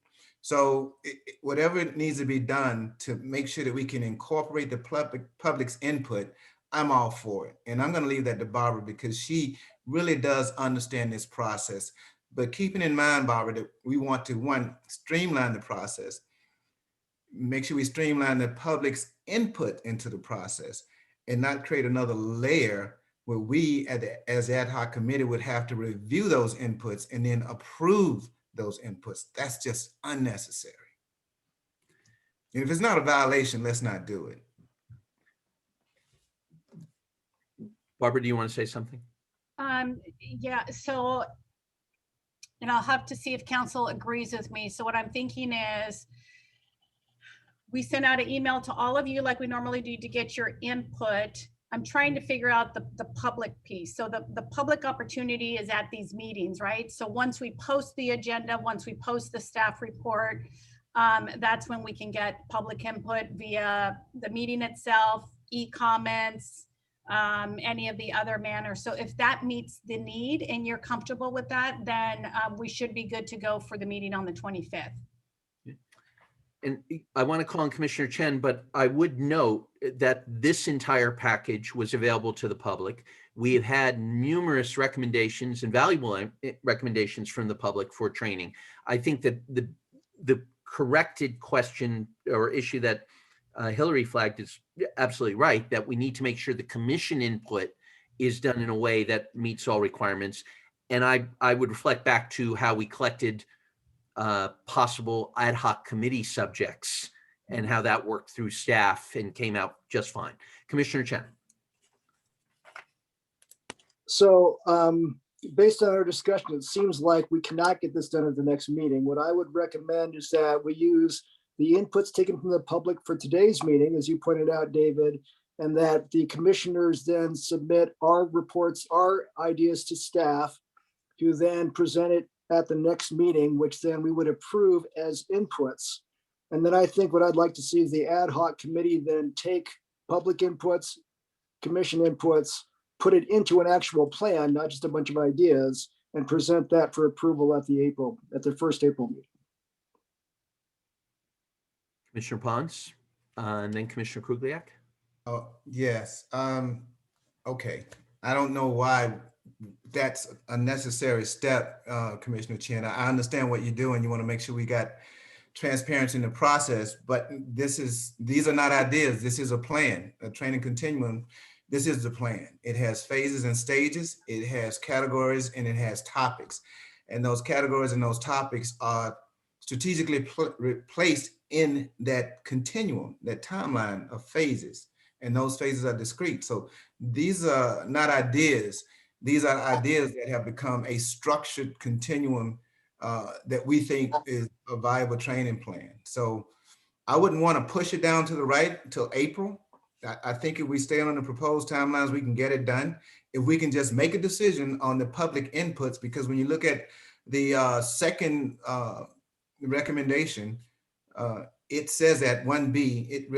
So whatever needs to be done to make sure that we can incorporate the public's input, I'm all for it. And I'm going to leave that to Barbara because she really does understand this process. But keeping in mind, Barbara, that we want to, one, streamline the process, make sure we streamline the public's input into the process and not create another layer where we as ad hoc committee would have to review those inputs and then approve those inputs. That's just unnecessary. And if it's not a violation, let's not do it. Barbara, do you want to say something? Yeah, so, and I'll have to see if council agrees with me. So what I'm thinking is we send out an email to all of you like we normally do to get your input. I'm trying to figure out the public piece. So the public opportunity is at these meetings, right? So once we post the agenda, once we post the staff report, that's when we can get public input via the meeting itself, e-comments, any of the other manners. So if that meets the need and you're comfortable with that, then we should be good to go for the meeting on the 25th. And I want to call on Commissioner Chen, but I would note that this entire package was available to the public. We have had numerous recommendations and valuable recommendations from the public for training. I think that the corrected question or issue that Hillary flagged is absolutely right, that we need to make sure the commission input is done in a way that meets all requirements. And I would reflect back to how we collected possible ad hoc committee subjects and how that worked through staff and came out just fine. Commissioner Chen. So based on our discussion, it seems like we cannot get this done at the next meeting. What I would recommend is that we use the inputs taken from the public for today's meeting, as you pointed out, David, and that the commissioners then submit our reports, our ideas to staff, to then present it at the next meeting, which then we would approve as inputs. And then I think what I'd like to see is the ad hoc committee then take public inputs, commission inputs, put it into an actual plan, not just a bunch of ideas, and present that for approval at the first April meeting. Commissioner Pons, and then Commissioner Krugliak. Oh, yes. Okay. I don't know why that's a necessary step, Commissioner Chen. I understand what you're doing. You want to make sure we got transparency in the process, but these are not ideas. This is a plan, a training continuum. This is the plan. It has phases and stages. It has categories and it has topics. And those categories and those topics are strategically placed in that continuum, that timeline of phases. And those phases are discrete. So these are not ideas. These are ideas that have become a structured continuum that we think is a viable training plan. So I wouldn't want to push it down to the right until April. I think if we stay on the proposed timelines, we can get it done. If we can just make a decision on the public inputs, because when you look at the second recommendation, it says that 1B,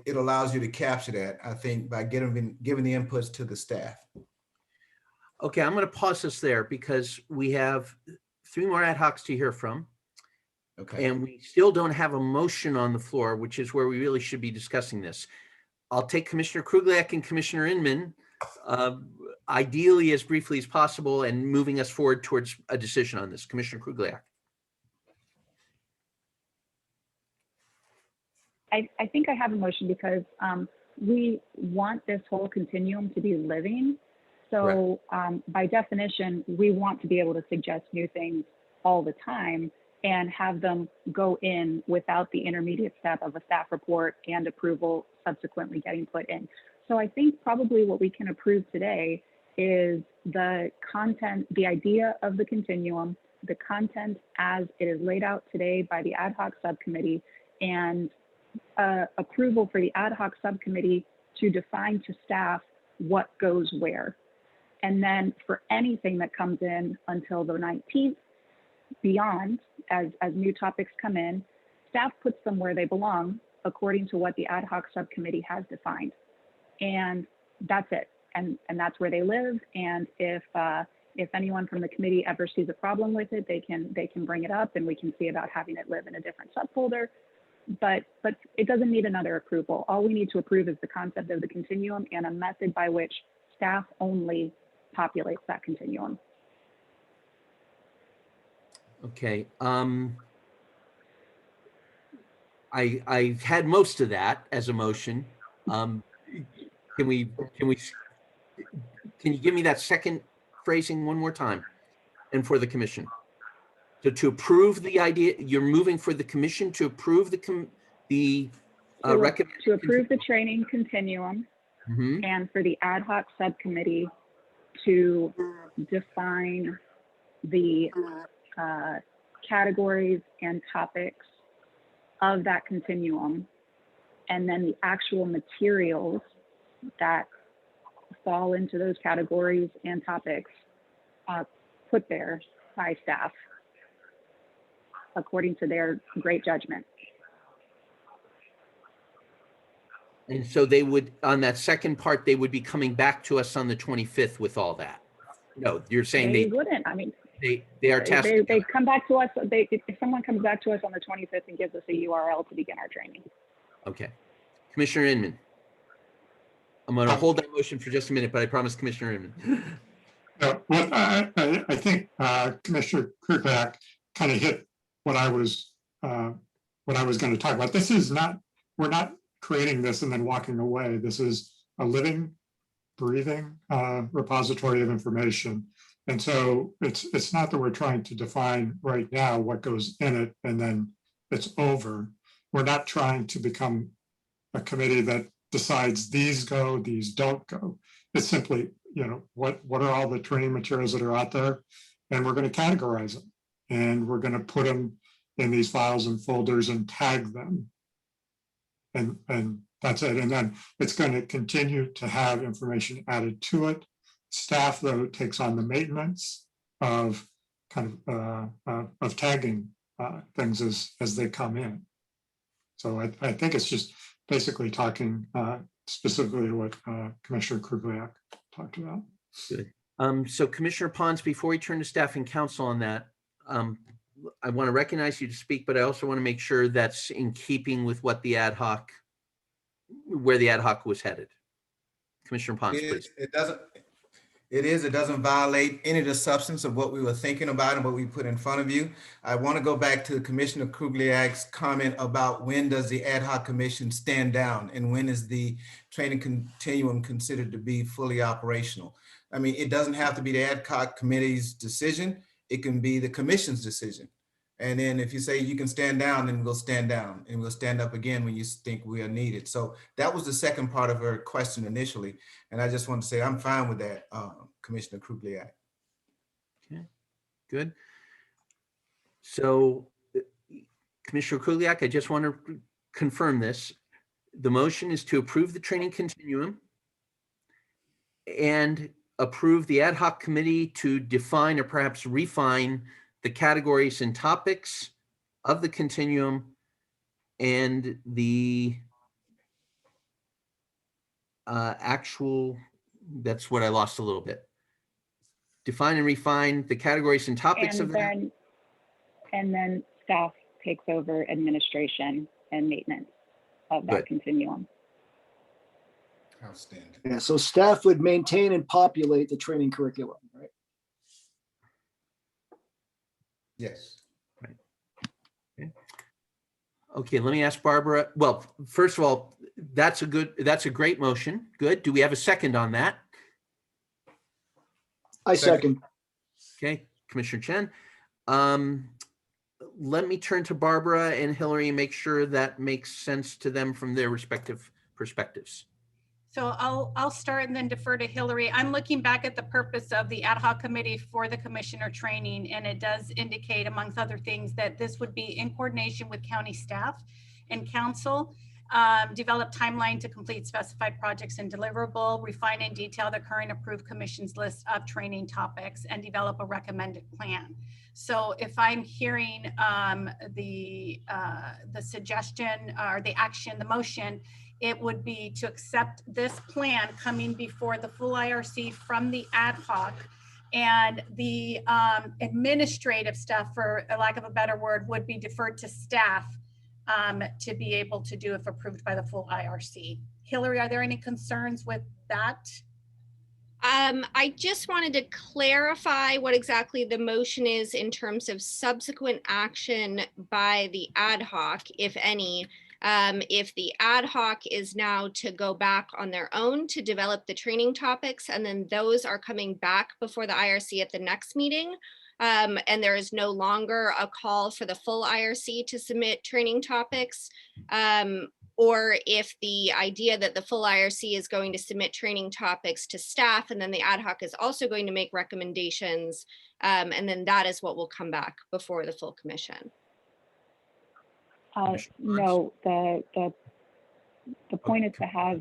it allows you to capture that, I think, by giving the inputs to the staff. Okay, I'm going to pause us there because we have 3 more ad hocs to hear from. Okay. And we still don't have a motion on the floor, which is where we really should be discussing this. I'll take Commissioner Krugliak and Commissioner Inman, ideally as briefly as possible, and moving us forward towards a decision on this. Commissioner Krugliak. I think I have a motion because we want this whole continuum to be living. So by definition, we want to be able to suggest new things all the time. and have them go in without the intermediate step of a staff report and approval subsequently getting put in. So I think probably what we can approve today is the content, the idea of the continuum, the content as it is laid out today by the ad hoc subcommittee, and approval for the ad hoc subcommittee to define to staff what goes where. And then for anything that comes in until the 19th, beyond, as new topics come in, staff puts them where they belong according to what the ad hoc subcommittee has defined. And that's it. And that's where they live. And if anyone from the committee ever sees a problem with it, they can bring it up and we can see about having it live in a different subfolder. But it doesn't need another approval. All we need to approve is the concept of the continuum and a method by which staff only populates that continuum. Okay. I had most of that as a motion. Can you give me that second phrasing one more time? And for the commission. So to approve the idea, you're moving for the commission to approve the recommend to approve the training continuum, Mhm. and for the ad hoc subcommittee to define the categories and topics of that continuum, and then the actual materials that fall into those categories and topics put there by staff according to their great judgment. And so they would, on that second part, they would be coming back to us on the 25th with all that. No, you're saying They wouldn't. I mean, they are testing. they come back to us. If someone comes back to us on the 25th and gives us a URL to begin our training. Okay. Commissioner Inman. I'm going to hold that motion for just a minute, but I promise Commissioner Inman. Well, I think Commissioner Kurzak kind of hit what I was going to talk about. This is not, we're not creating this and then walking away. This is a living, breathing repository of information. And so it's not that we're trying to define right now what goes in it and then it's over. We're not trying to become a committee that decides these go, these don't go. It's simply, what are all the training materials that are out there? And we're going to categorize them. And we're going to put them in these files and folders and tag them. And that's it. And then it's going to continue to have information added to it. Staff, though, takes on the maintenance of kind of tagging things as they come in. So I think it's just basically talking specifically what Commissioner Kurzak talked about. Good. So Commissioner Pons, before we turn to staff and council on that, I want to recognize you to speak, but I also want to make sure that's in keeping with what the ad hoc, where the ad hoc was headed. Commissioner Pons, please. It doesn't violate any of the substance of what we were thinking about and what we put in front of you. I want to go back to Commissioner Kugliak's comment about when does the ad hoc commission stand down and when is the training continuum considered to be fully operational. I mean, it doesn't have to be the ad hoc committee's decision. It can be the commission's decision. And then if you say you can stand down, then we'll stand down and we'll stand up again when you think we are needed. So that was the second part of her question initially. And I just want to say I'm fine with that, Commissioner Kugliak. Okay, good. So Commissioner Kugliak, I just want to confirm this. The motion is to approve the training continuum and approve the ad hoc committee to define or perhaps refine the categories and topics of the continuum and the actual, that's what I lost a little bit. Define and refine the categories and topics of that. And then staff takes over administration and maintenance of that continuum. Outstanding. Yeah, so staff would maintain and populate the training curriculum, right? Yes. Right. Okay, let me ask Barbara. Well, first of all, that's a great motion. Good. Do we have a second on that? I second. Okay, Commissioner Chen. let me turn to Barbara and Hillary and make sure that makes sense to them from their respective perspectives. So I'll start and then defer to Hillary. I'm looking back at the purpose of the ad hoc committee for the commissioner training, and it does indicate, amongst other things, that this would be in coordination with county staff and council, develop timeline to complete specified projects and deliverable, refine and detail the current approved commission's list of training topics, and develop a recommended plan. So if I'm hearing the suggestion or the action, the motion, it would be to accept this plan coming before the full IRC from the ad hoc, and the administrative stuff, for a lack of a better word, would be deferred to staff to be able to do if approved by the full IRC. Hillary, are there any concerns with that? I just wanted to clarify what exactly the motion is in terms of subsequent action by the ad hoc, if any. If the ad hoc is now to go back on their own to develop the training topics, and then those are coming back before the IRC at the next meeting, and there is no longer a call for the full IRC to submit training topics, or if the idea that the full IRC is going to submit training topics to staff, and then the ad hoc is also going to make recommendations, and then that is what will come back before the full commission. No, the point is to have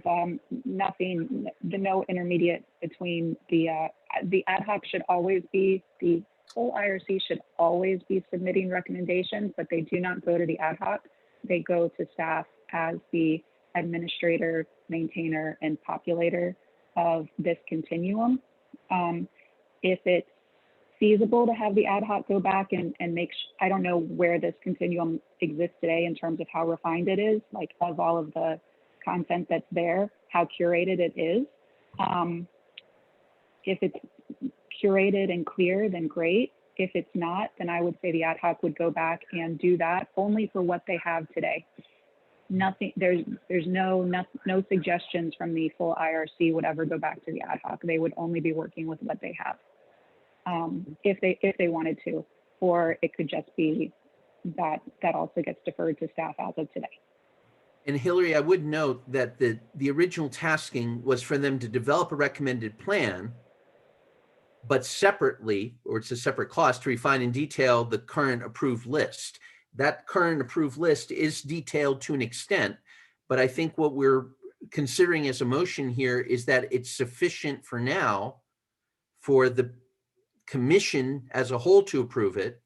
no intermediate between the ad hoc should always be, the full IRC should always be submitting recommendations, but they do not go to the ad hoc. They go to staff as the administrator, maintainer, and populator of this continuum. If it's feasible to have the ad hoc go back and make, I don't know where this continuum exists today in terms of how refined it is, like of all of the content that's there, how curated it is. If it's curated and clear, then great. If it's not, then I would say the ad hoc would go back and do that only for what they have today. Nothing, there's no suggestions from the full IRC would ever go back to the ad hoc. They would only be working with what they have. If they wanted to, or it could just be that also gets deferred to staff as of today. And Hillary, I would note that the original tasking was for them to develop a recommended plan, but separately, or it's a separate cost, to refine in detail the current approved list. That current approved list is detailed to an extent, but I think what we're considering as a motion here is that it's sufficient for now for the commission as a whole to approve it.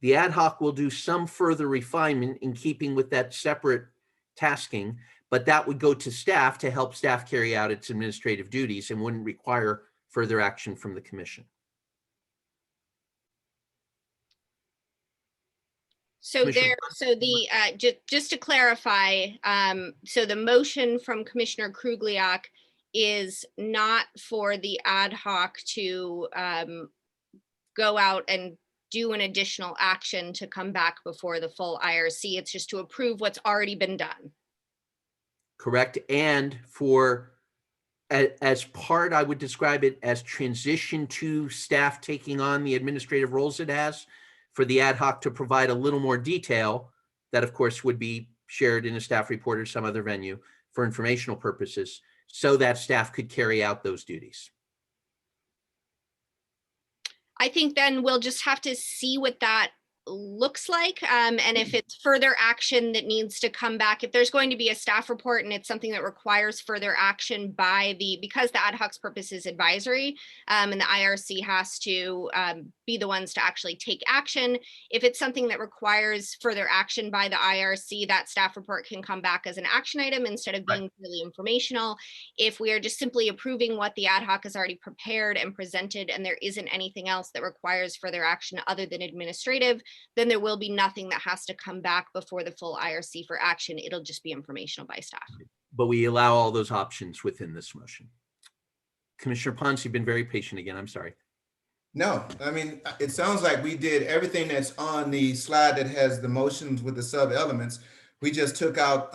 The ad hoc will do some further refinement in keeping with that separate tasking, but that would go to staff to help staff carry out its administrative duties and wouldn't require further action from the commission. So there, so the just to clarify, so the motion from Commissioner Krugliak is not for the ad hoc to go out and do an additional action to come back before the full IRC. It's just to approve what's already been done. Correct. And for, as part, I would describe it as transition to staff taking on the administrative roles it has, for the ad hoc to provide a little more detail that of course would be shared in a staff report or some other venue for informational purposes, so that staff could carry out those duties. I think then we'll just have to see what that looks like, and if it's further action that needs to come back, if there's going to be a staff report and it's something that requires further action by because the ad hoc's purpose is advisory, and the IRC has to be the ones to actually take action. If it's something that requires further action by the IRC, that staff report can come back as an action item instead of being really informational. If we are just simply approving what the ad hoc has already prepared and presented, and there isn't anything else that requires further action other than administrative, then there will be nothing that has to come back before the full IRC for action. It'll just be informational by staff. But we allow all those options within this motion. Commissioner Pons, you've been very patient again. I'm sorry. No, I mean, it sounds like we did everything that's on the slide that has the motions with the sub elements. We just took out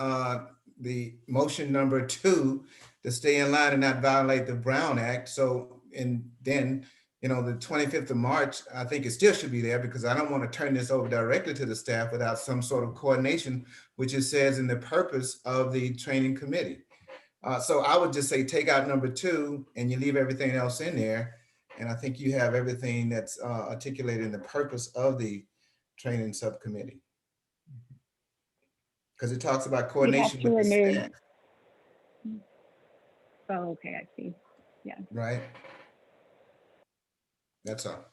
the motion number 2 to stay in line and not violate the Brown Act. So, and then you know, the 25th of March, I think it still should be there because I don't want to turn this over directly to the staff without some sort of coordination, which it says in the purpose of the training committee. So I would just say take out number 2 and you leave everything else in there. And I think you have everything that's articulated in the purpose of the training subcommittee. Because it talks about coordination with the staff. Oh, okay, I see. Yeah. Right. That's all.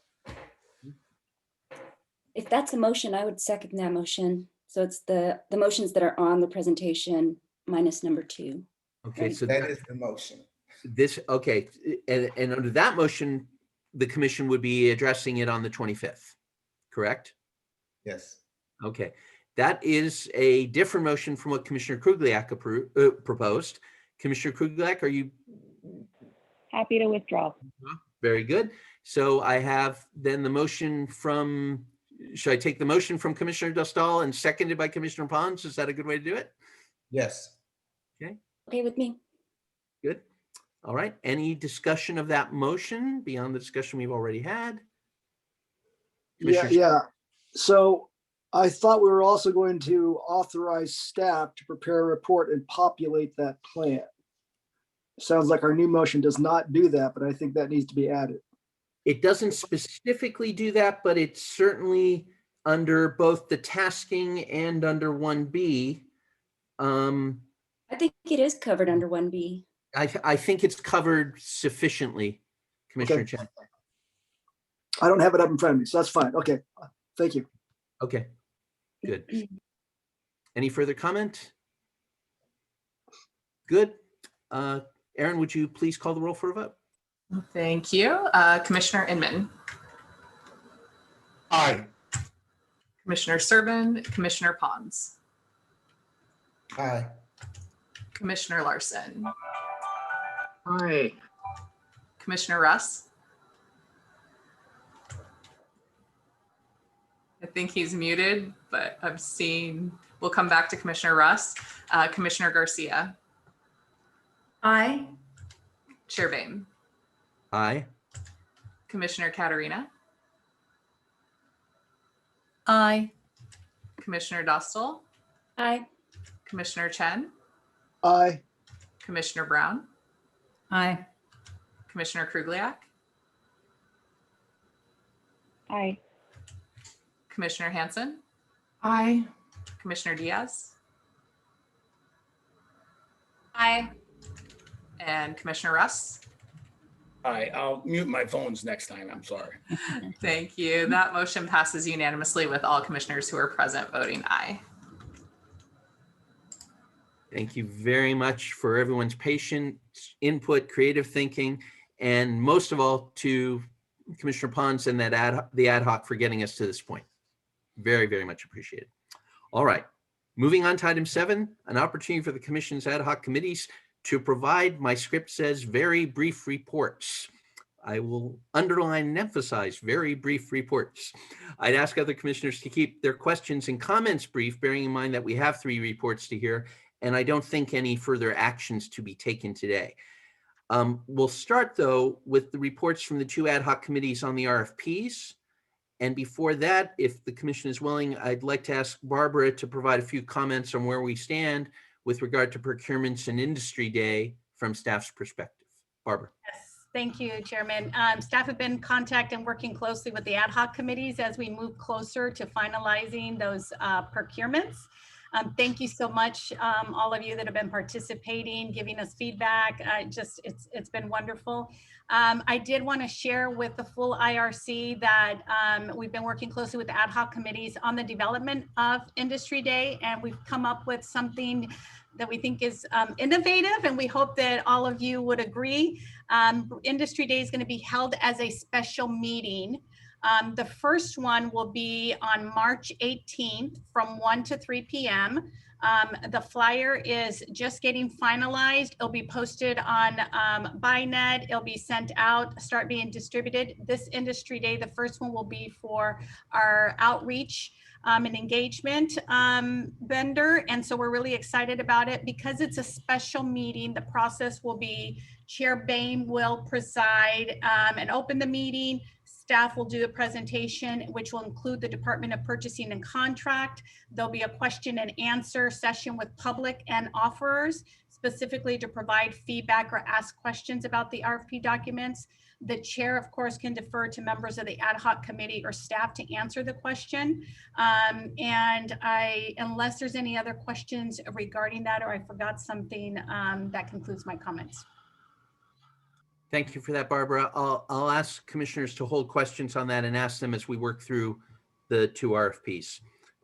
If that's a motion, I would second that motion. So it's the motions that are on the presentation minus number 2. Okay, so that is the motion. This, okay, and under that motion, the commission would be addressing it on the 25th, correct? Yes. Okay, that is a different motion from what Commissioner Krugliak proposed. Commissioner Krugliak, are you? Happy to withdraw. Very good. So I have then the motion from, should I take the motion from Commissioner Dostal and seconded by Commissioner Pons? Is that a good way to do it? Yes. Okay. Okay with me. Good. All right. Any discussion of that motion beyond the discussion we've already had? Yeah. So I thought we were also going to authorize staff to prepare a report and populate that plan. Sounds like our new motion does not do that, but I think that needs to be added. It doesn't specifically do that, but it's certainly under both the tasking and under 1B. I think it is covered under 1B. I think it's covered sufficiently, Commissioner Okay. Chen. I don't have it up in front of me, so that's fine. Okay, thank you. Okay, good. Any further comment? Good. Aaron, would you please call the roll for a vote? Thank you. Commissioner Inman. Aye. Commissioner Serban, Commissioner Pons, Aye. Commissioner Larson, Aye. Commissioner Russ. I think he's muted, but I've seen, we'll come back to Commissioner Russ. Commissioner Garcia, Aye. Chair Bain, Aye. Commissioner Katerina, Aye. Commissioner Dostal, Aye. Commissioner Chen, Aye. Commissioner Brown, Aye. Commissioner Krugliak, Aye. Commissioner Hanson, Aye. Commissioner Diaz, Aye. and Commissioner Russ. Aye, I'll mute my phones next time. I'm sorry. Thank you. That motion passes unanimously with all commissioners who are present voting aye. Thank you very much for everyone's patient input, creative thinking, and most of all to Commissioner Pons and the ad hoc for getting us to this point. Very, very much appreciated. All right, moving on to item 7, an opportunity for the Commission's ad hoc committees to provide, my script says, very brief reports. I will underline and emphasize very brief reports. I'd ask other commissioners to keep their questions and comments brief, bearing in mind that we have 3 reports to hear, and I don't think any further actions to be taken today. We'll start, though, with the reports from the 2 ad hoc committees on the RFPs. And before that, if the commission is willing, I'd like to ask Barbara to provide a few comments on where we stand with regard to procurements and industry day from staff's perspective. Barbara. Yes, thank you, Chairman. Staff have been in contact and working closely with the ad hoc committees as we move closer to finalizing those procurements. Thank you so much, all of you that have been participating, giving us feedback. It's been wonderful. I did want to share with the full IRC that we've been working closely with the ad hoc committees on the development of Industry Day, and we've come up with something that we think is innovative, and we hope that all of you would agree. Industry Day is going to be held as a special meeting. The first one will be on March 18th from 1 to 3 p.m. The flyer is just getting finalized. It'll be posted on ByNet. It'll be sent out, start being distributed. This Industry Day, the first one will be for our outreach and engagement vendor. And so we're really excited about it because it's a special meeting. The process will be Chair Bain will preside and open the meeting. Staff will do a presentation, which will include the Department of Purchasing and Contract. There'll be a question and answer session with public and offerers, specifically to provide feedback or ask questions about the RFP documents. The chair, of course, can defer to members of the ad hoc committee or staff to answer the question. Unless there's any other questions regarding that, or I forgot something, that concludes my comments. Thank you for that, Barbara. I'll ask commissioners to hold questions on that and ask them as we work through the two RFPs,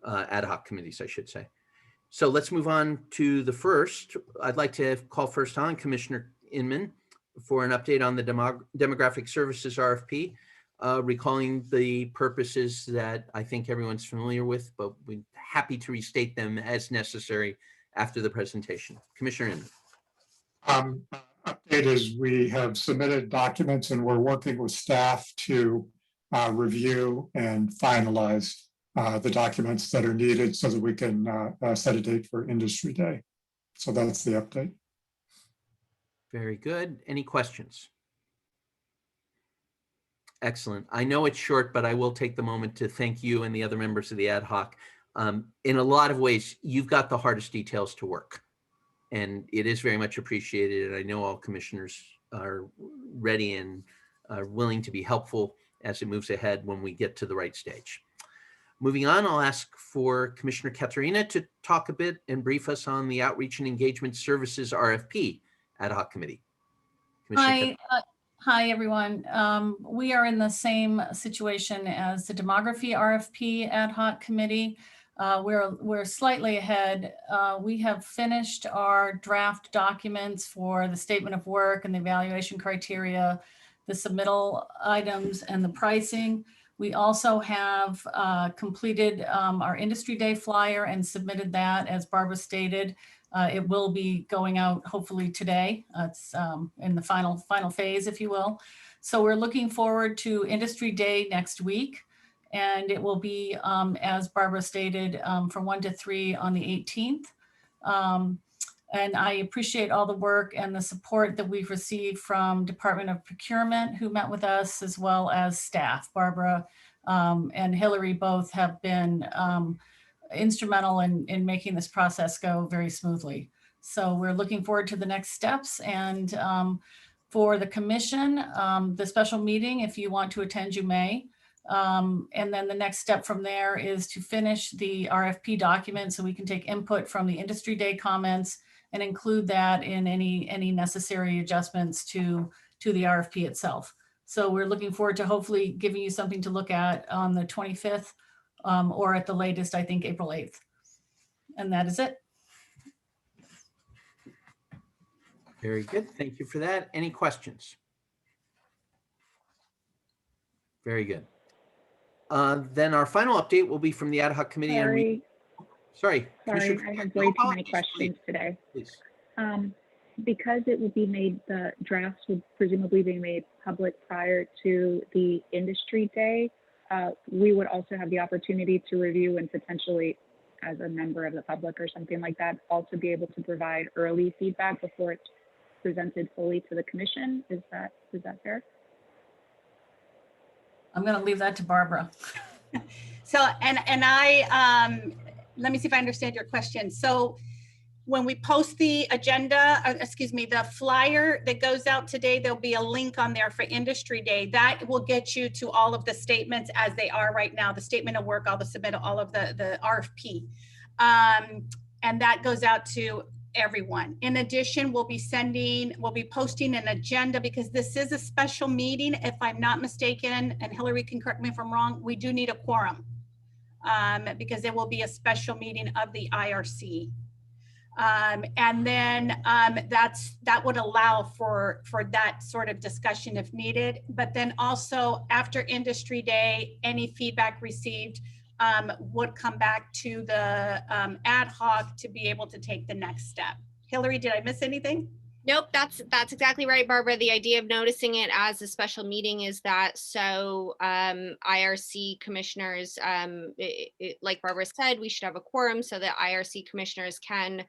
ad hoc committees, I should say. So let's move on to the first. I'd like to call first on Commissioner Inman for an update on the Demographic Services RFP, recalling the purposes that I think everyone's familiar with, but we're happy to restate them as necessary after the presentation. Commissioner Inman. Update is we have submitted documents and we're working with staff to review and finalize the documents that are needed so that we can set a date for Industry Day. So that's the update. Very good. Any questions? Excellent. I know it's short, but I will take the moment to thank you and the other members of the ad hoc. In a lot of ways, you've got the hardest details to work, and it is very much appreciated. And I know all commissioners are ready and are willing to be helpful as it moves ahead when we get to the right stage. Moving on, I'll ask for Commissioner Katerina to talk a bit and brief us on the Outreach and Engagement Services RFP ad hoc committee. Hi, everyone. We are in the same situation as the Demography RFP ad hoc committee. We're slightly ahead. We have finished our draft documents for the statement of work and the evaluation criteria, the submittal items, and the pricing. We also have completed our Industry Day flyer and submitted that, as Barbara stated. It will be going out hopefully today. It's in the final phase, if you will. So we're looking forward to Industry Day next week. And it will be, as Barbara stated, from 1 to 3 on the 18th. And I appreciate all the work and the support that we've received from Department of Procurement, who met with us, as well as staff. Barbara and Hillary both have been instrumental in making this process go very smoothly. So we're looking forward to the next steps. And for the commission, the special meeting, if you want to attend, you may. And then the next step from there is to finish the RFP document so we can take input from the Industry Day comments and include that in any necessary adjustments to the RFP itself. So we're looking forward to hopefully giving you something to look at on the 25th or at the latest, I think, April 8th. And that is it. Very good. Thank you for that. Any questions? Very good. Then our final update will be from the Ad Hoc Committee. Sorry, I have way too many questions today. Please. Because it will be made, the drafts would presumably be made public prior to the Industry Day. We would also have the opportunity to review and potentially, as a member of the public or something like that, also be able to provide early feedback before it's presented fully to the commission. Is that fair? I'm going to leave that to Barbara. So, and I, let me see if I understand your question. So when we post the agenda, the flyer that goes out today, there'll be a link on there for Industry Day. That will get you to all of the statements as they are right now, the statement of work, all the submittal, all of the RFP. And that goes out to everyone. In addition, we'll be posting an agenda because this is a special meeting. If I'm not mistaken, and Hillary can correct me if I'm wrong, we do need a quorum because it will be a special meeting of the IRC. And then that would allow for that sort of discussion if needed. But then also after Industry Day, any feedback received would come back to the ad hoc to be able to take the next step. Hillary, did I miss anything? Nope, that's exactly right, Barbara. The idea of noticing it as a special meeting is that so IRC commissioners, like Barbara said, we should have a quorum so that IRC commissioners can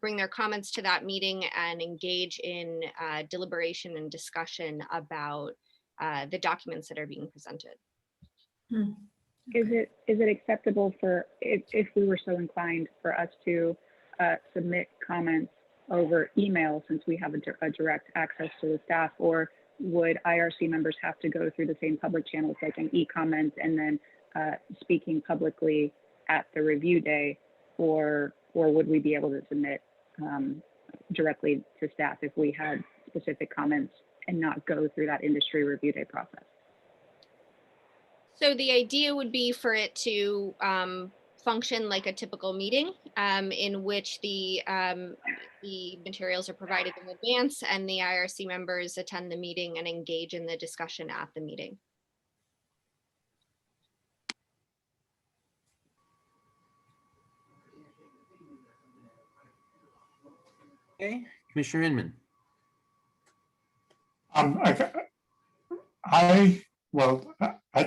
bring their comments to that meeting and engage in deliberation and discussion about the documents that are being presented. Is it acceptable for, if we were so inclined, for us to submit comments over email, since we have a direct access to the staff, or would IRC members have to go through the same public channels like an e-comment and then speaking publicly at the review day, or would we be able to submit directly to staff if we had specific comments and not go through that industry review day process? So the idea would be for it to function like a typical meeting, in which the materials are provided in advance and the IRC members attend the meeting and engage in the discussion at the meeting. Okay, Commissioner Inman. I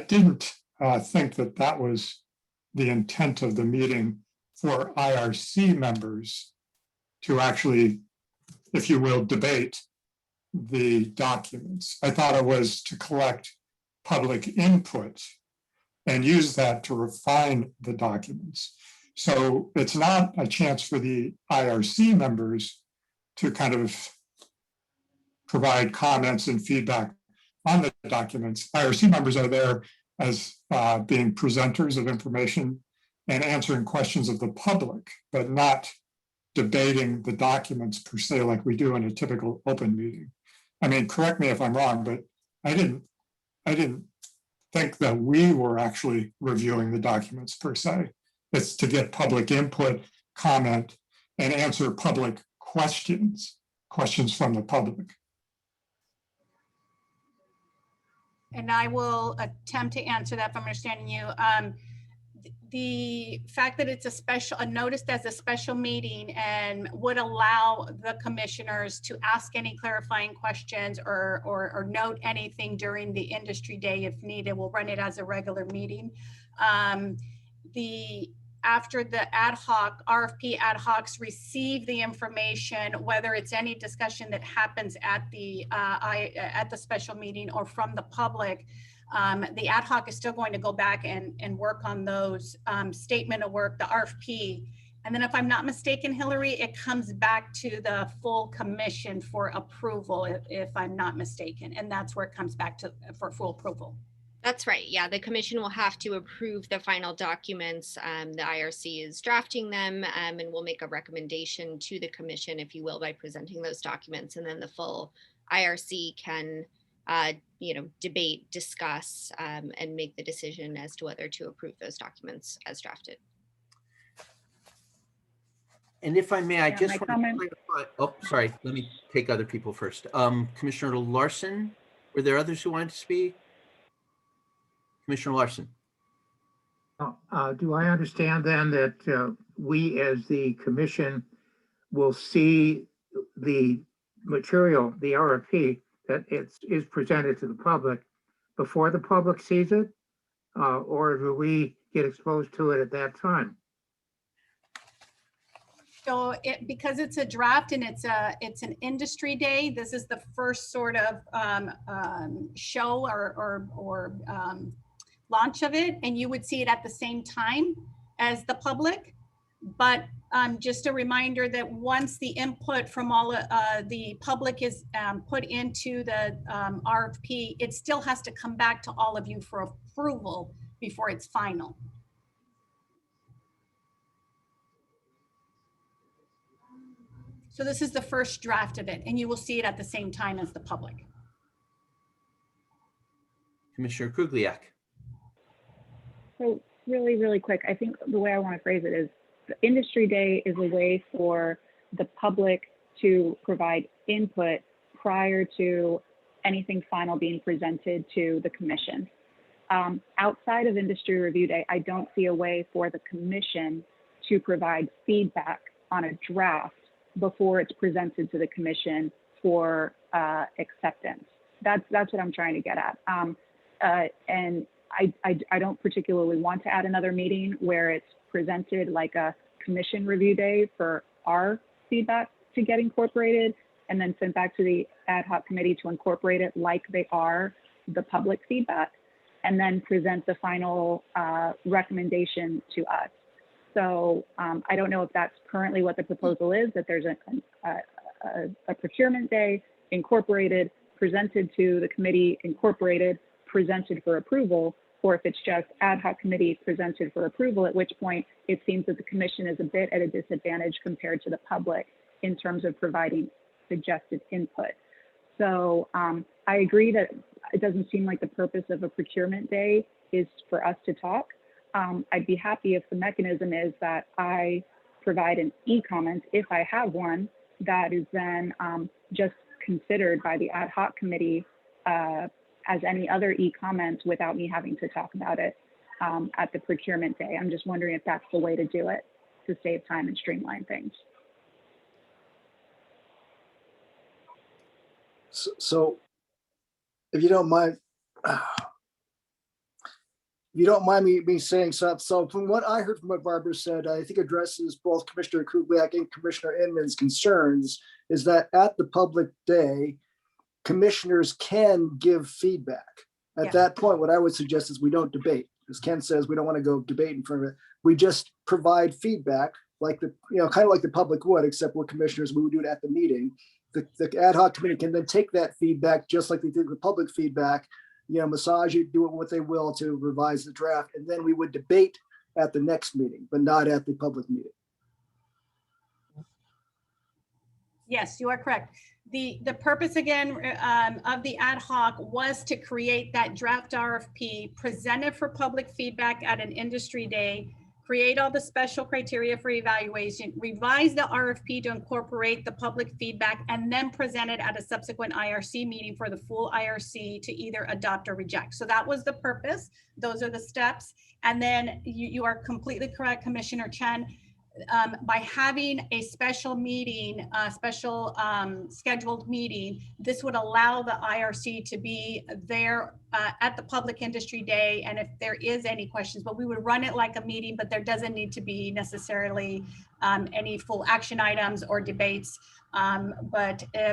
didn't think that that was the intent of the meeting for IRC members to actually, if you will, debate the documents. I thought it was to collect public input and use that to refine the documents. So it's not a chance for the IRC members to kind of provide comments and feedback on the documents. IRC members are there as being presenters of information and answering questions of the public, but not debating the documents per se like we do in a typical open meeting. I mean, correct me if I'm wrong, but I didn't think that we were actually reviewing the documents per se. It's to get public input, comment, and answer public questions from the public. And I will attempt to answer that if I'm understanding you. The fact that it's noticed as a special meeting and would allow the commissioners to ask any clarifying questions or note anything during the industry day if needed. We'll run it as a regular meeting. After the ad hoc, RFP ad hocs receive the information, whether it's any discussion that happens at the special meeting or from the public, the ad hoc is still going to go back and work on those statement of work, the RFP. And then if I'm not mistaken, Hillary, it comes back to the full commission for approval, if I'm not mistaken. And that's where it comes back to for full approval. That's right. Yeah, the commission will have to approve the final documents. The IRC is drafting them, and we'll make a recommendation to the commission, if you will, by presenting those documents. And then the full IRC can, debate, discuss, and make the decision as to whether to approve those documents as drafted. And if I may, I just want comment. to clarify. Oh, sorry. Let me take other people first. Commissioner Larson, were there others who wanted to speak? Commissioner Larson. Do I understand then that we as the commission will see the material, the RFP, that is presented to the public before the public sees it? Or do we get exposed to it at that time? So because it's a draft and it's an industry day, this is the first sort of show or launch of it, and you would see it at the same time as the public. But just a reminder that once the input from all the public is put into the RFP, it still has to come back to all of you for approval before it's final. So this is the first draft of it, and you will see it at the same time as the public. Commissioner Krugliak. So really, really quick, I think the way I want to phrase it is the industry day is a way for the public to provide input prior to anything final being presented to the commission. Outside of industry review day, I don't see a way for the commission to provide feedback on a draft before it's presented to the commission for acceptance. That's what I'm trying to get at. And I don't particularly want to add another meeting where it's presented like a commission review day for our feedback to get incorporated and then sent back to the ad hoc committee to incorporate it like they are the public feedback, and then present the final recommendation to us. So I don't know if that's currently what the proposal is, that there's a procurement day incorporated, presented to the committee, incorporated, presented for approval, or if it's just ad hoc committee presented for approval, at which point it seems that the commission is a bit at a disadvantage compared to the public in terms of providing suggested input. So I agree that it doesn't seem like the purpose of a procurement day is for us to talk. I'd be happy if the mechanism is that I provide an e-comment, if I have one, that is then just considered by the ad hoc committee as any other e-comment without me having to talk about it at the procurement day. I'm just wondering if that's the way to do it to save time and streamline things. So if you don't mind, me saying so, from what I heard from what Barbara said, I think addresses both Commissioner Kugliak and Commissioner Inman's concerns, is that at the public day, commissioners can give feedback. At that point, what I would suggest is we don't debate. As Ken says, we don't want to go debate in front of it. We just provide feedback like kind of like the public would, except we're commissioners, we would do it at the meeting. The ad hoc committee can then take that feedback, just like they did with public feedback, massage it, do it what they will to revise the draft, and then we would debate at the next meeting, but not at the public meeting. Yes, you are correct. The purpose again of the ad hoc was to create that draft RFP, present it for public feedback at an industry day, create all the special criteria for evaluation, revise the RFP to incorporate the public feedback, and then present it at a subsequent IRC meeting for the full IRC to either adopt or reject. So that was the purpose. Those are the steps. And then you are completely correct, Commissioner Chen. By having a special meeting, scheduled meeting, this would allow the IRC to be there at the public industry day. And if there is any questions, but we would run it like a meeting, but there doesn't need to be necessarily any full action items or debates.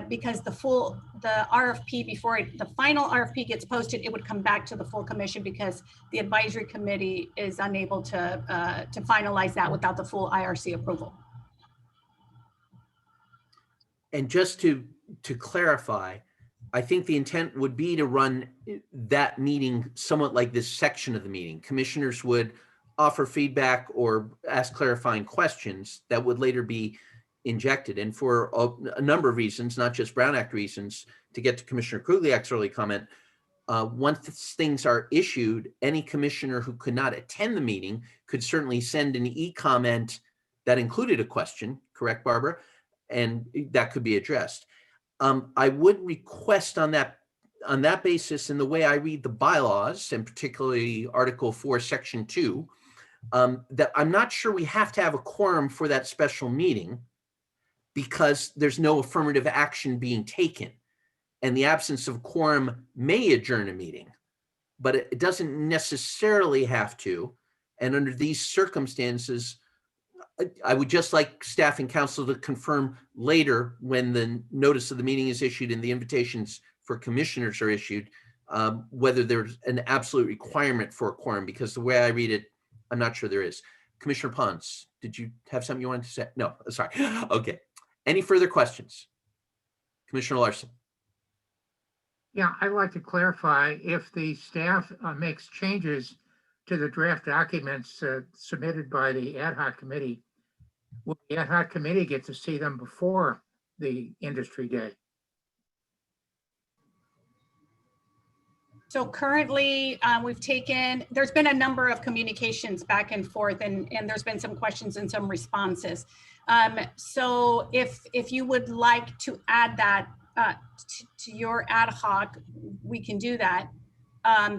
Because the RFP, before the final RFP gets posted, it would come back to the full commission because the advisory committee is unable to finalize that without the full IRC approval. And just to clarify, I think the intent would be to run that meeting somewhat like this section of the meeting. Commissioners would offer feedback or ask clarifying questions that would later be injected. And for a number of reasons, not just Brown Act reasons, to get to Commissioner Kugliak's early comment, once things are issued, any commissioner who could not attend the meeting could certainly send an e-comment that included a question, correct, Barbara? And that could be addressed. I would request on that basis, in the way I read the bylaws, and particularly Article 4, Section 2, that I'm not sure we have to have a quorum for that special meeting, because there's no affirmative action being taken. And the absence of quorum may adjourn a meeting, but it doesn't necessarily have to. And under these circumstances, I would just like staff and council to confirm later, when the notice of the meeting is issued and the invitations for commissioners are issued, whether there's an absolute requirement for a quorum, because the way I read it, I'm not sure there is. Commissioner Pons, did you have something you wanted to say? No, sorry. Okay. Any further questions? Commissioner Larson. Yeah, I'd like to clarify, if the staff makes changes to the draft documents submitted by the ad hoc committee, will the ad hoc committee get to see them before the industry day? So currently there's been a number of communications back and forth, and there's been some questions and some responses. So if you would like to add that to your ad hoc, we can do that.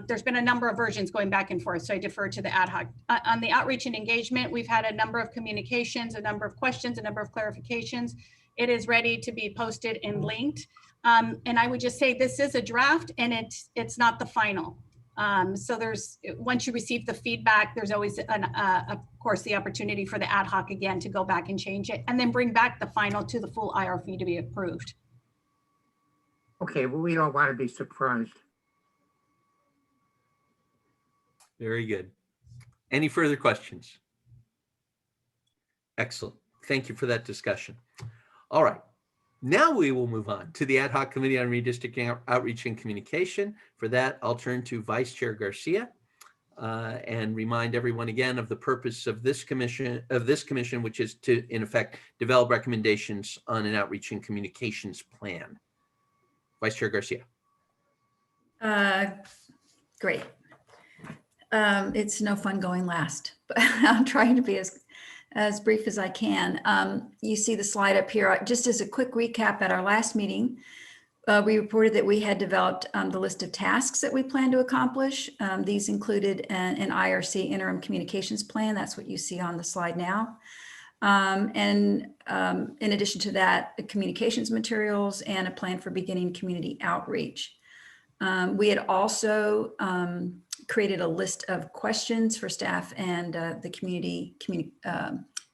There's been a number of versions going back and forth, so I defer to the ad hoc. On the outreach and engagement, we've had a number of communications, a number of questions, a number of clarifications. It is ready to be posted and linked. And I would just say this is a draft and it's not the final. So there's, once you receive the feedback, there's always of course, the opportunity for the ad hoc again to go back and change it and then bring back the final to the full IRF to be approved. Okay, well, we don't want to be surprised. Very good. Any further questions? Excellent. Thank you for that discussion. All right. Now we will move on to the Ad Hoc Committee on Redistricting, Outreach, and Communication. For that, I'll turn to Vice Chair Garcia and remind everyone again of the purpose of this commission, which is to, in effect, develop recommendations on an outreach and communications plan. Vice Chair Garcia. Great. It's no fun going last, but I'm trying to be as brief as I can. You see the slide up here. Just as a quick recap, at our last meeting, we reported that we had developed the list of tasks that we plan to accomplish. These included an IRC interim communications plan. That's what you see on the slide now. In addition to that, the communications materials and a plan for beginning community outreach. We had also created a list of questions for staff and the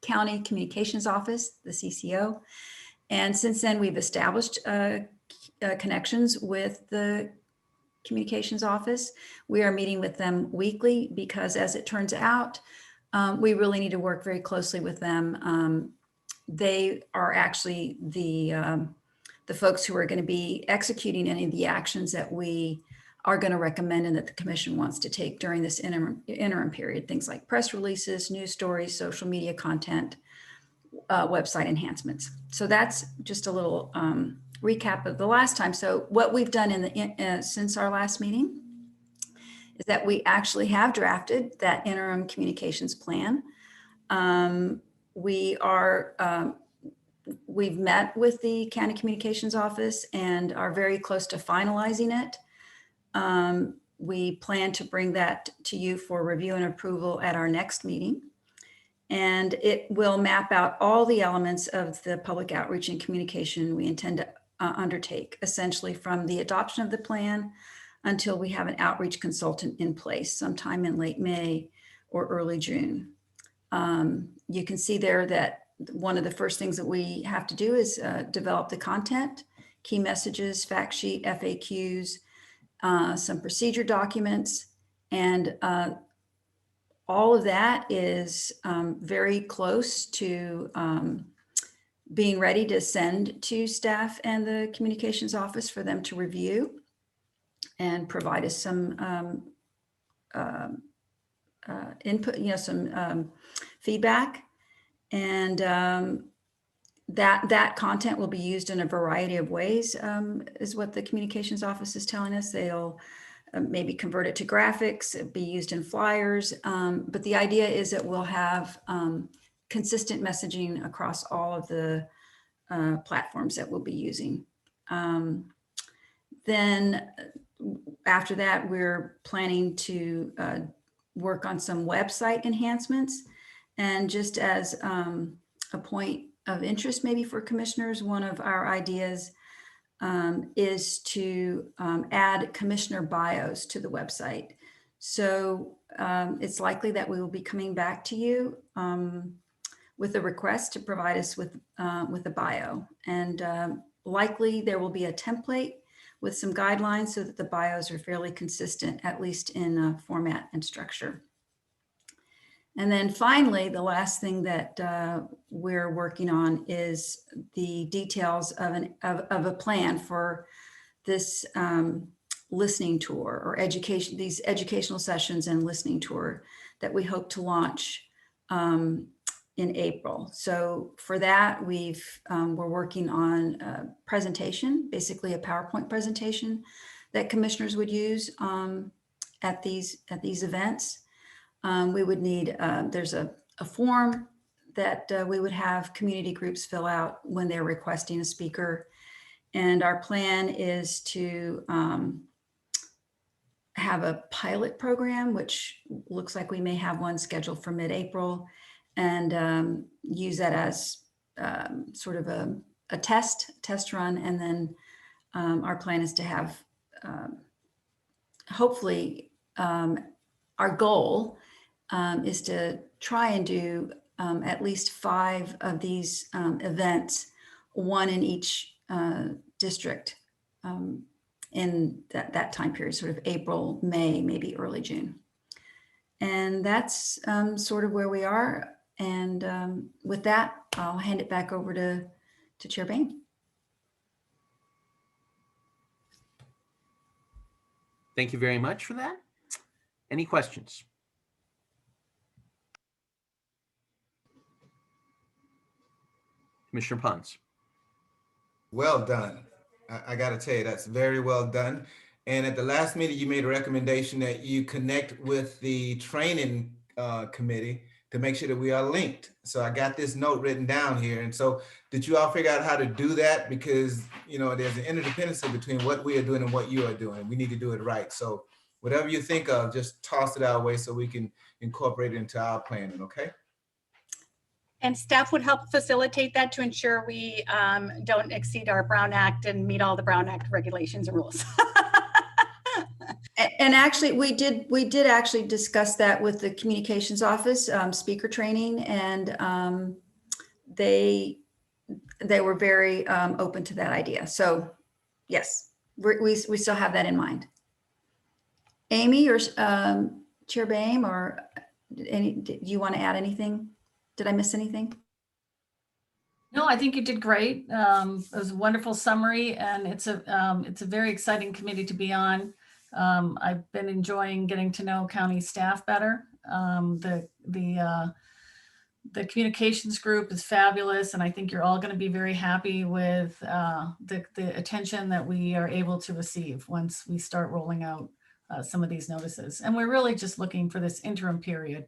county communications office, the CCO. And since then, we've established connections with the communications office. We are meeting with them weekly because, as it turns out, we really need to work very closely with them. They are actually the folks who are going to be executing any of the actions that we are going to recommend and that the commission wants to take during this interim period. Things like press releases, news stories, social media content, website enhancements. So that's just a little recap of the last time. So what we've done since our last meeting is that we actually have drafted that interim communications plan. We've met with the county communications office and are very close to finalizing it. We plan to bring that to you for review and approval at our next meeting. And it will map out all the elements of the public outreach and communication we intend to undertake, essentially from the adoption of the plan until we have an outreach consultant in place sometime in late May or early June. You can see there that one of the first things that we have to do is develop the content, key messages, fact sheet, FAQs, some procedure documents, and all of that is very close to being ready to send to staff and the communications office for them to review and provide us some input, some feedback. And that content will be used in a variety of ways, is what the communications office is telling us. They'll maybe convert it to graphics, be used in flyers. But the idea is that we'll have consistent messaging across all of the platforms that we'll be using. Then after that, we're planning to work on some website enhancements. And just as a point of interest maybe for commissioners, one of our ideas is to add commissioner bios to the website. So it's likely that we will be coming back to you with a request to provide us with a bio. And likely there will be a template with some guidelines so that the bios are fairly consistent, at least in format and structure. And then finally, the last thing that we're working on is the details of a plan for this listening tour or these educational sessions and listening tour that we hope to launch in April. So for that, we're working on a presentation, basically a PowerPoint presentation that commissioners would use at these events. We would need, there's a form that we would have community groups fill out when they're requesting a speaker. And our plan is to have a pilot program, which looks like we may have one scheduled for mid-April, and use that as sort of a test run. And then our plan is to have hopefully our goal is to try and do at least 5 of these events, one in each district in that time period, sort of April, May, maybe early June. And that's sort of where we are. And with that, I'll hand it back over to Chair Bain. Thank you very much for that. Any questions? Commissioner Pons. Well done. I got to tell you, that's very well done. And at the last meeting, you made a recommendation that you connect with the training committee to make sure that we are linked. So I got this note written down here. And so did you all figure out how to do that? Because, you know, there's an interdependency between what we are doing and what you are doing. We need to do it right. So whatever you think of, just toss it our way so we can incorporate it into our planning, okay? And staff would help facilitate that to ensure we don't exceed our Brown Act and meet all the Brown Act regulations and rules. And actually, we did actually discuss that with the communications office, speaker training, and they were very open to that idea. So yes, we still have that in mind. Amy or Chair Boehm, or do you want to add anything? Did I miss anything? No, I think you did great. It was a wonderful summary, and it's a very exciting committee to be on. I've been enjoying getting to know county staff better. The communications group is fabulous, and I think you're all going to be very happy with the attention that we are able to receive once we start rolling out some of these notices. And we're really just looking for this interim period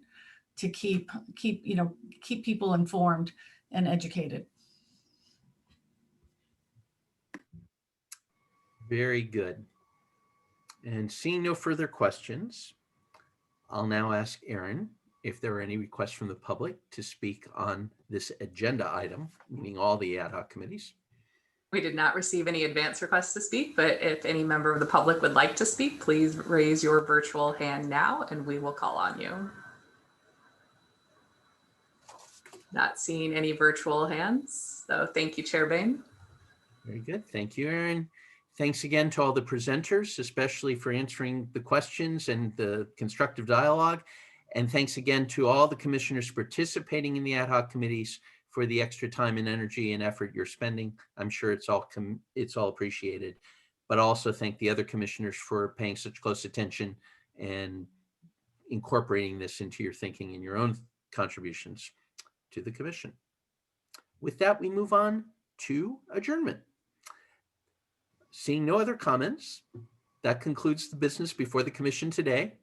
to keep people informed and educated. Very good. And seeing no further questions, I'll now ask Aaron if there are any requests from the public to speak on this agenda item, meaning all the ad hoc committees. We did not receive any advance requests to speak, but if any member of the public would like to speak, please raise your virtual hand now and we will call on you. Not seeing any virtual hands, so thank you, Chair Bain. Very good. Thank you, Aaron. Thanks again to all the presenters, especially for answering the questions and the constructive dialogue. And thanks again to all the commissioners participating in the ad hoc committees for the extra time and energy and effort you're spending. I'm sure it's all appreciated. But also thank the other commissioners for paying such close attention and incorporating this into your thinking and your own contributions to the commission. With that, we move on to adjournment. Seeing no other comments, that concludes the business before the commission today.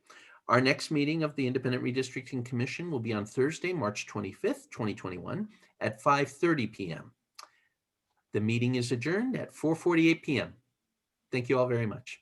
Our next meeting of the Independent Redistricting Commission will be on Thursday, March 25th, 2021 at 5:30 p.m. The meeting is adjourned at 4:48 p.m. Thank you all very much.